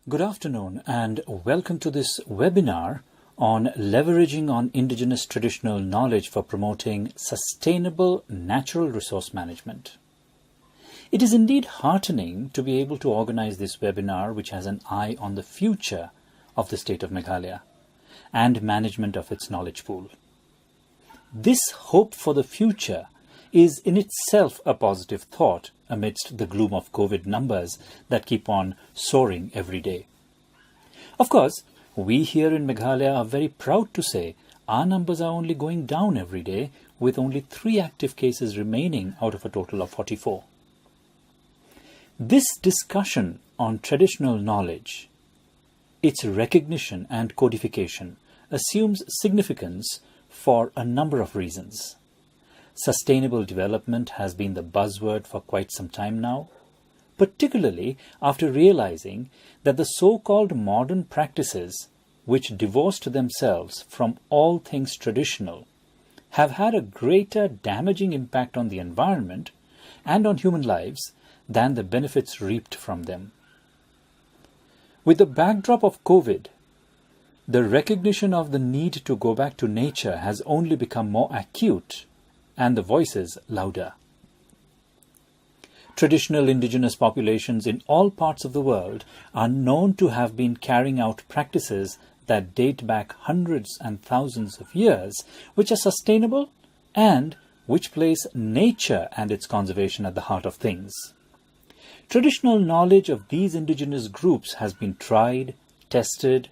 Good afternoon and welcome to this webinar on leveraging on Indigenous traditional knowledge for promoting sustainable natural resource management. It is indeed heartening to be able to organize this webinar which has an eye on the future of the state of Meghalaya and management of its knowledge pool. This hope for the future is in itself a positive thought amidst the gloom of COVID numbers that keep on soaring every day. Of course, we here in Meghalaya are very proud to say our numbers are only going down every day, with only 3 active cases remaining out of a total of 44. This discussion on traditional knowledge, its recognition and codification assumes significance for a number of reasons. Sustainable development has been the buzzword for quite some time now, particularly after realizing that the so-called modern practices which divorced themselves from all things traditional have had a greater damaging impact on the environment and on human lives than the benefits reaped from them. With the backdrop of COVID, the recognition of the need to go back to nature has only become more acute and the voices louder. Traditional indigenous populations in all parts of the world are known to have been carrying out practices that date back hundreds and thousands of years, which are sustainable and which place nature and its conservation at the heart of things. Traditional knowledge of these indigenous groups has been tried, tested,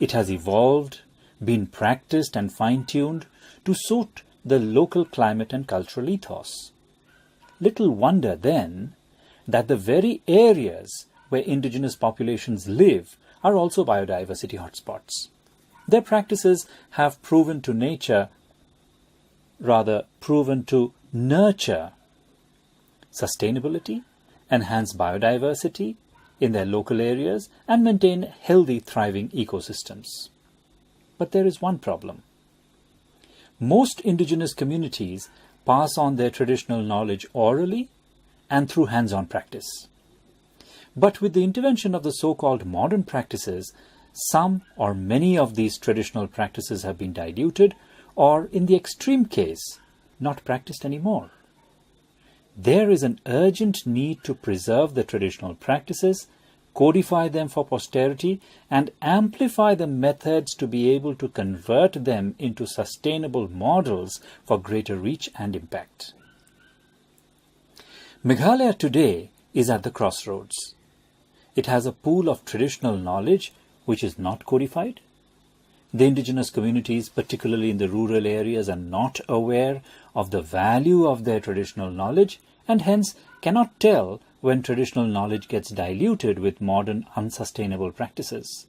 it has evolved, been practiced and fine-tuned to suit the local climate and cultural ethos. Little wonder then that the very areas where indigenous populations live are also biodiversity hotspots. Their practices have proven to nurture sustainability, enhance biodiversity in their local areas, and maintain healthy, thriving ecosystems. But there is one problem. Most indigenous communities pass on their traditional knowledge orally and through hands-on practice. But with the intervention of the so-called modern practices, some or many of these traditional practices have been diluted or, in the extreme case, not practiced anymore. There is an urgent need to preserve the traditional practices, codify them for posterity, and amplify the methods to be able to convert them into sustainable models for greater reach and impact. Meghalaya today is at the crossroads. It has a pool of traditional knowledge which is not codified. The indigenous communities, particularly in the rural areas, are not aware of the value of their traditional knowledge and hence cannot tell when traditional knowledge gets diluted with modern unsustainable practices.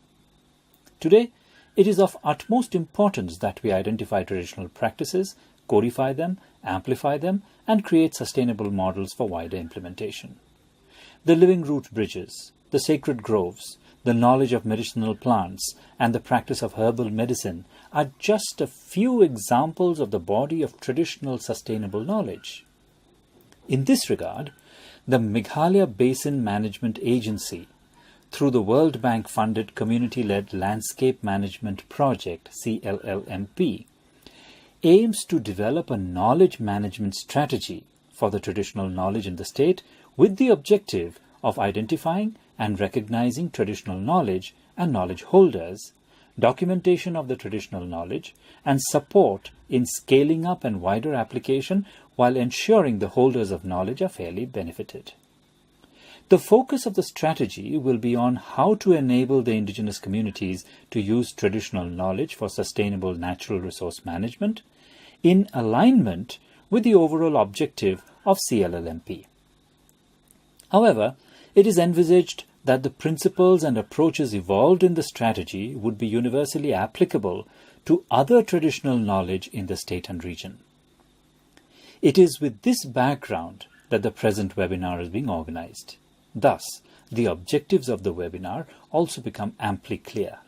Today, it is of utmost importance that we identify traditional practices, codify them, amplify them, and create sustainable models for wider implementation. The living root bridges, the sacred groves, the knowledge of medicinal plants, and the practice of herbal medicine are just a few examples of the body of traditional sustainable knowledge. In this regard, the Meghalaya Basin Management Agency, through the World Bank-funded Community-Led Landscape Management Project, CLLMP, aims to develop a knowledge management strategy for the traditional knowledge in the state with the objective of identifying and recognizing traditional knowledge and knowledge holders, documentation of the traditional knowledge, and support in scaling up and wider application while ensuring the holders of knowledge are fairly benefited. The focus of the strategy will be on how to enable the indigenous communities to use traditional knowledge for sustainable natural resource management in alignment with the overall objective of CLLMP. However, it is envisaged that the principles and approaches evolved in the strategy would be universally applicable to other traditional knowledge in the state and region. It is with this background that the present webinar is being organized. Thus, the objectives of the webinar also become amply clear.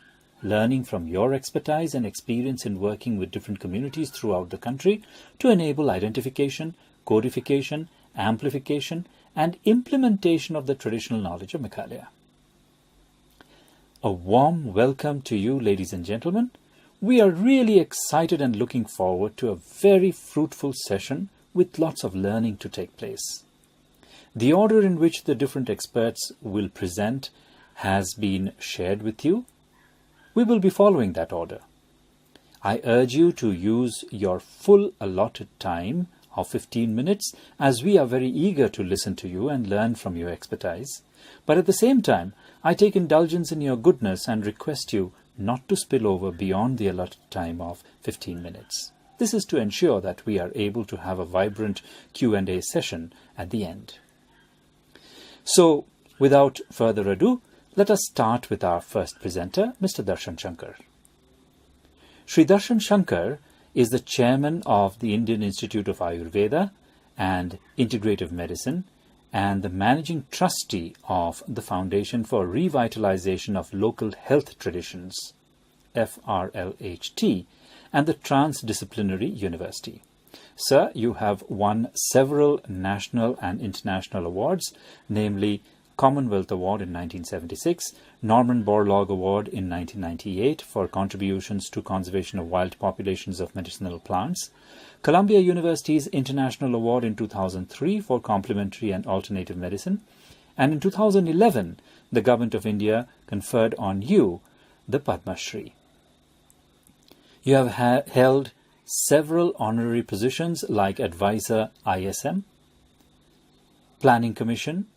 Learning from your expertise and experience in working with different communities throughout the country to enable identification, codification, amplification, and implementation of the traditional knowledge of Meghalaya. A warm welcome to you, ladies and gentlemen. We are really excited and looking forward to a very fruitful session with lots of learning to take place. The order in which the different experts will present has been shared with you. We will be following that order. I urge you to use your full allotted time of 15 minutes, as we are very eager to listen to you and learn from your expertise. But at the same time, I take indulgence in your goodness and request you not to spill over beyond the allotted time of 15 minutes. This is to ensure that we are able to have a vibrant Q&A session at the end. So, without further ado, let us start with our first presenter, Mr. Darshan Shankar. Shri Darshan Shankar is the chairman of the Indian Institute of Ayurveda and Integrative Medicine and the managing trustee of the Foundation for Revitalization of Local Health Traditions, FRLHT, and the Transdisciplinary University. Sir, you have won several national and international awards, namely Commonwealth Award in 1976, Norman Borlaug Award in 1998 for contributions to conservation of wild populations of medicinal plants, Columbia University's International Award in 2003 for complementary and alternative medicine, and in 2011, the Government of India conferred on you the Padma Shri. You have held several honorary positions like Advisor ISM, Planning Commission,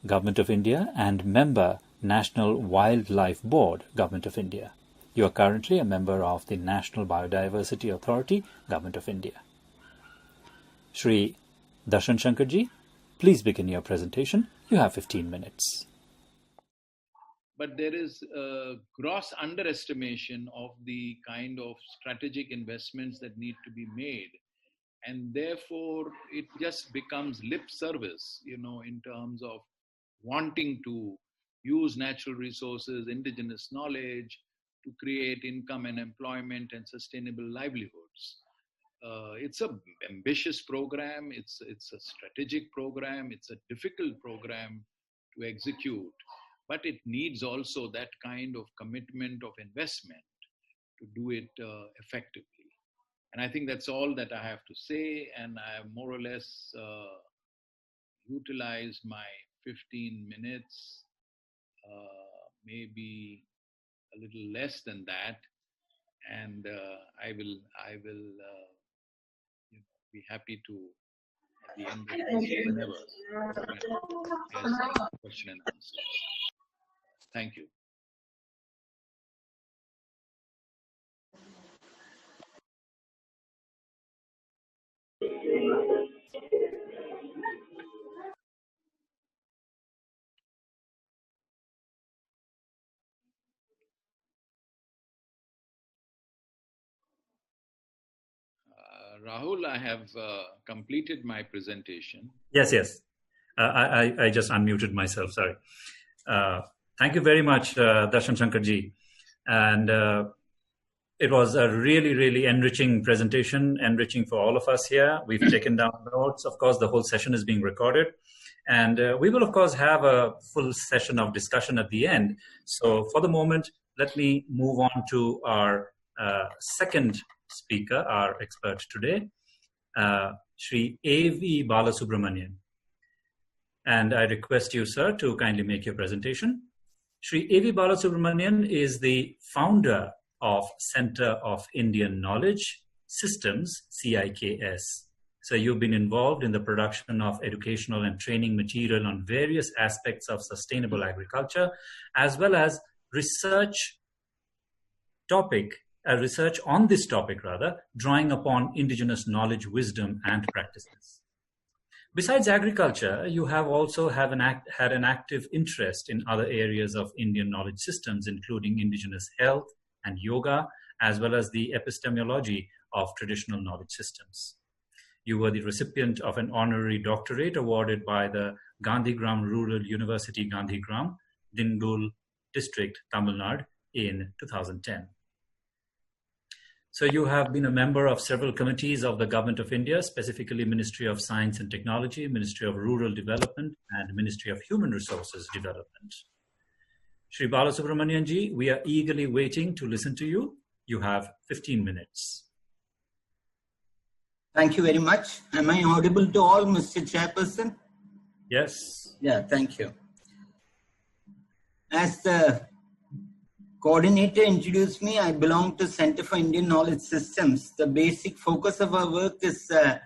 Government of India, and Member, National Wildlife Board, Government of India. You are currently a member of the National Biodiversity Authority, Government of India. Shri Darshan Shankar ji, please begin your presentation. You have 15 minutes. But there is a gross underestimation of the kind of strategic investments that need to be made. And therefore, it just becomes lip service, in terms of wanting to use natural resources, indigenous knowledge to create income and employment and sustainable livelihoods. It's an ambitious program. It's a strategic program. It's a difficult program to execute, but it needs also that kind of commitment of investment to do it effectively. And I think that's all that I have to say. And I have more or less utilized my 15 minutes, maybe a little less than that. And I will be happy to, at the end of this, whenever, as question and answer. Thank you. Rahul, I have completed my presentation. Yes. I just unmuted myself, sorry. Thank you very much, Darshan Shankar ji. And it was a really, really enriching presentation, enriching for all of us here. We've taken down notes. Of course, the whole session is being recorded. And we will, of course, have a full session of discussion at the end. So for the moment, let me move on to our second speaker, our expert today, Shri A.V. Balasubramanian. And I request you, sir, to kindly make your presentation. Shri A.V. Balasubramanian is the founder of Center of Indian Knowledge Systems, CIKS. So you've been involved in the production of educational and training material on various aspects of sustainable agriculture, as well as research on this topic, drawing upon indigenous knowledge, wisdom, and practices. Besides agriculture, you have also had an active interest in other areas of Indian knowledge systems, including indigenous health and yoga, as well as the epistemology of traditional knowledge systems. You were the recipient of an honorary doctorate awarded by the Gandhigram Rural University, Gandhigram, Dindul District, Tamil Nadu, in 2010. So you have been a member of several committees of the Government of India, specifically Ministry of Science and Technology, Ministry of Rural Development, and Ministry of Human Resources Development. Shri Balasubramanian ji, we are eagerly waiting to listen to you. You have 15 minutes. Thank you very much. Am I audible to all, Mr. Chairperson? Yes. Yeah, thank you. As the coordinator introduced me, I belong to Center for Indian Knowledge Systems. The basic focus of our work is to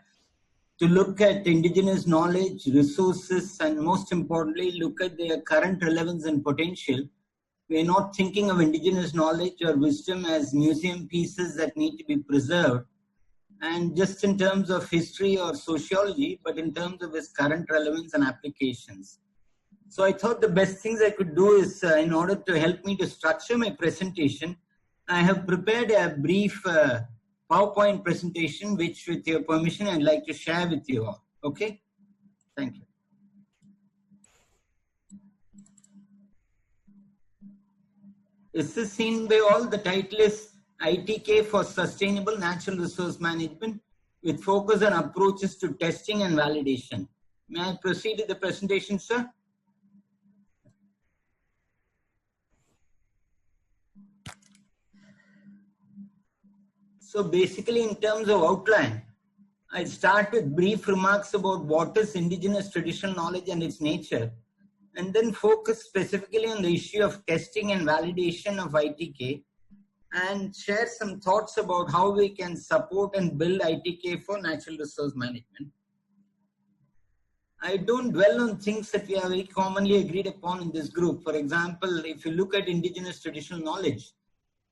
look at indigenous knowledge, resources, and most importantly, look at their current relevance and potential. We are not thinking of indigenous knowledge or wisdom as museum pieces that need to be preserved, and just in terms of history or sociology, but in terms of its current relevance and applications. So I thought the best things I could do is, in order to help me to structure my presentation, I have prepared a brief PowerPoint presentation, which with your permission, I'd like to share with you all. Okay? Thank you. Is this seen by all? The title is ITK for Sustainable Natural Resource Management with focus on approaches to testing and validation. May I proceed with the presentation, sir? So basically, in terms of outline, I'll start with brief remarks about what is indigenous traditional knowledge and its nature, and then focus specifically on the issue of testing and validation of ITK, and share some thoughts about how we can support and build ITK for natural resource management. I don't dwell on things that we are very commonly agreed upon in this group. For example, if you look at indigenous traditional knowledge,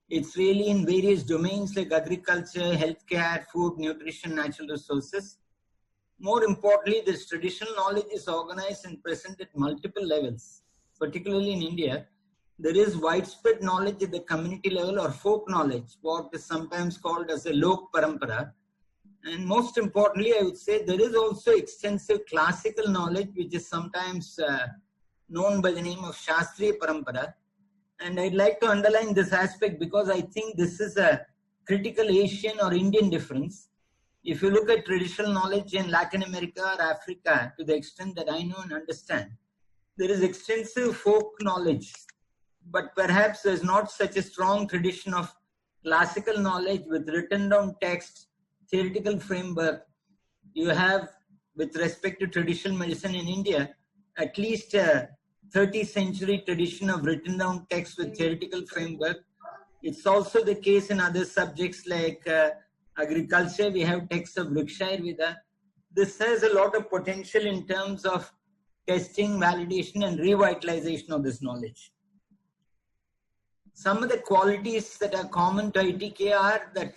it's really in various domains like agriculture, healthcare, food, nutrition, natural resources. More importantly, this traditional knowledge is organized and present at multiple levels. Particularly in India, there is widespread knowledge at the community level or folk knowledge, what is sometimes called as a lok parampara. And most importantly, I would say there is also extensive classical knowledge, which is sometimes known by the name of Shastriya parampara. And I'd like to underline this aspect because I think this is a critical Asian or Indian difference. If you look at traditional knowledge in Latin America or Africa, to the extent that I know and understand, there is extensive folk knowledge, but perhaps there's not such a strong tradition of classical knowledge with written down text, theoretical framework. You have, with respect to traditional medicine in India, at least a 30th century tradition of written down text with theoretical framework. It's also the case in other subjects like agriculture. We have texts of Vriksha Ayurveda. This has a lot of potential in terms of testing, validation, and revitalization of this knowledge. Some of the qualities that are common to ITK are that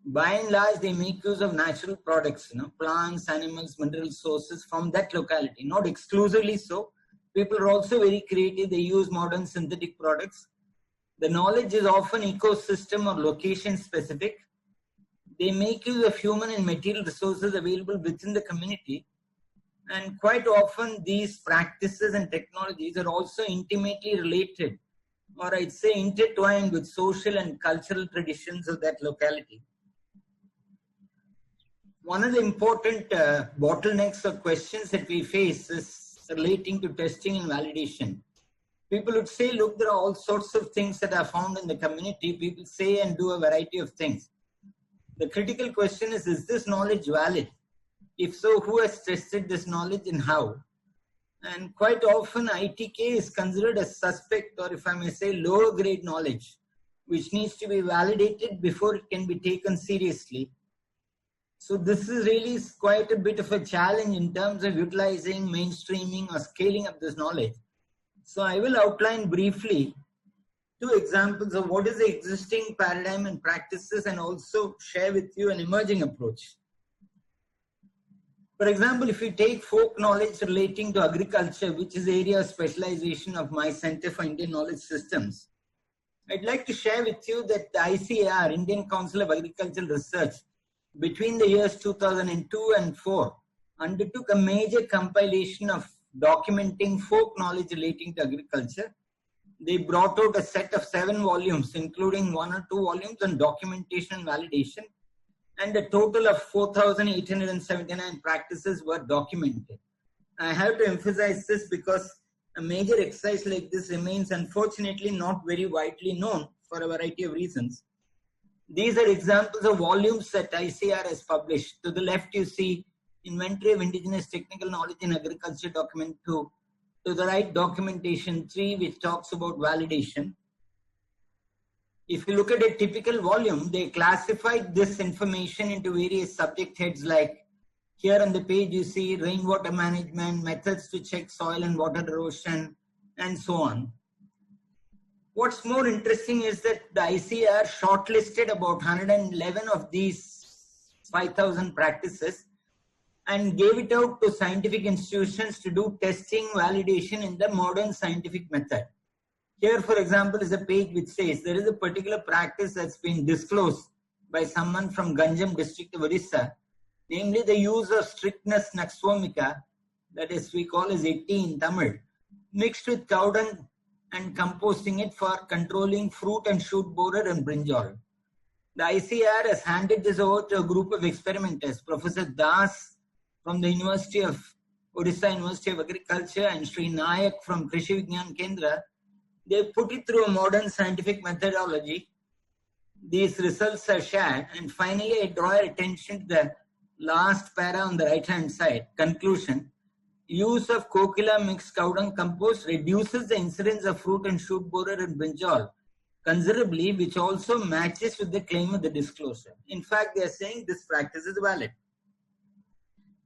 by and large they make use of natural products, plants, animals, mineral sources from that locality, not exclusively so. People are also very creative. They use modern synthetic products. The knowledge is often ecosystem or location specific. They make use of human and material resources available within the community. And quite often these practices and technologies are also intimately related, or I'd say intertwined with social and cultural traditions of that locality. One of the important bottlenecks or questions that we face is relating to testing and validation. People would say, look, there are all sorts of things that are found in the community. People say and do a variety of things. The critical question is this knowledge valid? If so, who has tested this knowledge and how? And quite often ITK is considered as suspect, or if I may say lower grade knowledge, which needs to be validated before it can be taken seriously. So this is really quite a bit of a challenge in terms of utilizing, mainstreaming, or scaling up this knowledge. So I will outline briefly 2 examples of what is the existing paradigm and practices, and also share with you an emerging approach. For example, if you take folk knowledge relating to agriculture, which is the area of specialization of my Center for Indian Knowledge Systems, I'd like to share with you that the ICAR, Indian Council of Agricultural Research, between the years 2002 and 4, undertook a major compilation of documenting folk knowledge relating to agriculture. They brought out a set of 7 volumes, including 1 or 2 volumes on documentation and validation, and a total of 4,879 practices were documented. I have to emphasize this because a major exercise like this remains unfortunately not very widely known for a variety of reasons. These are examples of volumes that ICAR has published. To the left, you see Inventory of Indigenous Technical Knowledge in Agriculture, Document 2. To the right, Documentation 3, which talks about validation. If you look at a typical volume, they classified this information into various subject heads like, here on the page you see rainwater management, methods to check soil and water erosion, and so on. What's more interesting is that the ICAR shortlisted about 111 of these 5,000 practices and gave it out to scientific institutions to do testing, validation in the modern scientific method. Here, for example, is a page which says there is a particular practice that's been disclosed by someone from Ganjam district of Orissa, namely the use of Strychnus naxvomica, that is we call as 80 in Tamil, mixed with cow dung and composting it for controlling fruit and shoot borer and brinjal. The ICAR has handed this over to a group of experimenters, Professor Das from the University of Orissa University of Agriculture and Shri Nayak from Krishi Vigyan Kendra. They put it through a modern scientific methodology. These results are shared, and finally I draw your attention to the last para on the right hand side. Conclusion: use of kokila mixed cow dung compost reduces the incidence of fruit and shoot borer and brinjal considerably, which also matches with the claim of the disclosure. In fact, they are saying this practice is valid.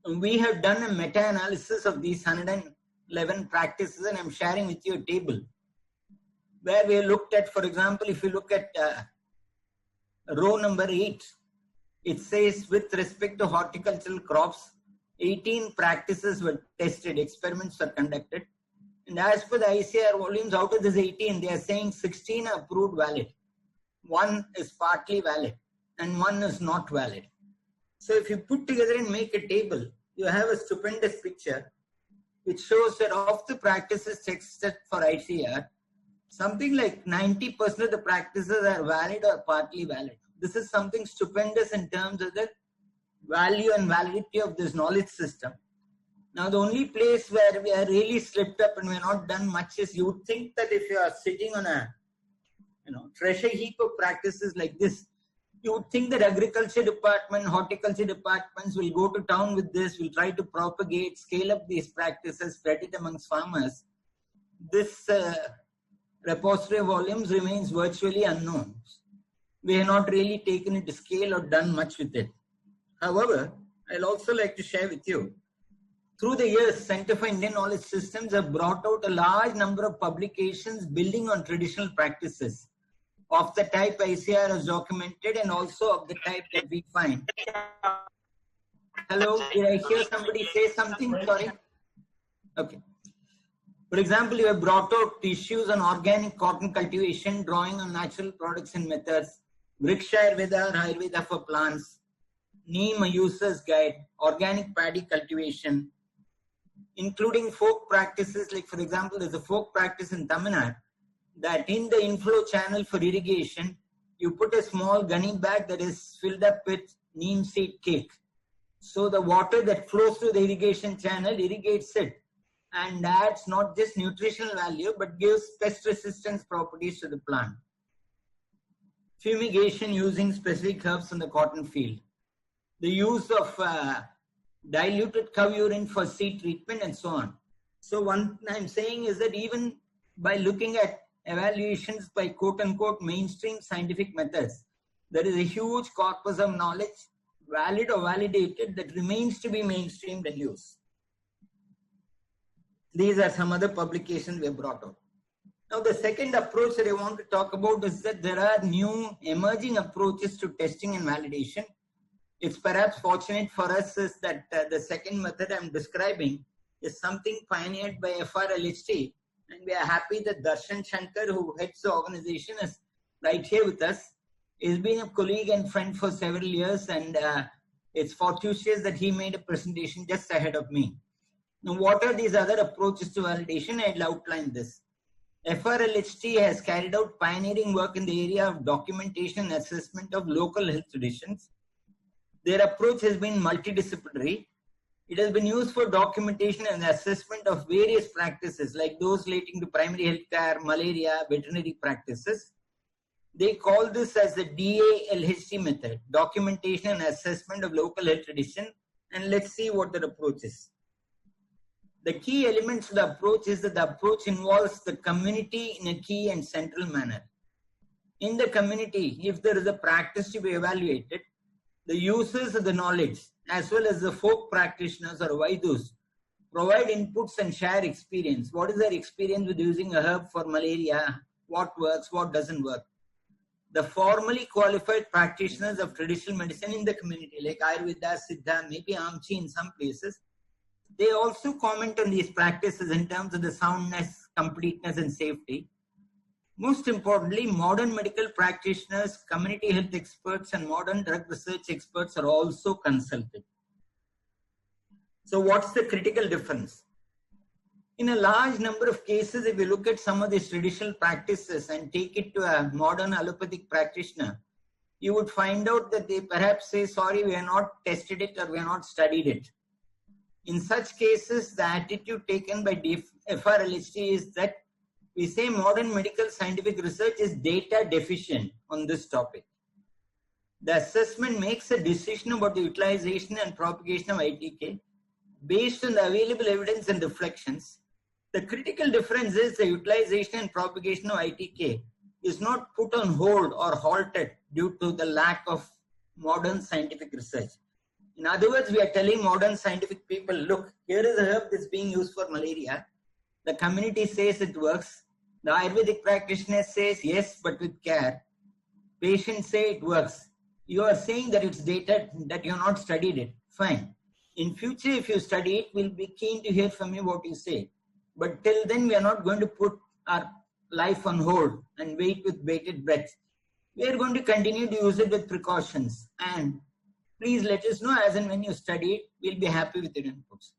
And we have done a meta-analysis of these 111 practices, and I'm sharing with you a table where we looked at, for example, if you look at row number 8, it says with respect to horticultural crops, 18 practices were tested, experiments were conducted. And as per the ICAR volumes, out of this 18, they are saying 16 are proved valid. 1 is partly valid and 1 is not valid. So if you put together and make a table, you have a stupendous picture which shows that of the practices tested for ICAR, something like 90% of the practices are valid or partly valid. This is something stupendous in terms of the value and validity of this knowledge system. Now, the only place where we are really slipped up and we are not done much is you would think that if you are sitting on a treasure heap of practices like this, you would think that agriculture department, horticulture departments will go to town with this, will try to propagate, scale up these practices, spread it amongst farmers. This repository volumes remains virtually unknown. We have not really taken it to scale or done much with it. However, I'll also like to share with you, through the years, Center for Indian Knowledge Systems have brought out a large number of publications building on traditional practices of the type ICAR has documented and also of the type that we find. Hello, did I hear somebody say something? Sorry. Okay. For example, you have brought out issues on organic cotton cultivation, drawing on natural products and methods, Vriksha Ayurveda or Ayurveda for plants, Neem, a user's guide, organic paddy cultivation, including folk practices like, for example, there's a folk practice in Tamil Nadu that in the inflow channel for irrigation, you put a small gunny bag that is filled up with neem seed cake. So the water that flows through the irrigation channel irrigates it and adds not just nutritional value but gives pest resistance properties to the plant. Fumigation using specific herbs in the cotton field. The use of diluted cow urine for seed treatment and so on. So what I'm saying is that even by looking at evaluations by quote-unquote mainstream scientific methods, there is a huge corpus of knowledge, valid or validated, that remains to be mainstreamed and used. These are some other publications we have brought out. Now, the second approach that I want to talk about is that there are new emerging approaches to testing and validation. It's perhaps fortunate for us is that the second method I'm describing is something pioneered by FRLHT, and we are happy that Darshan Shankar, who heads the organization, is right here with us. He's been a colleague and friend for several years, and it's fortuitous that he made a presentation just ahead of me. Now, what are these other approaches to validation? I'll outline this. FRLHT has carried out pioneering work in the area of documentation and assessment of local health traditions. Their approach has been multidisciplinary. It has been used for documentation and assessment of various practices like those relating to primary health care, malaria, veterinary practices. They call this as the DALHT method, documentation and assessment of local health tradition. And let's see what that approach is. The key elements of the approach is that the approach involves the community in a key and central manner. In the community, if there is a practice to be evaluated, the users of the knowledge as well as the folk practitioners or Vaidus provide inputs and share experience. What is their experience with using a herb for malaria? What works, what doesn't work? The formally qualified practitioners of traditional medicine in the community, like Ayurveda, Siddha, maybe Amchi in some places, they also comment on these practices in terms of the soundness, completeness, and safety. Most importantly, modern medical practitioners, community health experts, and modern drug research experts are also consulted. So what's the critical difference? In a large number of cases, if you look at some of these traditional practices and take it to a modern allopathic practitioner, you would find out that they perhaps say, sorry, we have not tested it or we have not studied it. In such cases, the attitude taken by FRLHT is that we say modern medical scientific research is data deficient on this topic. The assessment makes a decision about the utilization and propagation of ITK based on the available evidence and reflections. The critical difference is the utilization and propagation of ITK is not put on hold or halted due to the lack of modern scientific research. In other words, we are telling modern scientific people, look, here is a herb that's being used for malaria. The community says it works. The Ayurvedic practitioner says yes, but with care. Patients say it works. You are saying that it's data, that you have not studied it. Fine. In future, if you study it, we'll be keen to hear from you what you say. But till then, we are not going to put our life on hold and wait with bated breath. We are going to continue to use it with precautions. And please let us know as and when you study it, we'll be happy with your inputs.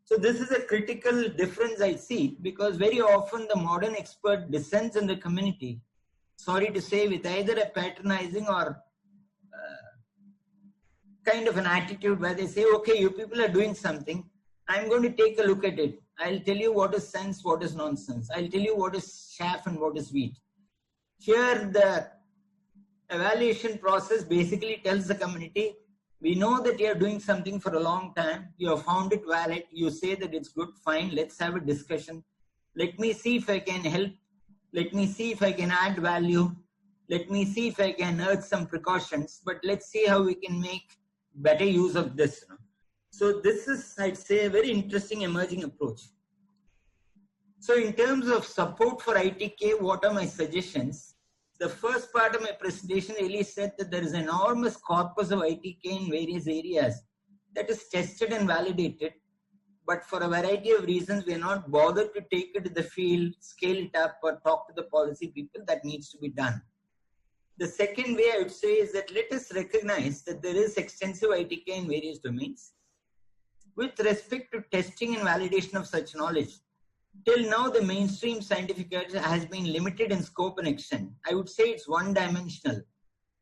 So this is a critical difference I see, because very often the modern expert descends in the community, sorry to say, with either a patronizing or kind of an attitude where they say, okay, you people are doing something. I'm going to take a look at it. I'll tell you what is sense, what is nonsense. I'll tell you what is chaff and what is wheat. Here the evaluation process basically tells the community, we know that you are doing something for a long time. You have found it valid. You say that it's good, fine. Let's have a discussion. Let me see if I can help. Let me see if I can add value. Let me see if I can urge some precautions. But let's see how we can make better use of this. So this is, I'd say, a very interesting emerging approach. So in terms of support for ITK, what are my suggestions? The first part of my presentation really said that there is an enormous corpus of ITK in various areas that is tested and validated, but for a variety of reasons, we are not bothered to take it to the field, scale it up, or talk to the policy people. That needs to be done. The second way I would say is that let us recognize that there is extensive ITK in various domains. With respect to testing and validation of such knowledge, till now, the mainstream scientific literature has been limited in scope and extent. I would say it's one-dimensional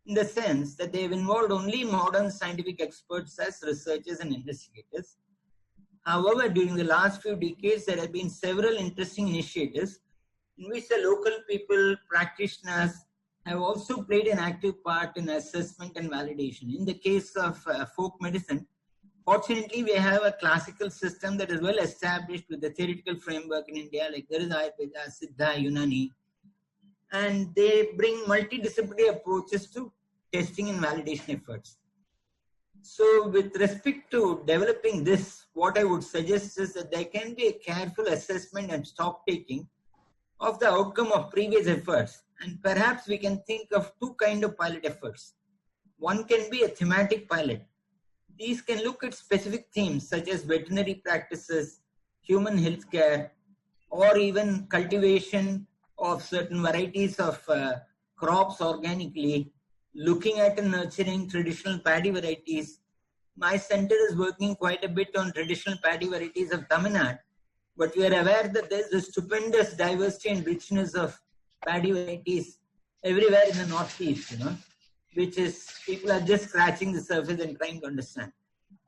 in the sense that they have involved only modern scientific experts as researchers and investigators. However, during the last few decades, there have been several interesting initiatives in which the local people, practitioners, have also played an active part in assessment and validation. In the case of folk medicine, fortunately, we have a classical system that is well established with the theoretical framework in India, like there is Ayurveda, Siddha, Unani, and they bring multidisciplinary approaches to testing and validation efforts. So with respect to developing this, what I would suggest is that there can be a careful assessment and stock taking of the outcome of previous efforts. And perhaps we can think of two kinds of pilot efforts. One can be a thematic pilot. These can look at specific themes such as veterinary practices, human healthcare, or even cultivation of certain varieties of crops organically, looking at and nurturing traditional paddy varieties. My center is working quite a bit on traditional paddy varieties of Tamil Nadu, but we are aware that there is a stupendous diversity and richness of paddy varieties everywhere in the Northeast, which is, people are just scratching the surface and trying to understand.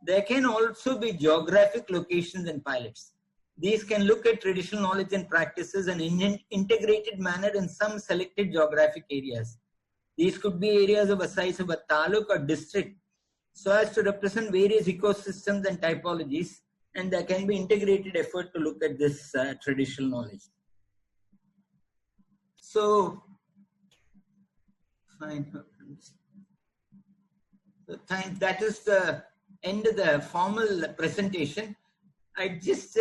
There can also be geographic locations and pilots. These can look at traditional knowledge and practices in an integrated manner in some selected geographic areas. These could be areas of a size of a taluk or district, so as to represent various ecosystems and typologies, and there can be integrated effort to look at this traditional knowledge. So, fine. So, that is the end of the formal presentation. I'd just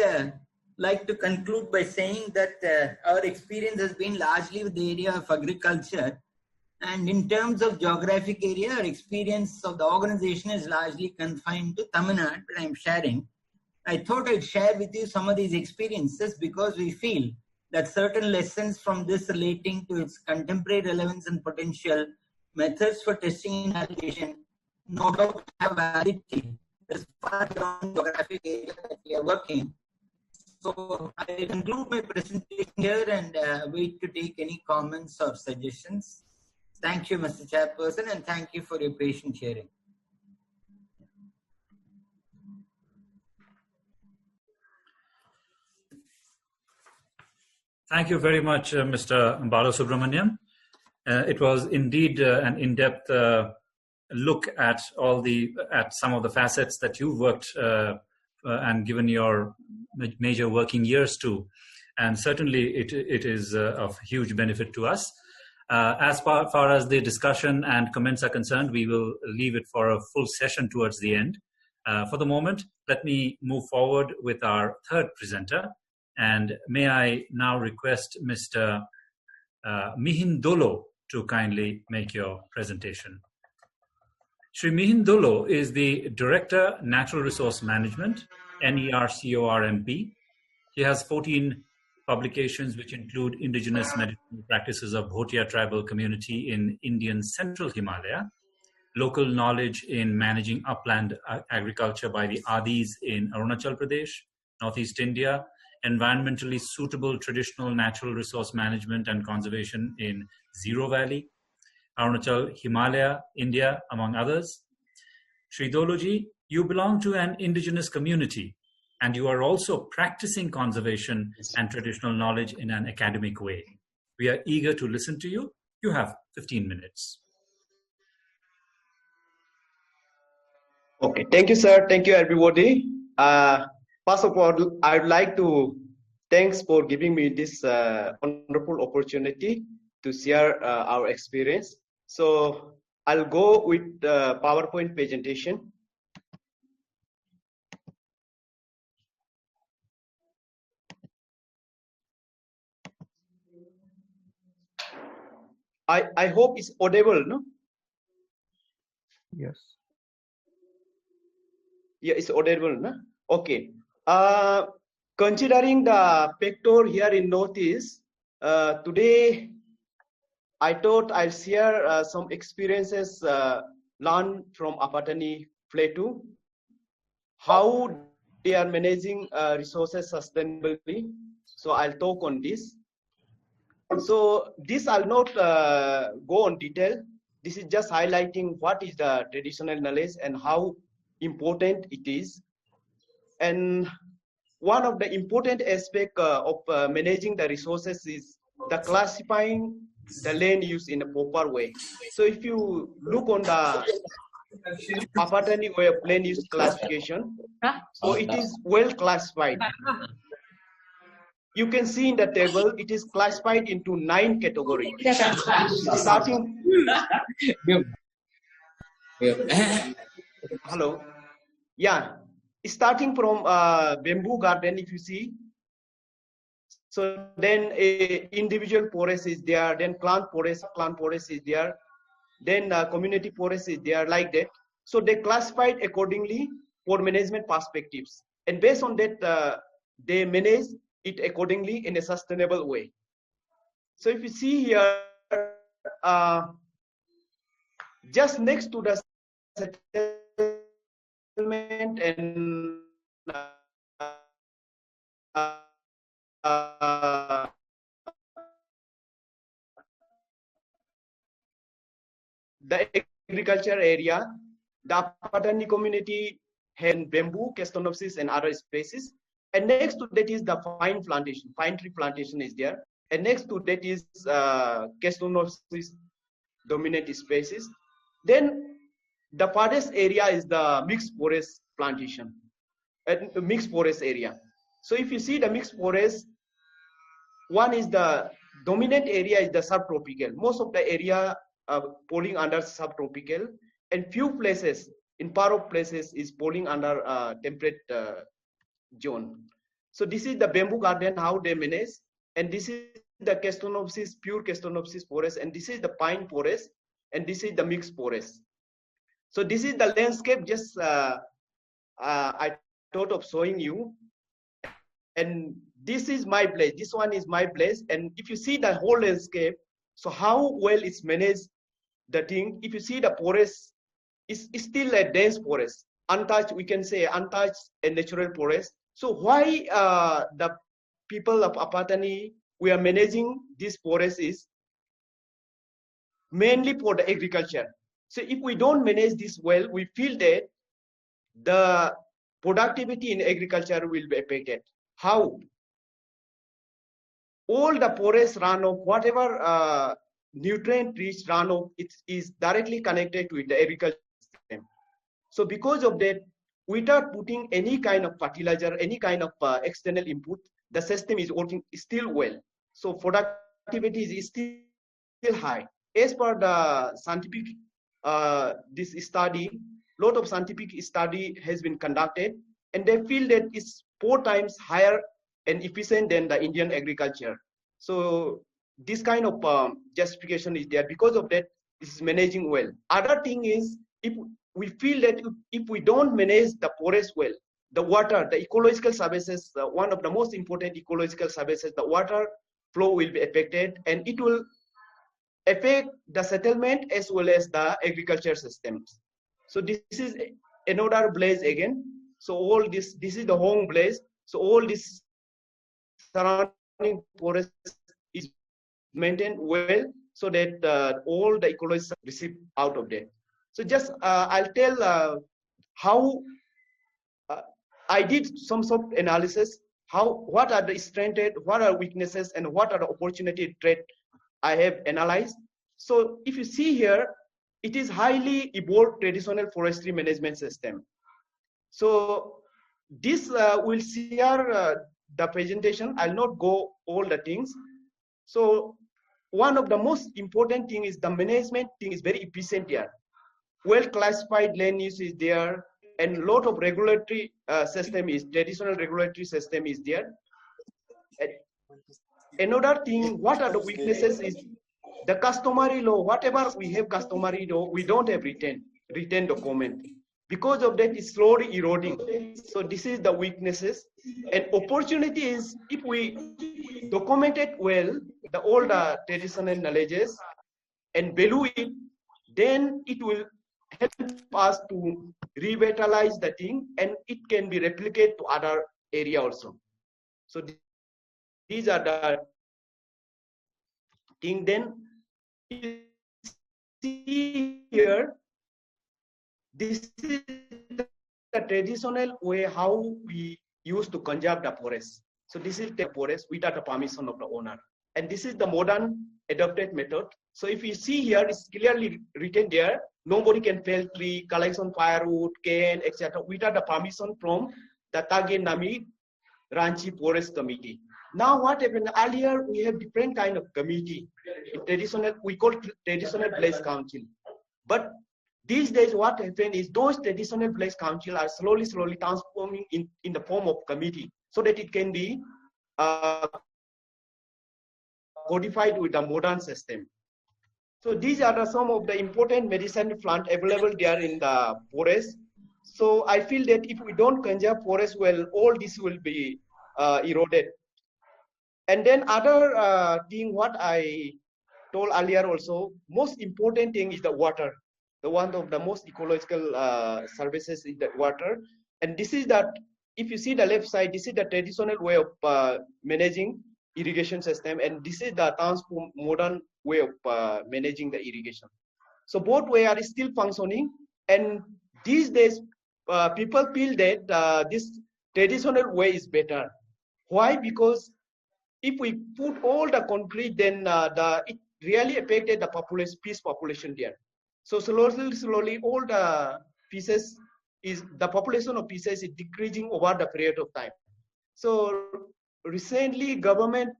like to conclude by saying that our experience has been largely with the area of agriculture. And in terms of geographic area, our experience of the organization is largely confined to Tamil Nadu, but I'm sharing. I thought I'd share with you some of these experiences because we feel that certain lessons from this relating to its contemporary relevance and potential, methods for testing and validation, no doubt have validity as far beyond geographic area that we are working. So I conclude my presentation here and wait to take any comments or suggestions. Thank you, Mr. Chairperson, and thank you for your patient hearing. Thank you very much, Mr. Balasubramanian. It was indeed an in-depth look at some of the facets that you've worked and given your major working years to, and certainly it is of huge benefit to us. As far as the discussion and comments are concerned, we will leave it for a full session towards the end. For the moment, let me move forward with our third presenter. And may I now request Mr. Mihin Dollo to kindly make your presentation. Shri Mihin Dollo is the Director Natural Resource Management, NERCORMP. He has 14 publications which include indigenous medicinal practices of Bhotia tribal community in Indian Central Himalaya, local knowledge in managing upland agriculture by the Adis in Arunachal Pradesh, Northeast India, environmentally suitable traditional natural resource management and conservation in Zero Valley, Arunachal, Himalaya, India, among others. Shri Dolloji, you belong to an indigenous community, and you are also practicing conservation and traditional knowledge in an academic way. We are eager to listen to you. You have 15 minutes. Okay, thank you, sir. Thank you, everybody. First of all, I'd like to thanks for giving me this wonderful opportunity to share our experience. So I'll go with the PowerPoint presentation. I hope it's audible, no? Yes. Yeah, it's audible, no? Okay. Considering the factor here in Northeast, today I thought I'll share some experiences learned from Apatani Plateau, how they are managing resources sustainably. So I'll talk on this. So this I'll not go on detail. This is just highlighting what is the traditional knowledge and how important it is. And one of the important aspects of managing the resources is the classifying the land use in a proper way. So if you look on the Apatani way of land use classification, so it is well classified. You can see in the table, it is classified into 9 categories. Starting. Hello. Yeah. Starting from bamboo garden, if you see. So then a individual forest is there, then plant forest is there, then community forest is there, like that. So they classified accordingly for management perspectives. And based on that, they manage it accordingly in a sustainable way. So if you see here, just next to the settlement and the agriculture area, the Apatani community hen bamboo, Castonopsis, and other species. And next to that is the pine plantation. Pine tree plantation is there. And next to that is Castonopsis dominant species. Then the farthest area is the mixed forest plantation, mixed forest area. So if you see the mixed forest, one is the dominant area is the subtropical. Most of the area falling under subtropical, and few places, in part of places, is falling under temperate zone. So this is the bamboo garden, how they manage, and this is the Castonopsis, pure Castonopsis forest, and this is the pine forest, and this is the mixed forest. So this is the landscape, just I thought of showing you. And this is my place, this one is my place. And if you see the whole landscape, so how well it's managed, the thing, if you see the forest, it's still a dense forest, untouched, we can say untouched and natural forest. So why the people of Apatani, we are managing this forest is mainly for the agriculture. So if we don't manage this well, we feel that the productivity in agriculture will be affected. How? All the forest runoff, whatever nutrient-rich runoff, it is directly connected with the agriculture system. So because of that, without putting any kind of fertilizer, any kind of external input, the system is working still well. So productivity is still high. As per the scientific, this study, lot of scientific study has been conducted, and they feel that it's 4 times higher and efficient than the Indian agriculture. So this kind of justification is there. Because of that, this is managing well. Other thing is, if we feel that if we don't manage the forest well, the water, the ecological services, one of the most important ecological services, the water flow will be affected, and it will affect the settlement as well as the agriculture systems. So this is another place again. So all this is the home place. So all this surrounding forest is maintained well, so that all the ecologists receive out of that. So just I'll tell how I did some sort of analysis. What are the strengths, what are weaknesses, and what are the opportunity threat I have analyzed. So if you see here, it is highly evolved traditional forestry management system. So this will share the presentation. I'll not go all the things. So one of the most important thing is the management thing is very efficient here. Well classified land use is there, and a lot of regulatory system is, traditional regulatory system is there. Another thing, what are the weaknesses is the customary law. Whatever we have customary law, we don't have written document. Because of that, it's slowly eroding. So this is the weaknesses. And opportunity is, if we document it well, the old traditional knowledges, and value it, then it will help us to revitalize the thing, and it can be replicated to other area also. So these are the thing. Then you see here, this is the traditional way how we used to conserve the forest. So this is the forest without the permission of the owner, and this is the modern adopted method. So if you see here, it's clearly written there, nobody can fell tree, collection firewood, cane, etc. without the permission from the Tage Nami Ranchi Forest Committee. Now what happened, earlier we have different kind of committee. In traditional, we call traditional place council. But these days what happened is those traditional place council are slowly transforming in the form of committee, so that it can be codified with the modern system. So these are some of the important medicinal plant available there in the forest. So I feel that if we don't conserve forest well, all this will be eroded. And then other thing, what I told earlier also, most important thing is the water. The one of the most ecological services is the water. And this is that, if you see the left side, this is the traditional way of managing irrigation system, and this is the modern way of managing the irrigation. So both ways are still functioning, and these days people feel that this traditional way is better. Why? Because if we put all the concrete, then it really affected the piece population there. So slowly, all the pieces the population of pieces is decreasing over the period of time. So recently, government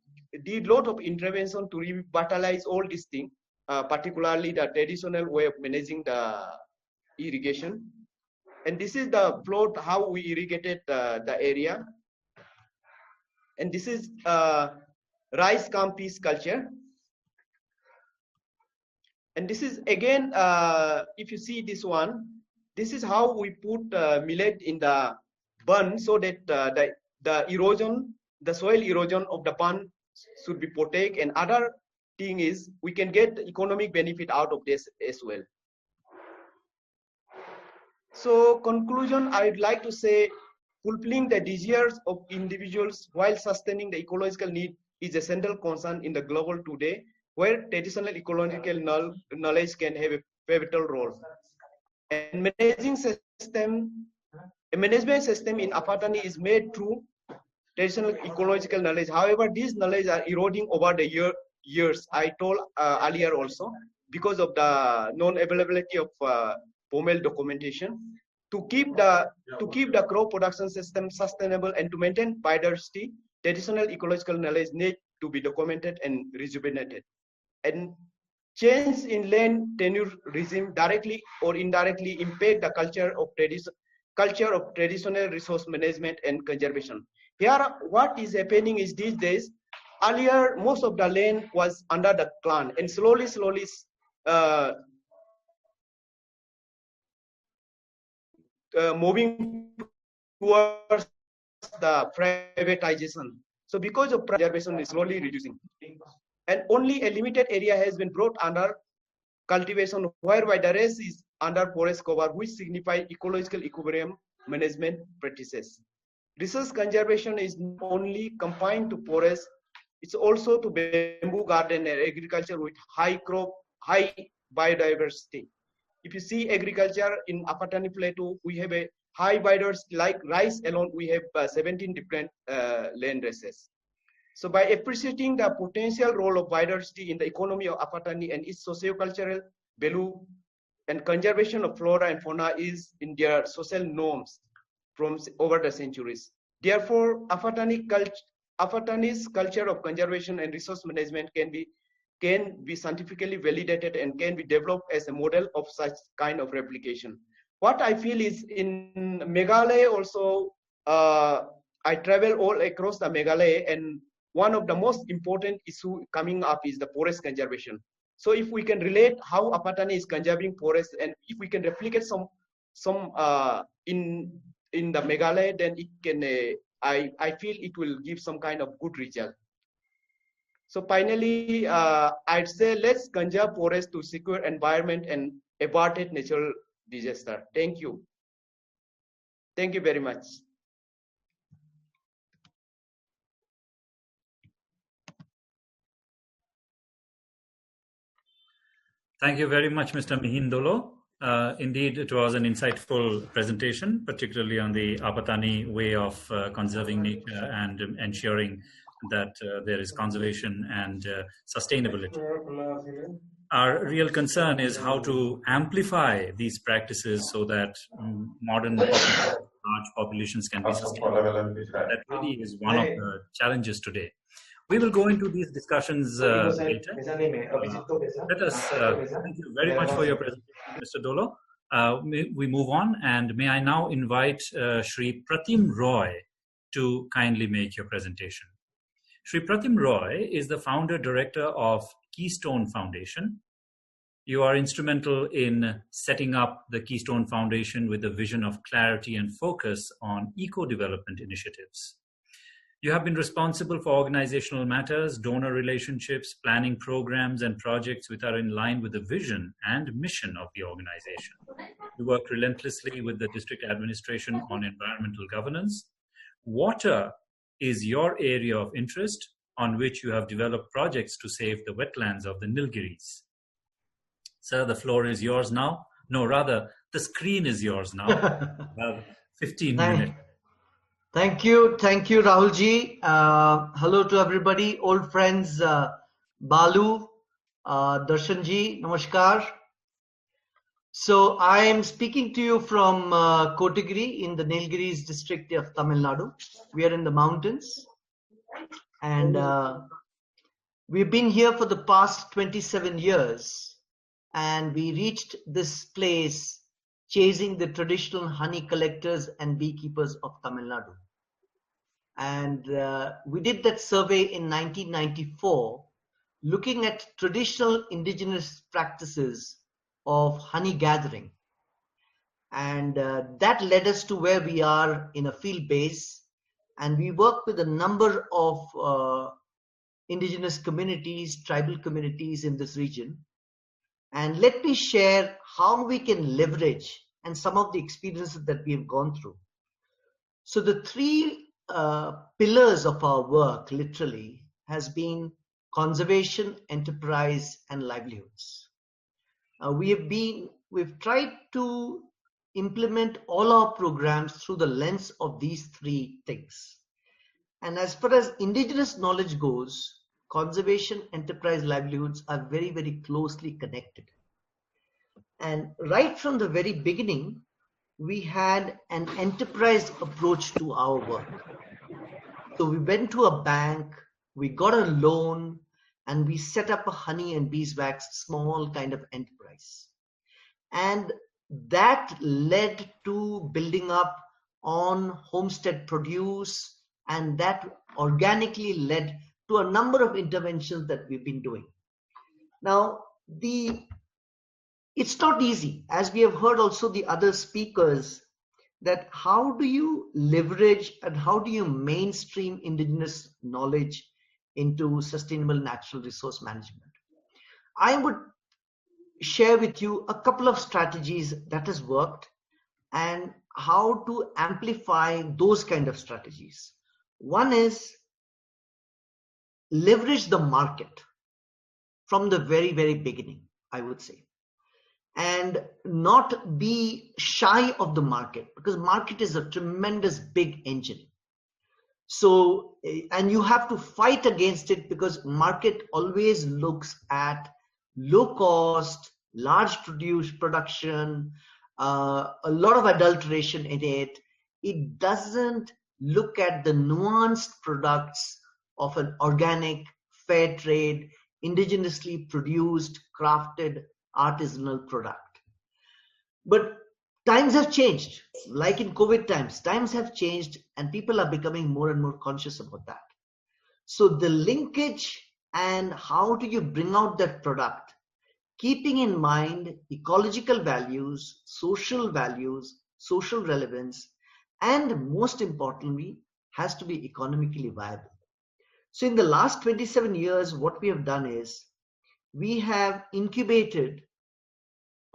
did a lot of intervention to revitalize all these things, particularly the traditional way of managing the irrigation. And this is the plot how we irrigated the area. And this is rice peas culture. And this is again, if you see this one, this is how we put millet in the bun so that the erosion, the soil erosion of the bun should be protected. And other thing is we can get economic benefit out of this as well. So conclusion, I'd like to say fulfilling the desires of individuals while sustaining the ecological need is a central concern in the global today, where traditional ecological knowledge can have a pivotal role. And management system in Apatani is made through traditional ecological knowledge. However, these knowledge are eroding over the years. I told earlier also, because of the non-availability of formal documentation. To keep the crop production system sustainable and to maintain biodiversity, traditional ecological knowledge need to be documented and rejuvenated. And change in land tenure regime directly or indirectly impact the culture of traditional resource management and conservation. Here, what is happening is these days, earlier most of the land was under the clan, and slowly moving towards the privatization. So because of preservation is slowly reducing, and only a limited area has been brought under cultivation, whereby the rest is under forest cover, which signify ecological equilibrium management practices. Resource conservation is not only confined to forest, it's also to bamboo garden and agriculture with high biodiversity. If you see agriculture in Apatani Plateau, we have a high biodiversity. Like rice alone, we have 17 different land races. So by appreciating the potential role of biodiversity in the economy of Apatani and its socio-cultural value and conservation of flora and fauna is in their social norms from over the centuries. Therefore, Apatani's culture of conservation and resource management can be scientifically validated and can be developed as a model of such kind of replication. What I feel is in Meghalaya also, I travel all across the Meghalaya, and one of the most important issue coming up is the forest conservation. So if we can relate how Apatani is conserving forest, and if we can replicate some in the Meghalaya, then it can, I feel it will give some kind of good result. So finally, I'd say let's conserve forest to secure environment and avert natural disaster. Thank you. Thank you very much. Thank you very much, Mr. Mihin Dollo. Indeed, it was an insightful presentation, particularly on the Apatani way of conserving nature and ensuring that there is conservation and sustainability. Our real concern is how to amplify these practices so that modern large populations can be sustainable. That really is one of the challenges today. We will go into these discussions later. Let us thank you very much for your presentation, Mr. Dollo. We move on, and may I now invite Shri Pratim Roy to kindly make your presentation. Shri Pratim Roy is the founder director of Keystone Foundation. You are instrumental in setting up the Keystone Foundation with a vision of clarity and focus on eco-development initiatives. You have been responsible for organizational matters, donor relationships, planning programs and projects which are in line with the vision and mission of the organization. You work relentlessly with the district administration on environmental governance. Water is your area of interest, on which you have developed projects to save the wetlands of the Nilgiris. Sir, the floor is yours now. No, rather, the screen is yours now. 15 minutes. Thank you, Rahul ji. Hello to everybody, old friends, Balu, Darshan ji, namaskar. So I am speaking to you from Kotagiri in the Nilgiris district of Tamil Nadu. We are in the mountains, and we've been here for the past 27 years, and we reached this place chasing the traditional honey collectors and beekeepers of Tamil Nadu. And we did that survey in 1994, looking at traditional indigenous practices of honey gathering. And that led us to where we are in a field base. And we work with a number of indigenous communities, tribal communities in this region. And let me share how we can leverage and some of the experiences that we have gone through. So the three pillars of our work literally has been conservation, enterprise, and livelihoods. We've tried to implement all our programs through the lens of these three things. And as far as indigenous knowledge goes, conservation, enterprise, livelihoods are very, very closely connected. And right from the very beginning, we had an enterprise approach to our work. So we went to a bank, we got a loan, and we set up a honey and beeswax small kind of enterprise. And that led to building up on homestead produce, and that organically led to a number of interventions that we've been doing. Now, it's not easy, as we have heard also the other speakers, that how do you leverage and how do you mainstream indigenous knowledge into sustainable natural resource management. I would share with you a couple of strategies that has worked and how to amplify those kind of strategies. One is leverage the market from the very, very beginning, I would say. And not be shy of the market, because market is a tremendous big engine. So, and you have to fight against it, because market always looks at low cost, large production, a lot of adulteration in it. It doesn't look at the nuanced products of an organic, fair trade, indigenously produced, crafted, artisanal product. But times have changed. Like in COVID times have changed, and people are becoming more and more conscious about that. So the linkage and how do you bring out that product, keeping in mind ecological values, social relevance, and most importantly, has to be economically viable. So in the last 27 years, what we have done is we have incubated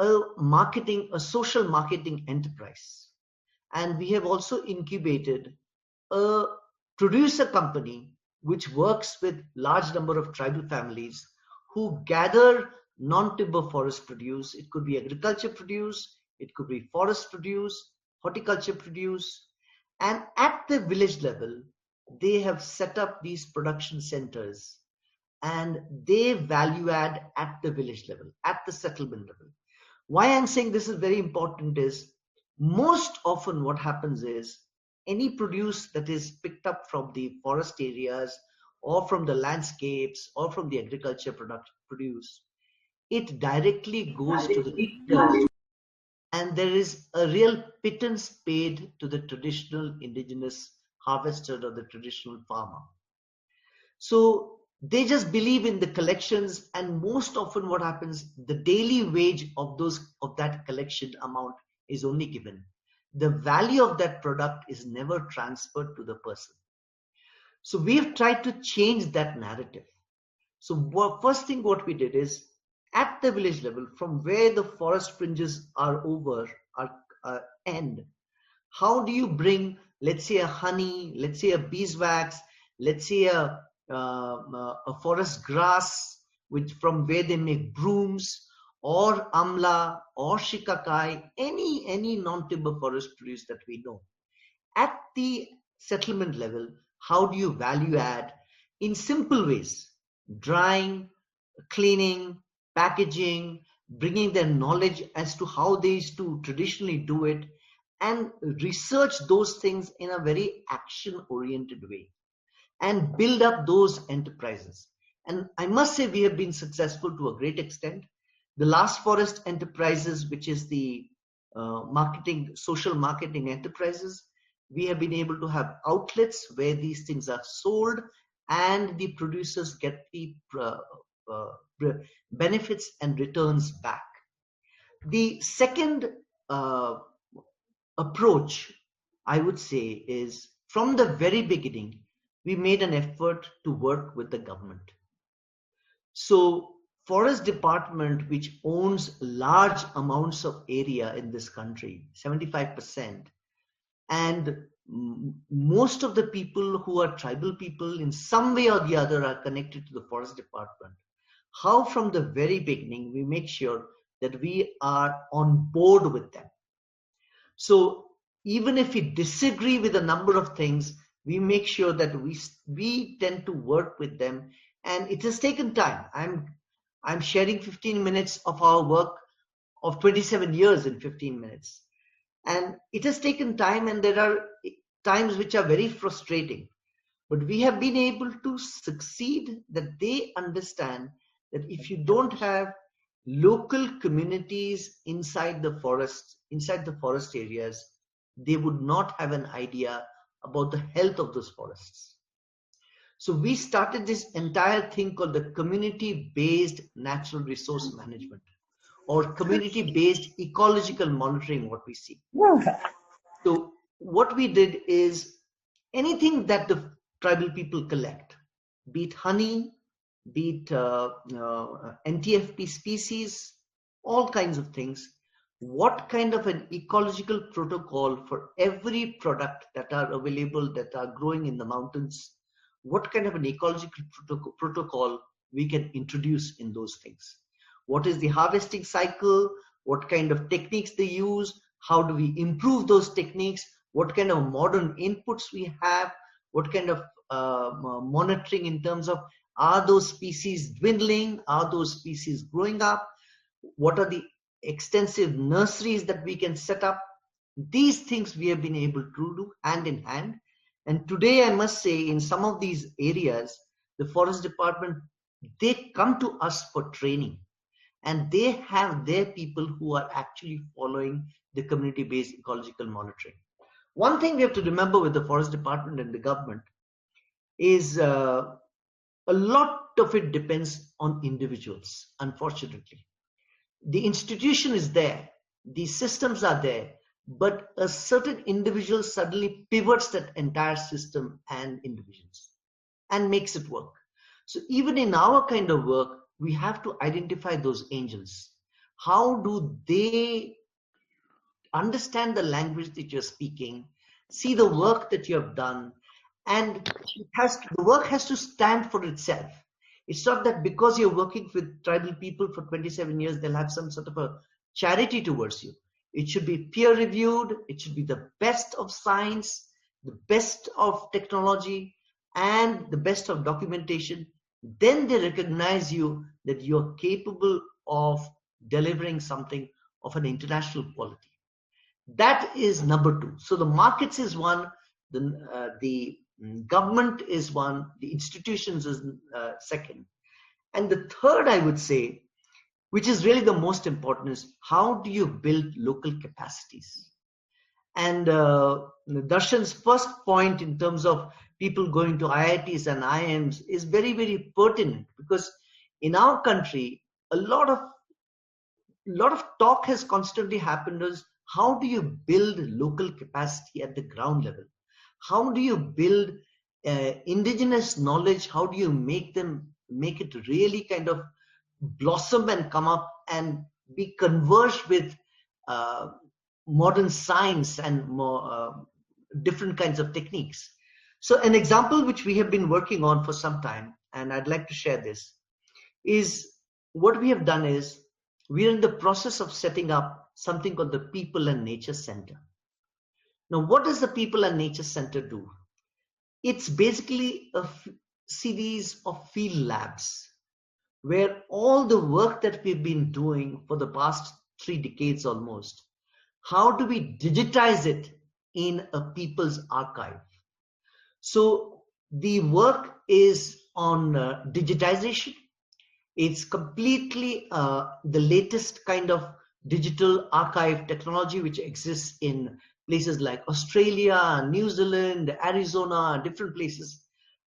a social marketing enterprise. And we have also incubated a producer company which works with large number of tribal families who gather non-timber forest produce. It could be agriculture produce, it could be forest produce, horticulture produce. And at the village level, they have set up these production centers, and they value add at the village level, at the settlement level. Why I'm saying this is very important is most often what happens is any produce that is picked up from the forest areas or from the landscapes or from the agriculture produce, it directly goes to the eaters, and there is a real pittance paid to the traditional indigenous harvester or the traditional farmer. So they just believe in the collections, and most often what happens, the daily wage of that collection amount is only given. The value of that product is never transferred to the person. So we've tried to change that narrative. So first thing what we did is at the village level, from where the forest fringes are end, how do you bring, let's say, a honey, let's say a beeswax, let's say a forest grass, from where they make brooms, or amla or shikakai, any non-timber forest produce that we know. At the settlement level, how do you value add in simple ways? Drying, cleaning, packaging, bringing their knowledge as to how they used to traditionally do it, and research those things in a very action-oriented way and build up those enterprises. And I must say we have been successful to a great extent. The Last Forest Enterprises, which is the social marketing enterprises, we have been able to have outlets where these things are sold and the producers get the benefits and returns back. The second approach, I would say, is from the very beginning, we made an effort to work with the government. So Forest Department, which owns large amounts of area in this country, 75%, and most of the people who are tribal people in some way or the other are connected to the Forest Department. How from the very beginning we make sure that we are on board with them. So even if we disagree with a number of things, we make sure that we tend to work with them, and it has taken time. I'm sharing 15 minutes of our work of 27 years in 15 minutes. And it has taken time, and there are times which are very frustrating. But we have been able to succeed, that they understand that if you don't have local communities inside the forest areas, they would not have an idea about the health of those forests. So we started this entire thing called the community-based natural resource management, or community-based ecological monitoring, what we see. So what we did is anything that the tribal people collect, be it honey, be it NTFP species, all kinds of things, what kind of an ecological protocol for every product that are available, that are growing in the mountains, what kind of an ecological protocol we can introduce in those things. What is the harvesting cycle? What kind of techniques they use? How do we improve those techniques? What kind of modern inputs we have? What kind of monitoring in terms of, are those species dwindling? Are those species growing up? What are the extensive nurseries that we can set up? These things we have been able to do hand in hand. And today I must say, in some of these areas, the Forest Department, they come to us for training. And they have their people who are actually following the community-based ecological monitoring. One thing we have to remember with the Forest Department and the government is a lot of it depends on individuals, unfortunately. The institution is there, the systems are there, but a certain individual suddenly pivots that entire system and individuals and makes it work. So even in our kind of work, we have to identify those angels. How do they understand the language that you're speaking, see the work that you have done, and the work has to stand for itself. It's not that because you're working with tribal people for 27 years, they'll have some sort of a charity towards you. It should be peer-reviewed. It should be the best of science, the best of technology, and the best of documentation. Then they recognize you that you're capable of delivering something of an international quality. That is number two. So the markets is one, the government is one, the institutions is second. And the third, I would say, which is really the most important, is how do you build local capacities? And Darshan's first point in terms of people going to IITs and IIMs is very, very pertinent, because in our country, a lot of talk has constantly happened as how do you build local capacity at the ground level? How do you build indigenous knowledge? How do you make it really kind of blossom and come up and be converged with modern science and more different kinds of techniques? So an example which we have been working on for some time, and I'd like to share this, is what we have done is we are in the process of setting up something called the People and Nature Center. Now, what does the People and Nature Center do? It's basically a series of field labs where all the work that we've been doing for the past 3 decades almost, how do we digitize it in a people's archive? So the work is on digitization. It's completely the latest kind of digital archive technology which exists in places like Australia, New Zealand, Arizona, different places.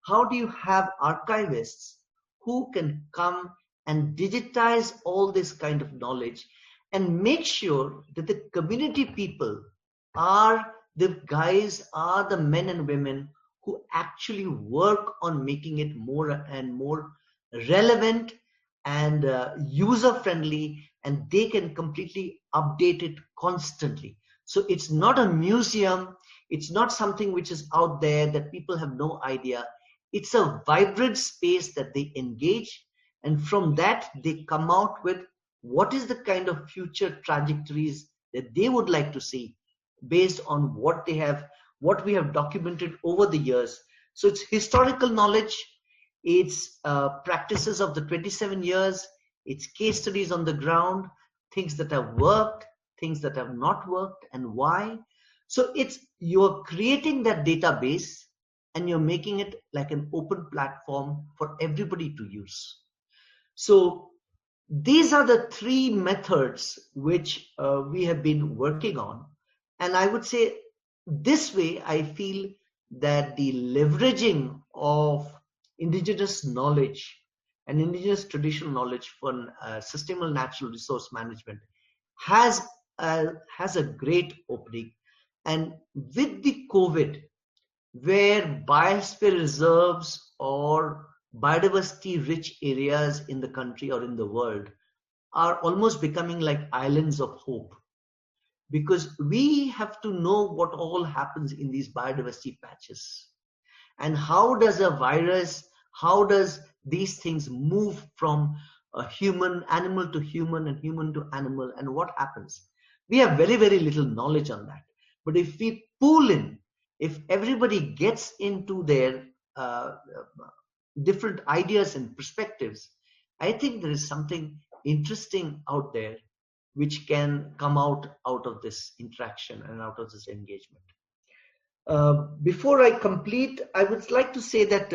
How do you have archivists who can come and digitize all this kind of knowledge and make sure that the community people are the guys, are the men and women who actually work on making it more and more relevant and user-friendly, and they can completely update it constantly. So it's not a museum, it's not something which is out there that people have no idea. It's a vibrant space that they engage, and from that they come out with what is the kind of future trajectories that they would like to see based on what we have documented over the years. So it's historical knowledge, it's practices of the 27 years, it's case studies on the ground, things that have worked, things that have not worked, and why. So you're creating that database and you're making it like an open platform for everybody to use. So these are the 3 methods which we have been working on. And I would say this way, I feel that the leveraging of indigenous knowledge and indigenous traditional knowledge for sustainable natural resource management has a great opening. And with the COVID, where biosphere reserves or biodiversity rich areas in the country or in the world are almost becoming like islands of hope, because we have to know what all happens in these biodiversity patches and how does a virus, how does these things move from a animal to human and human to animal, and what happens. We have very, very little knowledge on that. But if we pool in, if everybody gets into their different ideas and perspectives, I think there is something interesting out there which can come out of this interaction and out of this engagement. Before I complete, I would like to say that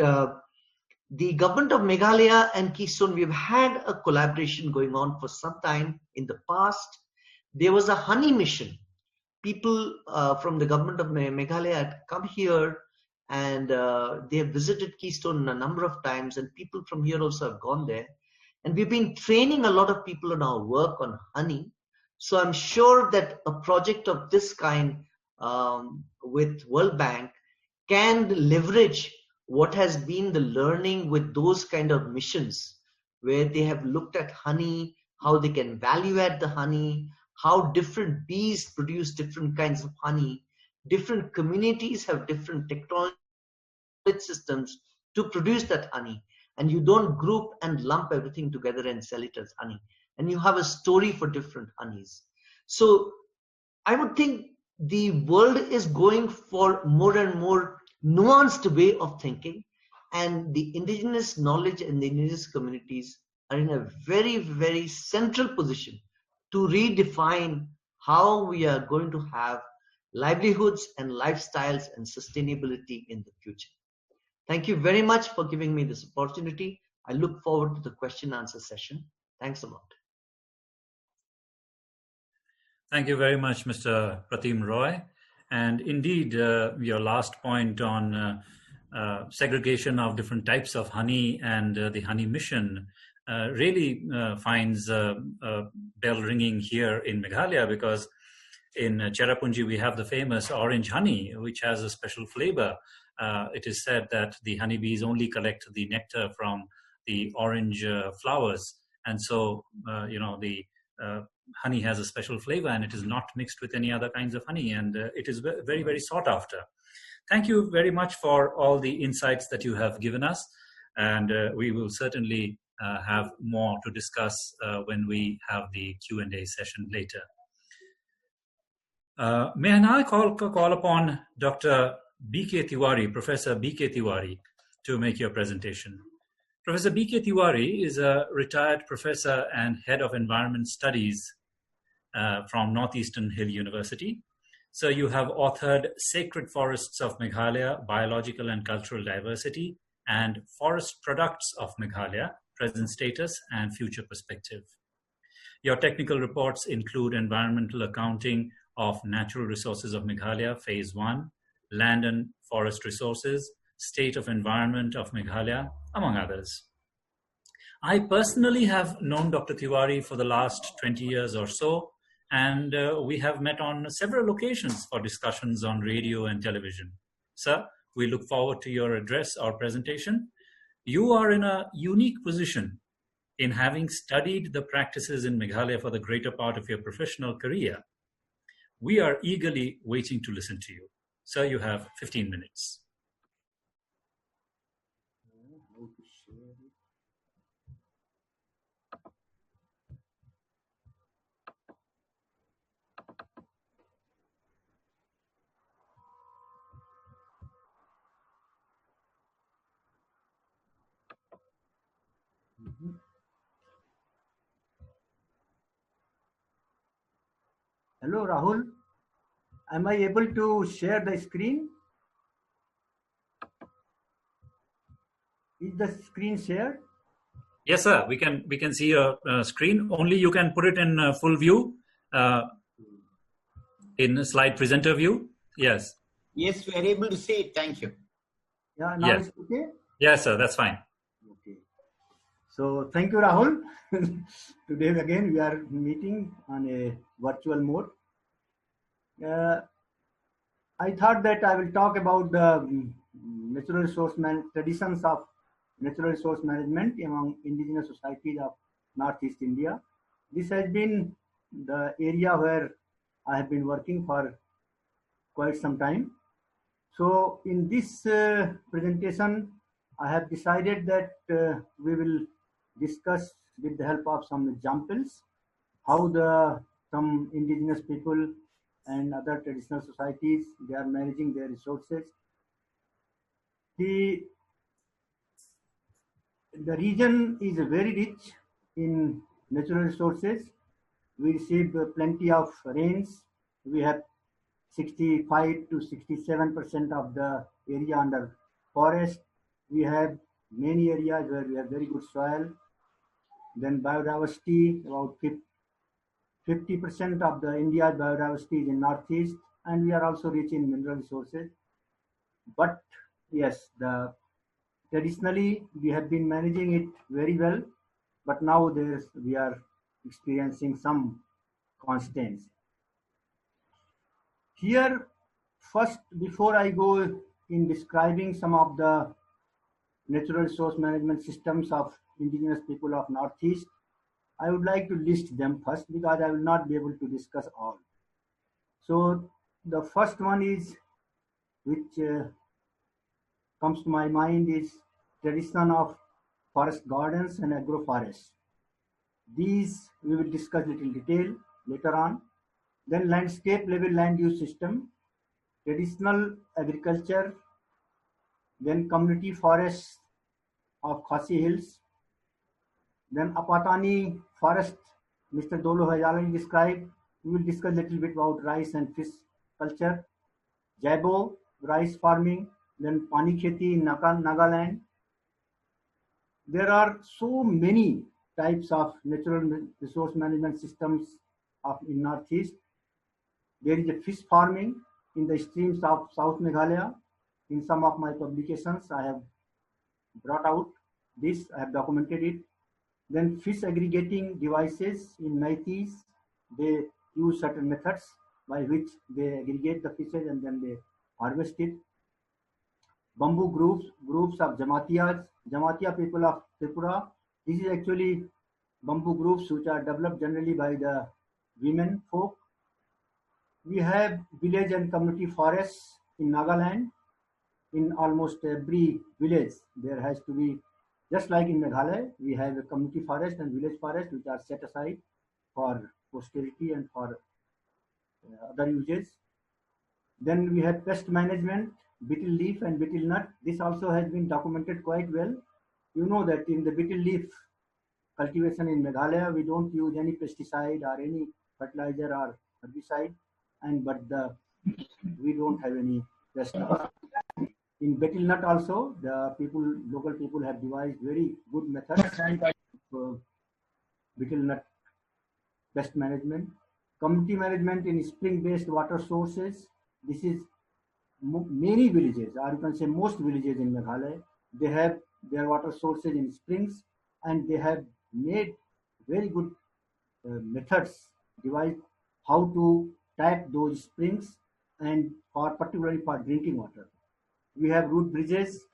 the government of Meghalaya and Keystone, we've had a collaboration going on for some time in the past. There was a honey mission. People from the government of Meghalaya had come here and they have visited Keystone a number of times, and people from here also have gone there. And we've been training a lot of people on our work on honey. So I'm sure that a project of this kind with World Bank can leverage what has been the learning with those kind of missions, where they have looked at honey, how they can value add the honey, how different bees produce different kinds of honey, different communities have different technology systems to produce that honey, and you don't group and lump everything together and sell it as honey, and you have a story for different honeys. So I would think the world is going for more and more nuanced way of thinking, and the indigenous knowledge and the indigenous communities are in a very, very central position to redefine how we are going to have livelihoods and lifestyles and sustainability in the future. Thank you very much for giving me this opportunity. I look forward to the question and answer session. Thanks a lot. Thank you very much, Mr. Pratim Roy. And indeed, your last point on segregation of different types of honey and the honey mission really finds a bell ringing here in Meghalaya, because in Cherrapunji we have the famous orange honey, which has a special flavor. It is said that the honeybees only collect the nectar from the orange flowers, and so the honey has a special flavor, and it is not mixed with any other kinds of honey, and it is very, very sought after. Thank you very much for all the insights that you have given us, and we will certainly have more to discuss when we have the Q&A session later. May I now call upon Dr. B.K. Tiwari, Professor B.K. Tiwari, to make your presentation. Professor B.K. Tiwari is a retired professor and head of environment studies from Northeastern Hill University. So you have authored Sacred Forests of Meghalaya, Biological and Cultural Diversity, and Forest Products of Meghalaya, Present Status and Future Perspective. Your technical reports include Environmental Accounting of Natural Resources of Meghalaya, Phase 1, Land and Forest Resources, State of Environment of Meghalaya, among others. I personally have known Dr. Tiwari for the last 20 years or so, and we have met on several occasions for discussions on radio and television. Sir, we look forward to your address or presentation. You are in a unique position in having studied the practices in Meghalaya for the greater part of your professional career. We are eagerly waiting to listen to you. Sir, you have 15 minutes. Hello, Rahul. Am I able to share the screen? Is the screen shared? Yes, sir. We can see your screen. Only you can put it in full view, in slide presenter view. Yes. Yes, we are able to see it. Thank you. Yeah, now Yes. it's okay? Yes, sir. That's fine. Okay. So thank you, Rahul. Today again we are meeting on a virtual mode. I thought that I will talk about the natural resource traditions of natural resource management among indigenous societies of Northeast India. This has been the area where I have been working for quite some time. So in this presentation, I have decided that we will discuss with the help of some examples how some indigenous people and other traditional societies, they are managing their resources. The region is very rich in natural resources. We receive plenty of rains. We have 65 to 67% of the area under forest. We have many areas where we have very good soil. Then biodiversity, about 50% of the India's biodiversity is in Northeast, and we are also rich in mineral resources. But yes, traditionally we have been managing it very well, but now we are experiencing some constraints. Here, first, before I go in describing some of the natural resource management systems of indigenous people of Northeast, I would like to list them first because I will not be able to discuss all. So the first one is, which comes to my mind, is tradition of forest gardens and agroforests. These we will discuss little detail later on. Then landscape level land use system, traditional agriculture, then community forests of Khasi Hills, then Apatani forest, Mr. Dollo has already described. We will discuss a little bit about rice and fish culture, Jaibo, rice farming, then Pani Kheti in Nagaland. There are so many types of natural resource management systems in Northeast. There is a fish farming in the streams of South Meghalaya. In some of my publications, I have brought out this, I have documented it. Then fish aggregating devices in Meiteis, they use certain methods by which they aggregate the fishes and then they harvest it. Bamboo groups of Jamatia people of Tripura. This is actually bamboo groups which are developed generally by the women folk. We have village and community forests in Nagaland. In almost every village, there has to be Just like in Meghalaya, we have a community forest and village forest which are set aside for posterity and for other uses. Then we have pest management, beetle leaf and beetle nut. This also has been documented quite well. You know that in the beetle leaf cultivation in Meghalaya, we don't use any pesticide or any fertilizer or herbicide, we don't have any pest. In betel nut also, the local people have devised very good methods of betel nut pest management. Community management in spring-based water sources. This is many villages, or you can say most villages in Meghalaya, they have their water sources in springs, and they have made very good methods devised how to tap those springs and particularly for drinking water. We have root bridges.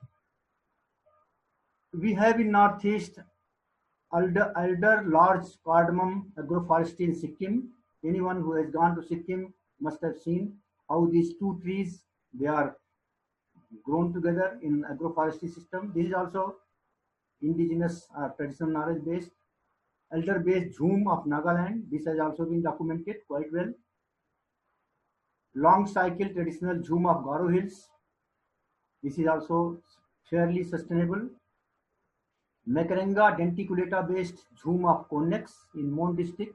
We have in Northeast alder, larch, cardamom agroforestry in Sikkim. Anyone who has gone to Sikkim must have seen how these two trees, they are grown together in agroforestry system. This is also indigenous traditional knowledge based. Elder based Jhum of Nagaland. This has also been documented quite well. Long cycle traditional Jhum of Garo Hills. This is also fairly sustainable. Makarenga denticulata based Jhum of Connex in Mon district.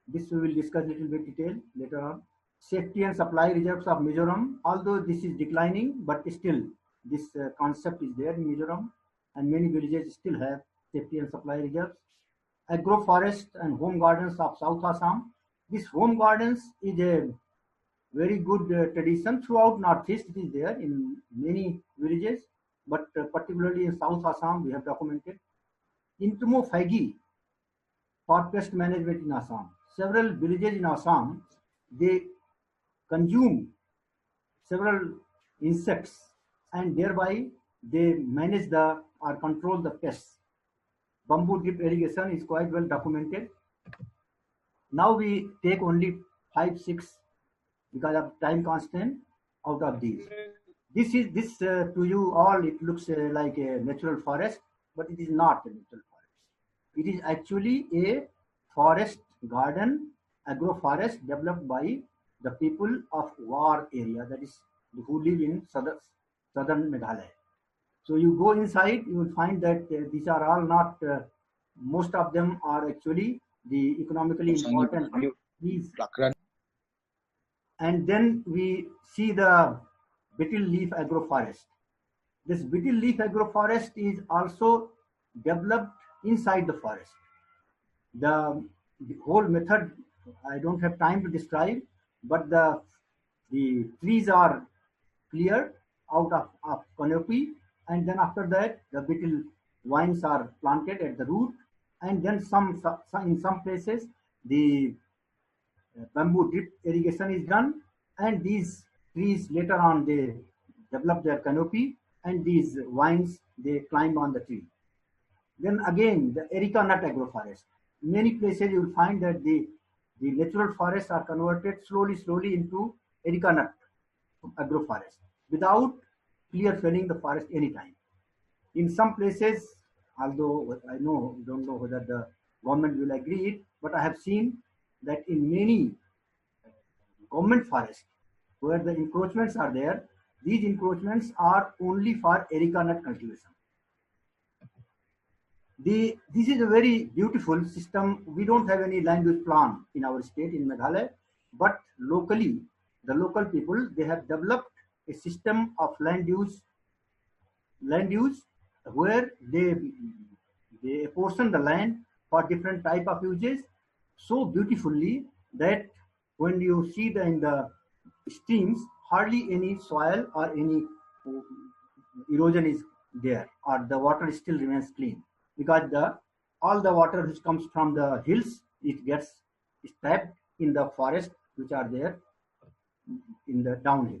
This we will discuss a little bit detail later on. Safety and supply reserves of Mizoram. Although this is declining, but still this concept is there in Mizoram, and many villages still have safety and supply reserves. Agroforest and home gardens of South Assam. This home gardens is a very good tradition throughout Northeast. It is there in many villages, but particularly in South Assam we have documented. Entomophagy for pest management in Assam. Several villages in Assam, they consume several insects and thereby they manage or control the pests. Bamboo drip irrigation is quite well documented. Now we take only 5-6 because of time constraint out of these. This to you all, it looks like a natural forest, but it is not a natural forest. It is actually a forest garden, agroforest developed by the people of War area, that is who live in southern Meghalaya. So you go inside, you will find that these are all not, most of them are actually the economically important trees. And then we see the betel leaf agroforest. This betel leaf agroforest is also developed inside the forest. The whole method I don't have time to describe, but the trees are cleared out of canopy, and then after that the betel vines are planted at the root, and then in some places the bamboo drip irrigation is done, and these trees later on they develop their canopy, and these vines they climb on the tree. Then again the erica nut agroforest. Many places you will find that the natural forests are converted slowly into erica nut agroforest without clear felling the forest anytime. In some places, although I don't know whether the government will agree it, but I have seen that in many government forests where the encroachments are there, these encroachments are only for erica nut cultivation. This is a very beautiful system. We don't have any land use plan in our state in Meghalaya, but locally, the local people, they have developed a system of land use where they apportion the land for different type of uses so beautifully that when you see in the streams, hardly any soil or any erosion is there, or the water still remains clean, because all the water which comes from the hills, it gets trapped in the forest which are there in the downhill.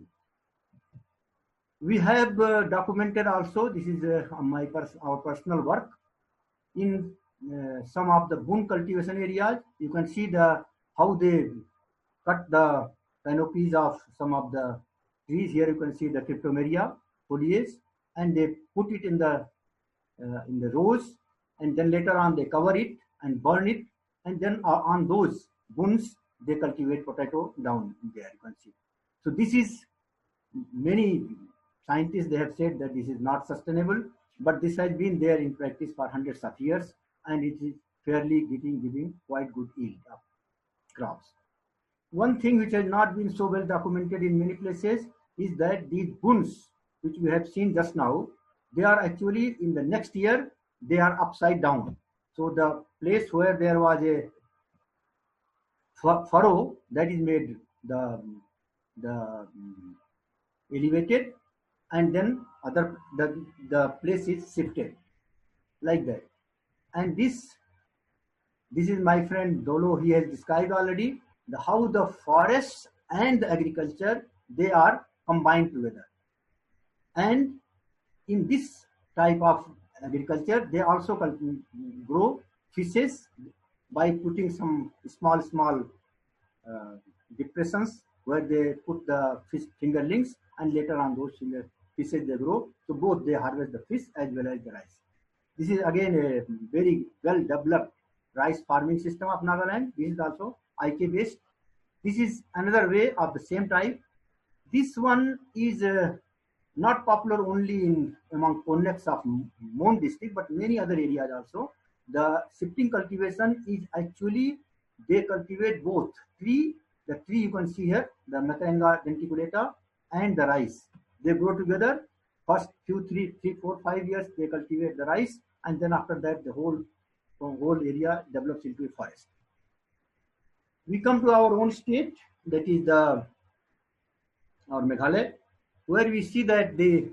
We have documented also, this is our personal work, in some of the boon cultivation areas. You can see how they cut the canopies of some of the trees. Here you can see the cryptomeria foliage, and they put it in the in the rows, and then later on they cover it and burn it, and then on those bunds they cultivate potato down there, you can see. So this is, many scientists, they have said that this is not sustainable, but this has been there in practice for hundreds of years, and it is fairly giving quite good yield of crops. One thing which has not been so well documented in many places is that these bunds, which we have seen just now, they are actually in the next year, they are upside down. So the place where there was a furrow, that is made the elevated, and then the place is shifted like that. And this is my friend Dollo, he has described already how the forests and the agriculture, they are combined together. And in this type of agriculture, they also grow fishes by putting some small depressions where they put the fish fingerlings, and later on those fishes they grow. So both they harvest the fish as well as the rice. This is again a very well developed rice farming system of Nagaland. This is also IK based. This is another way of the same type. This one is not popular only among Ponneks of Mon district, but many other areas also. The shifting cultivation is actually, they cultivate both tree, the tree you can see here, the Macarenga denticulata, and the rice. They grow together. First few 3, 4, 5 years they cultivate the rice, and then after that the whole area develops into a forest. We come to our own state, that is our Meghalaya, where we see that the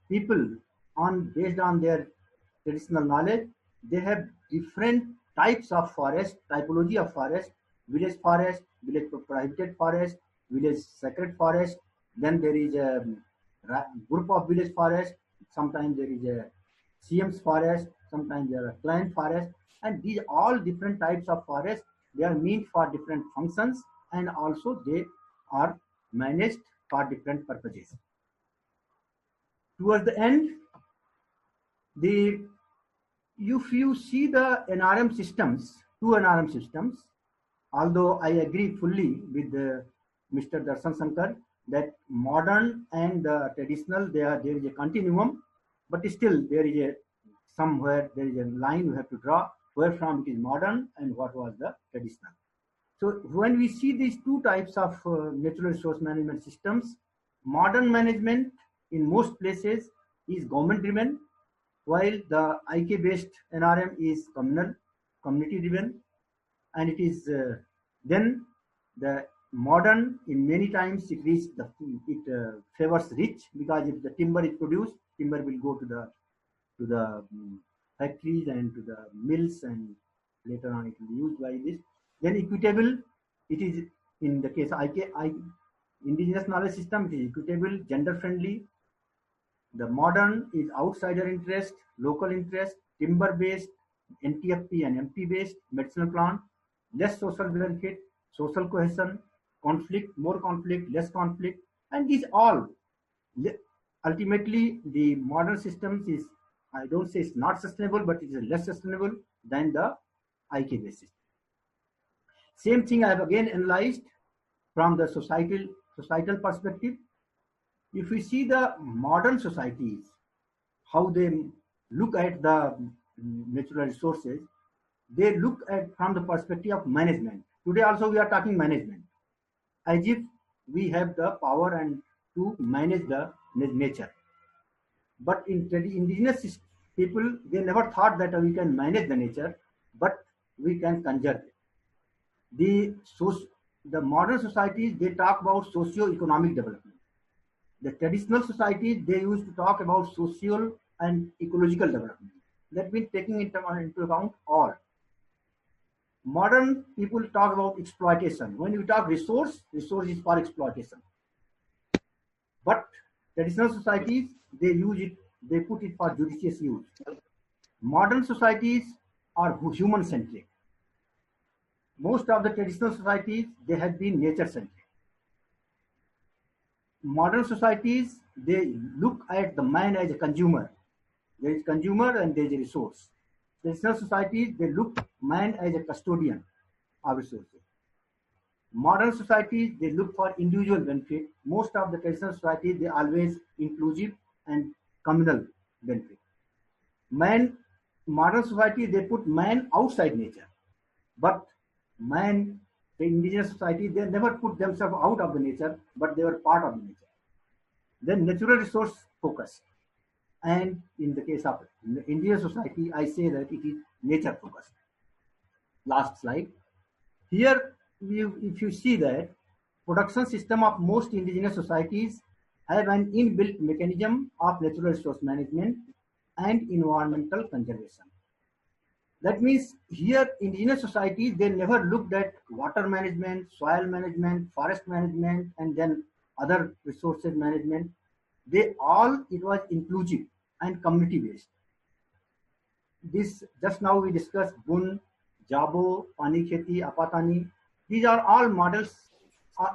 people, based on their traditional knowledge, they have different types of forest, typology of forest, village prohibited forest, village sacred forest. Then there is a group of village forest. Sometimes there is a CM's forest. Sometimes there are client forest. And these all different types of forest, they are meant for different functions, and also they are managed for different purposes. Towards the end, if you see the NRM systems, two NRM systems, although I agree fully with Mr. Darshan Shankar that modern and traditional, there is a continuum, but still there is somewhere there is a line you have to draw where from it is modern and what was the traditional. So when we see these two types of natural resource management systems, modern management in most places is government driven, while the IK based NRM is community driven, and it is then the modern, in many times it favors rich, because if the timber is produced, timber will go to the factories and to the mills, and later on it will be used by this. Then equitable, it is in the case indigenous knowledge system, it is equitable, gender friendly. The modern is outsider interest, local interest, timber based, NTFP and MP based, medicinal plant, less social benefit, social cohesion, conflict, more conflict, less conflict, and these all ultimately the modern systems is, I don't say it's not sustainable, but it is less sustainable than the IK based system. Same thing I have again analyzed from the societal perspective. If we see the modern societies, how they look at the natural resources, they look at from the perspective of management. Today also we are talking management, as if we have the power and to manage the nature. But in indigenous people, they never thought that we can manage the nature, but we can conserve it. The modern societies, they talk about socio-economic development. The traditional societies, they used to talk about social and ecological development. That means taking into account all. Modern people talk about exploitation. When you talk resource is for exploitation. But traditional societies, they use it, they put it for judicious use. Modern societies are human-centric. Most of the traditional societies, they have been nature-centric. Modern societies, they look at the man as a consumer. There is consumer and there is a resource. Traditional societies, they look man as a custodian of resources. Modern societies, they look for individual benefit. Most of the traditional societies, they always inclusive and communal benefit. Modern society, they put man outside nature. But man, the indigenous society, they never put themselves out of the nature, but they were part of the nature. Then natural resource focus. And in the case of indigenous society, I say that it is nature focused. Last slide. Here, if you see that production system of most indigenous societies have an inbuilt mechanism of natural resource management and environmental conservation. That means here indigenous societies, they never looked at water management, soil management, forest management, and then other resources management. It was inclusive and community based. This just now we discussed Bun, Jabo, Pani Kheti, Apatani. These are all models,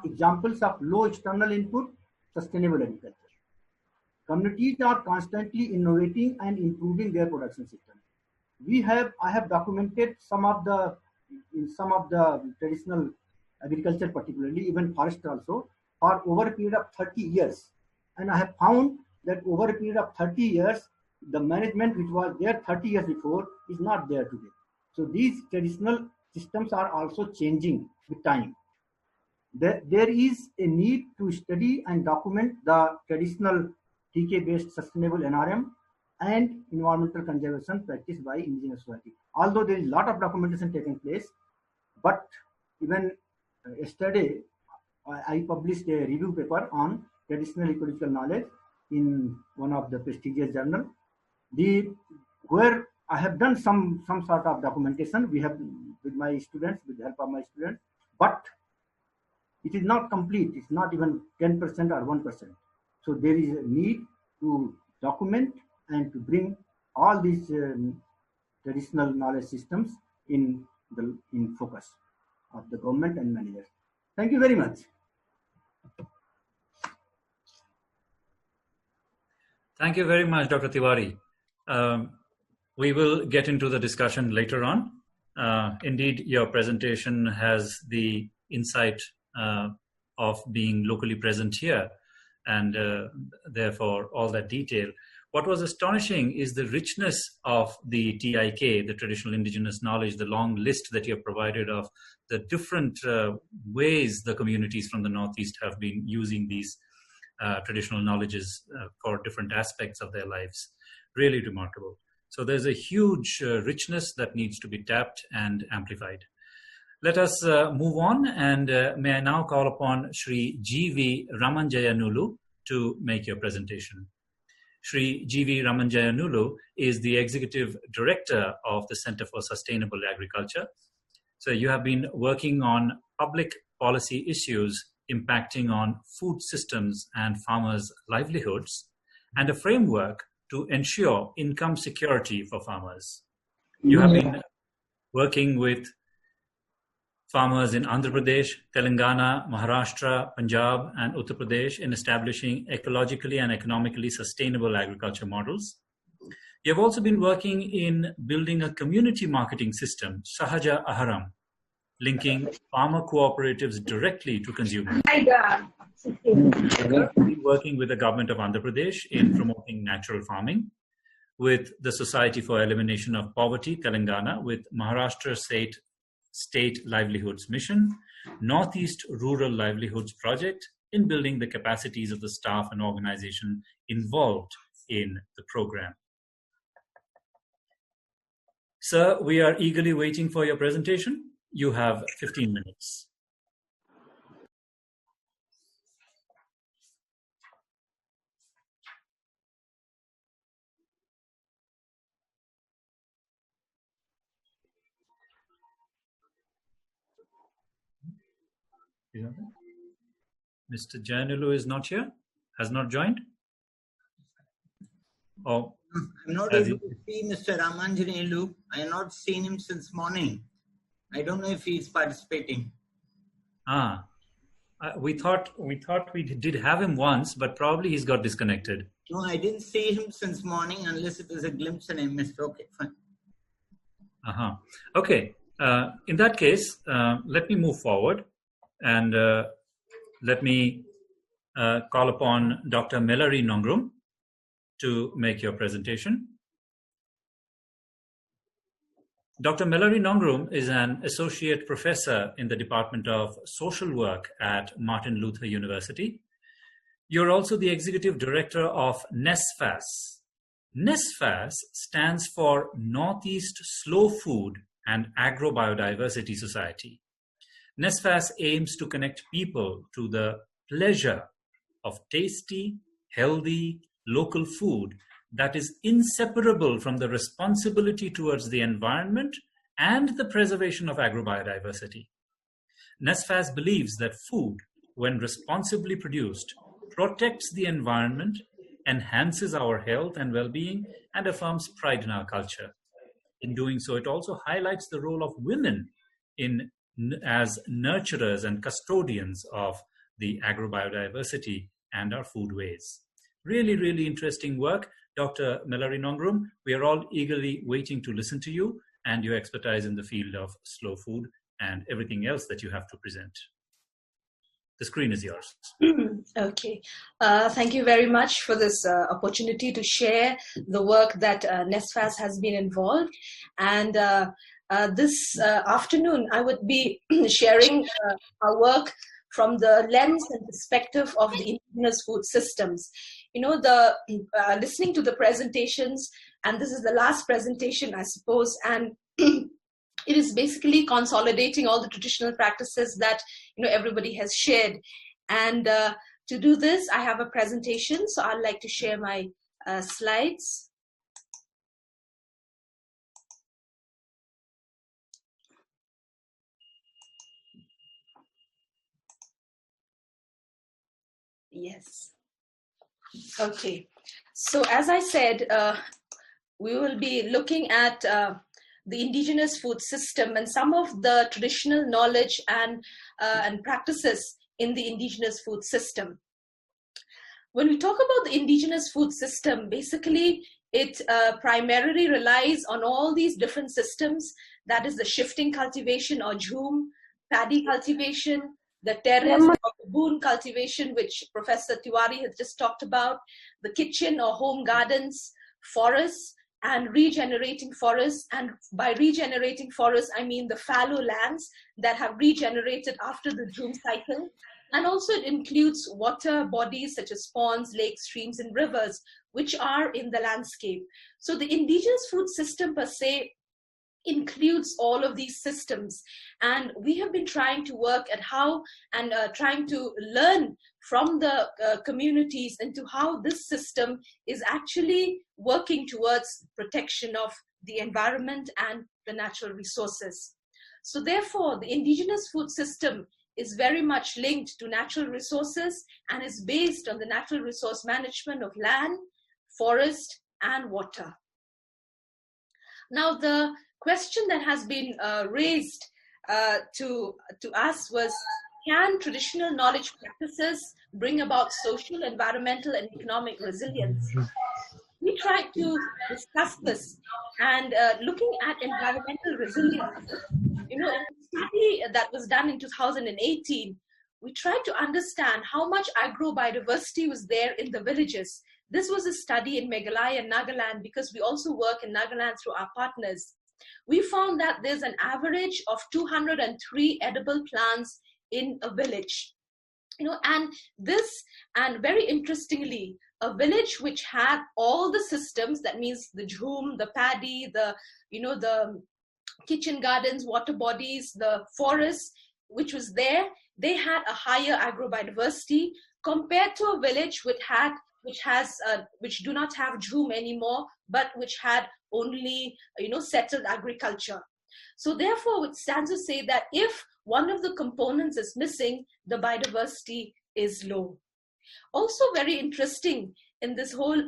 examples of low external input, sustainable agriculture. Communities are constantly innovating and improving their production system. I have documented some of the traditional agriculture, particularly even forest also, for over a period of 30 years. And I have found that over a period of 30 years, the management which was there 30 years before is not there today. So these traditional systems are also changing with time. There is a need to study and document the traditional TK-based sustainable NRM and environmental conservation practiced by indigenous society. Although there is a lot of documentation taking place, but even yesterday I published a review paper on traditional ecological knowledge in one of the prestigious journal. Where I have done some sort of documentation, we have with my students, with the help of my students, but it is not complete. It's not even 10% or 1%. So there is a need to document and to bring all these traditional knowledge systems in focus of the government and managers. Thank you very much. Thank you very much, Dr. Tiwari. We will get into the discussion later on. Indeed, your presentation has the insight of being locally present here, and therefore all that detail. What was astonishing is the richness of the TIK, the traditional indigenous knowledge, the long list that you have provided of the different ways the communities from the Northeast have been using these traditional knowledges for different aspects of their lives. Really remarkable. So there's a huge richness that needs to be tapped and amplified. Let us move on, and may I now call upon Shri G.V. Ramanjayanulu to make your presentation. Shri G.V. Ramanjayanulu is the Executive Director of the Center for Sustainable Agriculture. So you have been working on public policy issues impacting on food systems and farmers' livelihoods, and a framework to ensure income security for farmers. You have been working with farmers in Andhra Pradesh, Telangana, Maharashtra, Punjab, and Uttar Pradesh in establishing ecologically and economically sustainable agriculture models. You have also been working in building a community marketing system, Sahaja Aharam, linking farmer cooperatives directly to consumers. Working with the government of Andhra Pradesh in promoting natural farming, with the Society for Elimination of Poverty, Telangana, with Maharashtra State Livelihoods Mission, Northeast Rural Livelihoods Project, in building the capacities of the staff and organization involved in the program. Sir, we are eagerly waiting for your presentation. You have 15 minutes. Mr. Jayanulu is not here, has not joined. Oh, I'm not able to see Mr. Ramanjayanulu. I have not seen him since morning. I don't know if he is participating. We thought we did have him once, but probably he's got disconnected. No, I didn't see him since morning unless it was a glimpse and I missed. Okay, fine. Okay. In that case, let me move forward and let me call upon Dr. Melari Nongrum to make your presentation. Dr. Melari Nongrum is an associate professor in the Department of Social Work at Martin Luther University. You're also the executive director of NESFAS. NESFAS stands for Northeast Slow Food and Agrobiodiversity Society. NESFAS aims to connect people to the pleasure of tasty, healthy, local food that is inseparable from the responsibility towards the environment and the preservation of agrobiodiversity. NESFAS believes that food, when responsibly produced, protects the environment, enhances our health and well-being, and affirms pride in our culture. In doing so, it also highlights the role of women as nurturers and custodians of the agrobiodiversity and our foodways. Really, really interesting work. Dr. Melari Nongrum, we are all eagerly waiting to listen to you and your expertise in the field of slow food and everything else that you have to present. The screen is yours. Okay. Thank you very much for this opportunity to share the work that NESFAS has been involved. And this afternoon, I would be sharing our work from the lens and perspective of the indigenous food systems. You know, listening to the presentations, and this is the last presentation, I suppose, and it is basically consolidating all the traditional practices that, you know, everybody has shared. And to do this, I have a presentation, so I'd like to share my slides. Yes. Okay. So as I said, we will be looking at the indigenous food system and some of the traditional knowledge and practices in the indigenous food system. When we talk about the indigenous food system, basically it primarily relies on all these different systems. That is the shifting cultivation or jhum, paddy cultivation, the terrace or boon cultivation, which Professor Tiwari has just talked about, the kitchen or home gardens, forests, and regenerating forests. And by regenerating forests, I mean the fallow lands that have regenerated after the jhum cycle. And also it includes water bodies such as ponds, lakes, streams, and rivers, which are in the landscape. So the indigenous food system per se includes all of these systems. And we have been trying to work at how and trying to learn from the communities into how this system is actually working towards protection of the environment and the natural resources. So therefore, the indigenous food system is very much linked to natural resources and is based on the natural resource management of land, forest, and water. Now, the question that has been raised to us was, can traditional knowledge practices bring about social, environmental, and economic resilience? We tried to discuss this, and looking at environmental resilience, you know, in a study that was done in 2018, we tried to understand how much agrobiodiversity was there in the villages. This was a study in Meghalaya and Nagaland, because we also work in Nagaland through our partners. We found that there's an average of 203 edible plants in a village. You know, and very interestingly, a village which had all the systems, that means the jhum, the paddy, the kitchen gardens, water bodies, the forests, which was there, they had a higher agrobiodiversity compared to a village which do not have jhum anymore, but which had only, settled agriculture. So therefore, it stands to say that if one of the components is missing, the biodiversity is low. Also very interesting in this whole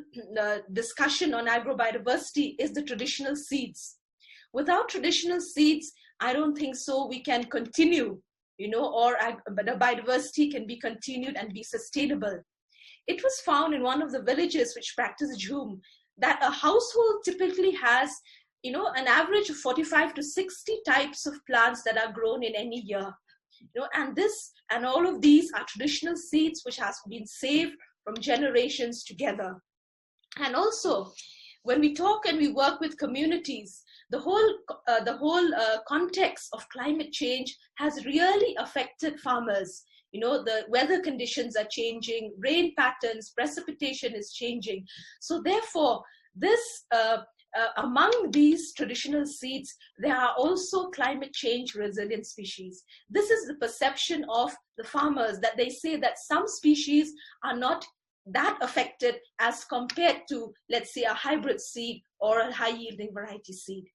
discussion on agrobiodiversity is the traditional seeds. Without traditional seeds, I don't think so we can continue or the biodiversity can be continued and be sustainable. It was found in one of the villages which practice Jhum that a household typically has, an average of 45 to 60 types of plants that are grown in any year. And all of these are traditional seeds which has been saved from generations together. And also, when we talk and we work with communities, the whole context of climate change has really affected farmers. The weather conditions are changing, rain patterns, precipitation is changing. So therefore, this among these traditional seeds, there are also climate change resilient species. This is the perception of the farmers, that they say that some species are not that affected as compared to, let's say, a hybrid seed or a high yielding variety seed.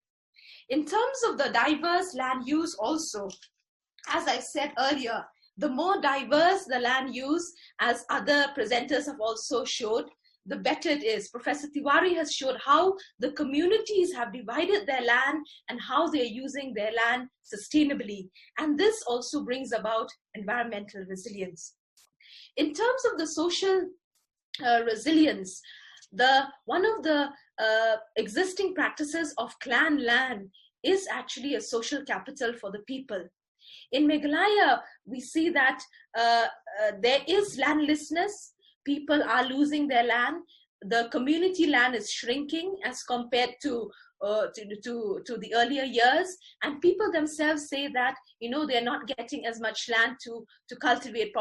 In terms of the diverse land use also, as I said earlier, the more diverse the land use, as other presenters have also showed, the better it is. Professor Tiwari has showed how the communities have divided their land and how they are using their land sustainably. And this also brings about environmental resilience. In terms of the social resilience, one of the existing practices of clan land is actually a social capital for the people. In Meghalaya, we see that there is landlessness. People are losing their land. The community land is shrinking as compared to the earlier years. And people themselves say that, they're not getting as much land to cultivate,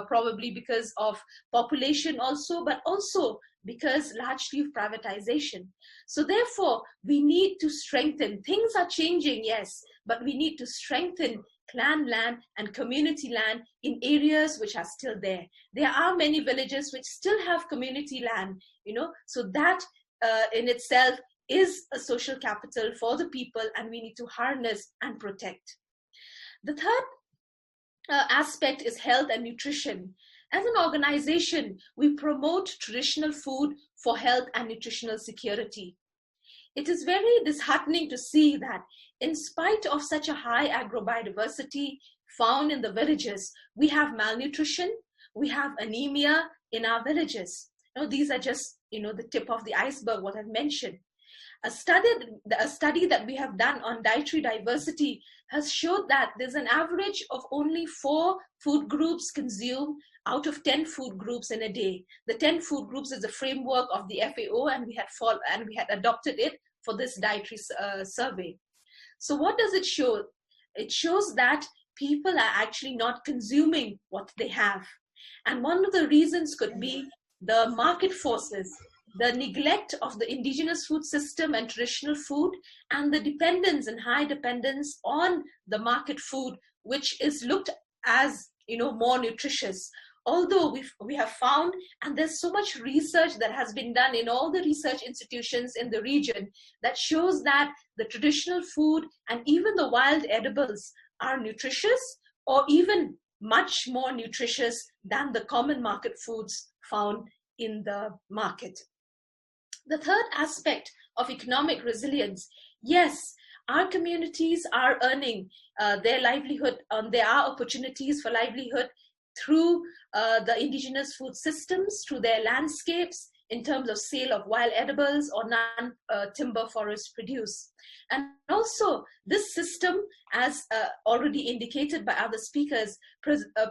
probably because of population also, but also because largely of privatization. So therefore, we need to strengthen. Things are changing, yes, but we need to strengthen clan land and community land in areas which are still there. There are many villages which still have community land, so that in itself is a social capital for the people, and we need to harness and protect. The third aspect is health and nutrition. As an organization, we promote traditional food for health and nutritional security. It is very disheartening to see that in spite of such a high agrobiodiversity found in the villages, we have malnutrition, we have anemia in our villages. These are just, the tip of the iceberg, what I've mentioned. A study that we have done on dietary diversity has showed that there's an average of only 4 food groups consumed out of 10 food groups in a day. The 10 food groups is the framework of the FAO, and we had adopted it for this dietary survey. So what does it show? It shows that people are actually not consuming what they have. And one of the reasons could be the market forces, the neglect of the indigenous food system and traditional food, and the dependence and high dependence on the market food, which is looked as, more nutritious. Although we have found, and there's so much research that has been done in all the research institutions in the region that shows that the traditional food and even the wild edibles are nutritious, or even much more nutritious than the common market foods found in the market. The third aspect of economic resilience, yes, our communities are earning their livelihood. There are opportunities for livelihood through the indigenous food systems, through their landscapes, in terms of sale of wild edibles or non-timber forest produce. And also, this system, as already indicated by other speakers,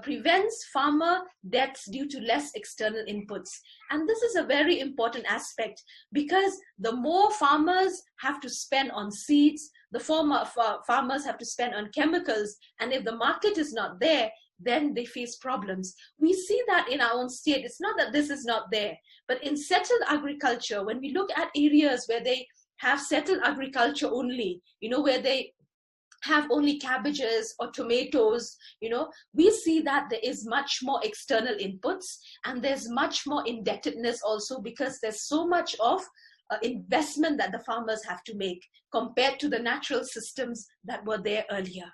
prevents farmer deaths due to less external inputs. And this is a very important aspect, because the more farmers have to spend on seeds, the farmers have to spend on chemicals, and if the market is not there, then they face problems. We see that in our own state. It's not that this is not there, but in settled agriculture, when we look at areas where they have settled agriculture only, where they have only cabbages or tomatoes, we see that there is much more external inputs, and there's much more indebtedness also, because there's so much of investment that the farmers have to make compared to the natural systems that were there earlier.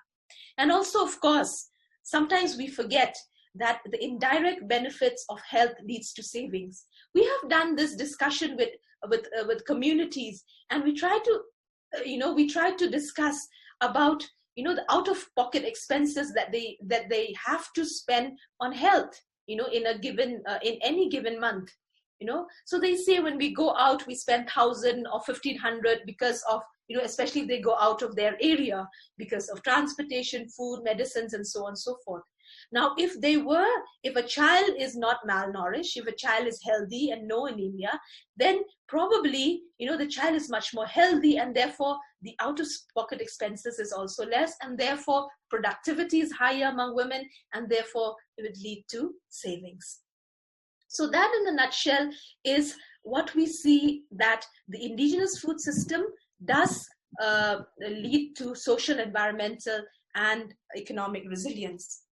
And also, of course, sometimes we forget that the indirect benefits of health leads to savings. We have done this discussion with communities, and we try to discuss about the out-of-pocket expenses that they have to spend on health, in any given month. So they say when we go out, we spend 1,000 or 1,500 because of, especially if they go out of their area, because of transportation, food, medicines, and so on and so forth. Now, if a child is not malnourished, if a child is healthy and no anemia, then probably, the child is much more healthy, and therefore the out-of-pocket expenses is also less, and therefore productivity is higher among women, and therefore it would lead to savings. So that in a nutshell is what we see, that the indigenous food system does lead to social, environmental, and economic resilience.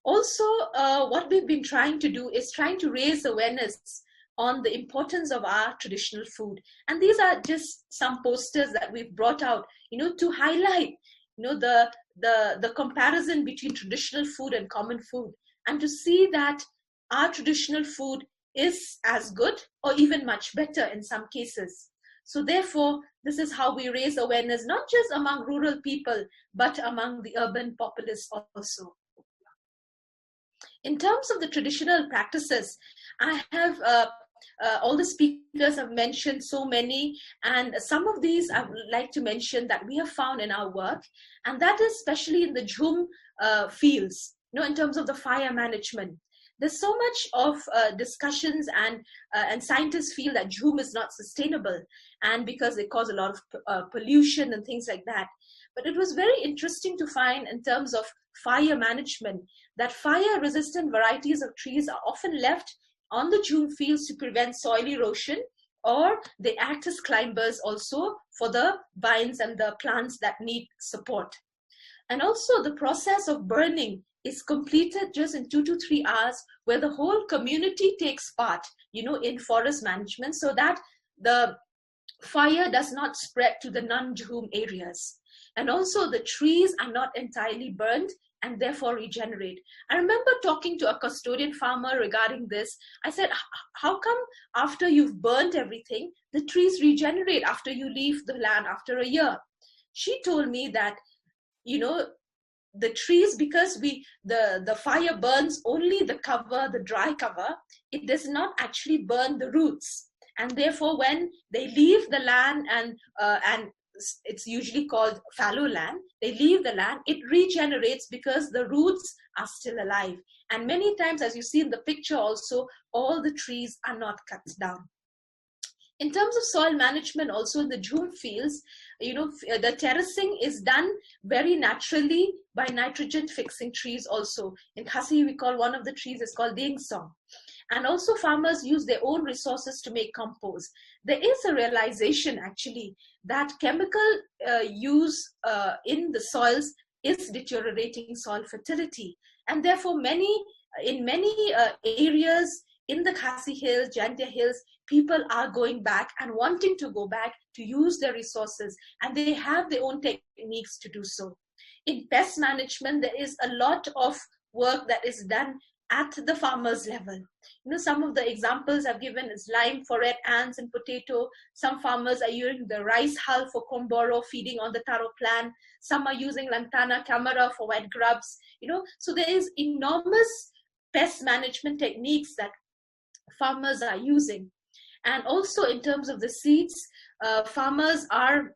Also, what we've been trying to do is trying to raise awareness on the importance of our traditional food. And these are just some posters that we've brought out, to highlight, the comparison between traditional food and common food, and to see that our traditional food is as good or even much better in some cases. So therefore, this is how we raise awareness, not just among rural people, but among the urban populace also. In terms of the traditional practices, I have, all the speakers have mentioned so many, and some of these I would like to mention that we have found in our work, and that is especially in the Jhum fields, in terms of the fire management. There's so much of discussions, and scientists feel that Jhum is not sustainable, and because they cause a lot of pollution and things like that. But it was very interesting to find, in terms of fire management, that fire-resistant varieties of trees are often left on the Jhum fields to prevent soil erosion, or they act as climbers also for the vines and the plants that need support. And also the process of burning is completed just in 2 to 3 hours, where the whole community takes part, in forest management, so that the fire does not spread to the non-Jhum areas. And also the trees are not entirely burned and therefore regenerate. I remember talking to a custodian farmer regarding this. I said, how come after you've burnt everything, the trees regenerate after you leave the land after a year? She told me that, the trees, because the fire burns only the cover, the dry cover, it does not actually burn the roots. And therefore, when they leave the land, and it's usually called fallow land, they leave the land, it regenerates because the roots are still alive. And many times, as you see in the picture also, all the trees are not cut down. In terms of soil management, also in the Jhum fields, the terracing is done very naturally by nitrogen fixing trees also. In Khasi, we call one of the trees is called Dengsong. And also farmers use their own resources to make compost. There is a realization actually that chemical use in the soils is deteriorating soil fertility. And therefore in many areas in the Khasi Hills, Jantia Hills, people are going back and wanting to go back to use their resources, and they have their own techniques to do so. In pest management, there is a lot of work that is done at the farmers level. Some of the examples I've given is lime for red ants and potato. Some farmers are using the rice hull for komboro, feeding on the taro plant. Some are using lantana camara for white grubs. So there is enormous pest management techniques that farmers are using. And also in terms of the seeds, farmers are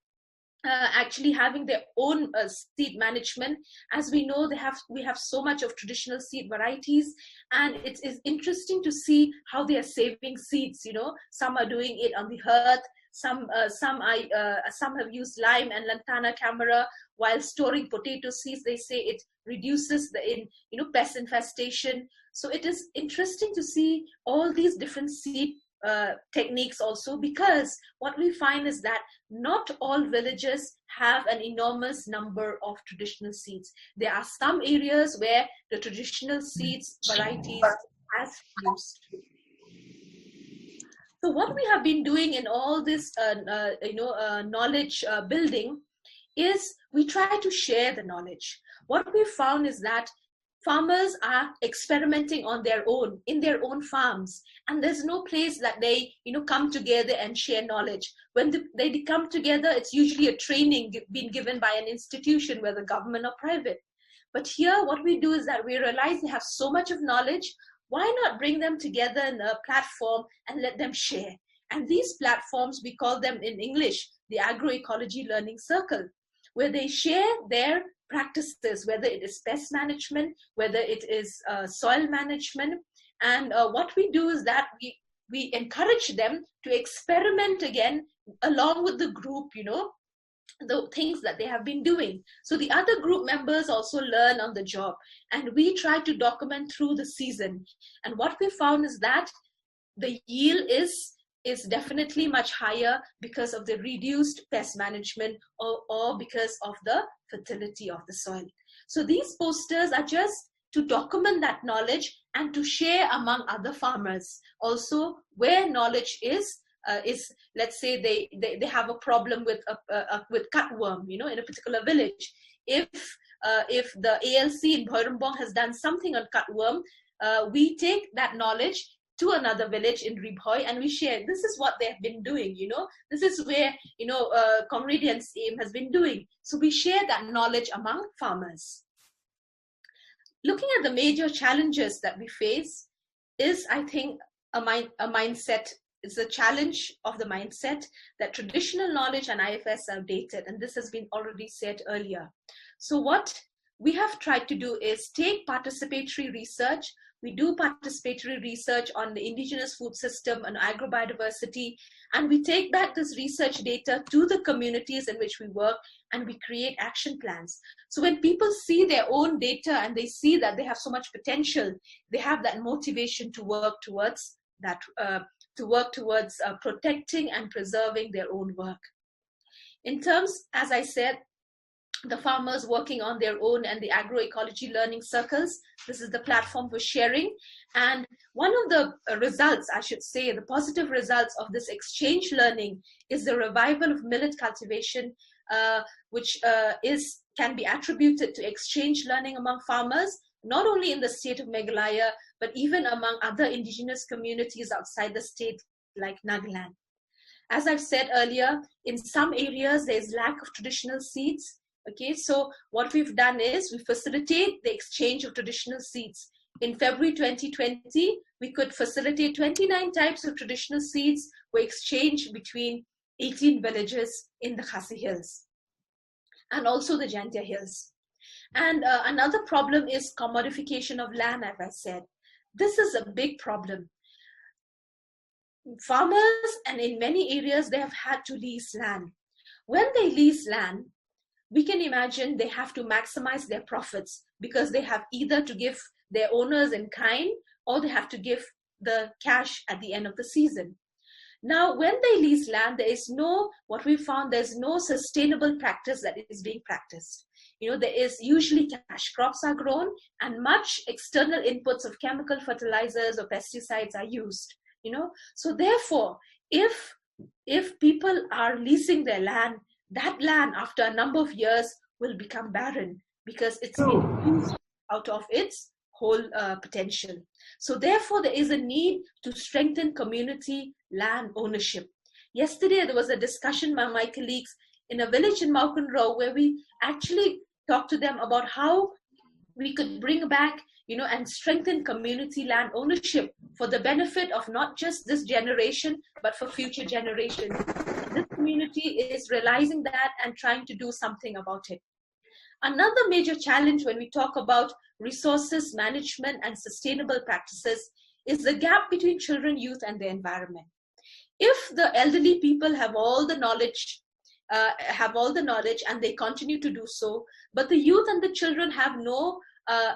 actually having their own seed management. As we know, we have so much of traditional seed varieties, and it is interesting to see how they are saving seeds. Some are doing it on the hearth, some have used lime and lantana camara while storing potato seeds. They say it reduces the pest infestation. So it is interesting to see all these different seed techniques also, because what we find is that not all villages have an enormous number of traditional seeds. There are some areas where the traditional seeds varieties has used. So what we have been doing in all this knowledge building is we try to share the knowledge. What we found is that farmers are experimenting on their own, in their own farms, and there's no place that they, come together and share knowledge. When they come together, it's usually a training being given by an institution, whether government or private. But here, what we do is that we realize they have so much of knowledge. Why not bring them together in a platform and let them share? And these platforms, we call them in English, the Agroecology Learning Circle, where they share their practices, whether it is pest management, whether it is soil management. And what we do is that we encourage them to experiment again along with the group, the things that they have been doing. So the other group members also learn on the job, and we try to document through the season. And what we found is that the yield is definitely much higher because of the reduced pest management or because of the fertility of the soil. So these posters are just to document that knowledge and to share among other farmers. Also, where knowledge is let's say they have a problem with cutworm, in a particular village. If the ALC in Bhoirambong has done something on cutworm, we take that knowledge to another village in Ribhoi and we share, this is what they have been doing, this is where, Comrade Aim has been doing. So we share that knowledge among farmers. Looking at the major challenges that we face is, I think, a mindset. It's a challenge of the mindset that traditional knowledge and IFS are outdated, and this has been already said earlier. So what we have tried to do is take participatory research. We do participatory research on the indigenous food system and agrobiodiversity, and we take back this research data to the communities in which we work, and we create action plans. So when people see their own data and they see that they have so much potential, they have that motivation to work towards that, protecting and preserving their own work. In terms, as I said, the farmers working on their own and the agroecology learning circles, this is the platform for sharing. And one of the results, I should say, the positive results of this exchange learning is the revival of millet cultivation, which can be attributed to exchange learning among farmers, not only in the state of Meghalaya, but even among other indigenous communities outside the state, like Nagaland. As I've said earlier, in some areas, there's lack of traditional seeds. Okay, so what we've done is we facilitate the exchange of traditional seeds. In February 2020, we could facilitate 29 types of traditional seeds were exchanged between 18 villages in the Khasi Hills and also the Jantia Hills. And another problem is commodification of land, as I said. This is a big problem. Farmers, and in many areas, they have had to lease land. When they lease land, we can imagine they have to maximize their profits because they have either to give their owners in kind or they have to give the cash at the end of the season. Now, when they lease land, what we found, there's no sustainable practice that is being practiced. There is usually cash crops are grown and much external inputs of chemical fertilizers or pesticides are used, So therefore, if people are leasing their land, that land after a number of years will become barren because it's been used out of its whole potential. So therefore, there is a need to strengthen community land ownership. Yesterday, there was a discussion by my colleagues in a village in Maukanrao where we actually talked to them about how we could bring back, and strengthen community land ownership for the benefit of not just this generation, but for future generations. This community is realizing that and trying to do something about it. Another major challenge when we talk about resources management and sustainable practices is the gap between children, youth, and the environment. If the elderly people have all the knowledge and they continue to do so, but the youth and the children have no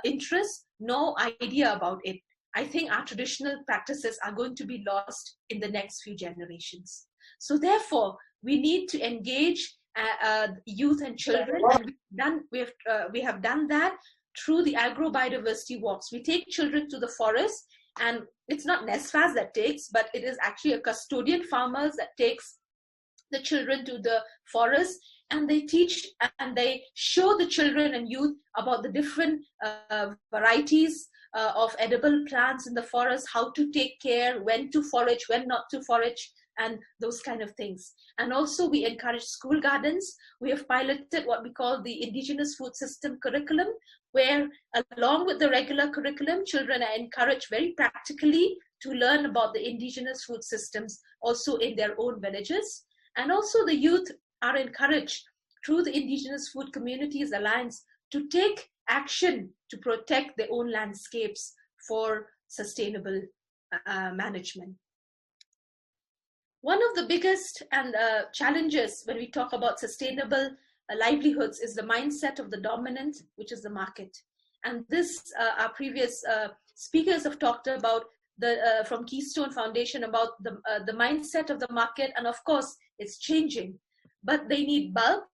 interest, no idea about it, I think our traditional practices are going to be lost in the next few generations. So therefore, we need to engage youth and children, and we have done that through the agrobiodiversity walks. We take children to the forest, and it's not NESFAS that takes, but it is actually a custodian farmers that takes the children to the forest, and they teach and they show the children and youth about the different varieties of edible plants in the forest, how to take care, when to forage, when not to forage, and those kind of things. And also we encourage school gardens. We have piloted what we call the Indigenous Food System curriculum, where along with the regular curriculum, children are encouraged very practically to learn about the indigenous food systems also in their own villages. And also the youth are encouraged through the Indigenous Food Communities Alliance to take action to protect their own landscapes for sustainable management. One of the biggest challenges when we talk about sustainable livelihoods is the mindset of the dominant, which is the market. And this, our previous speakers have talked about from Keystone Foundation about the mindset of the market, and of course it's changing. But they need bulk,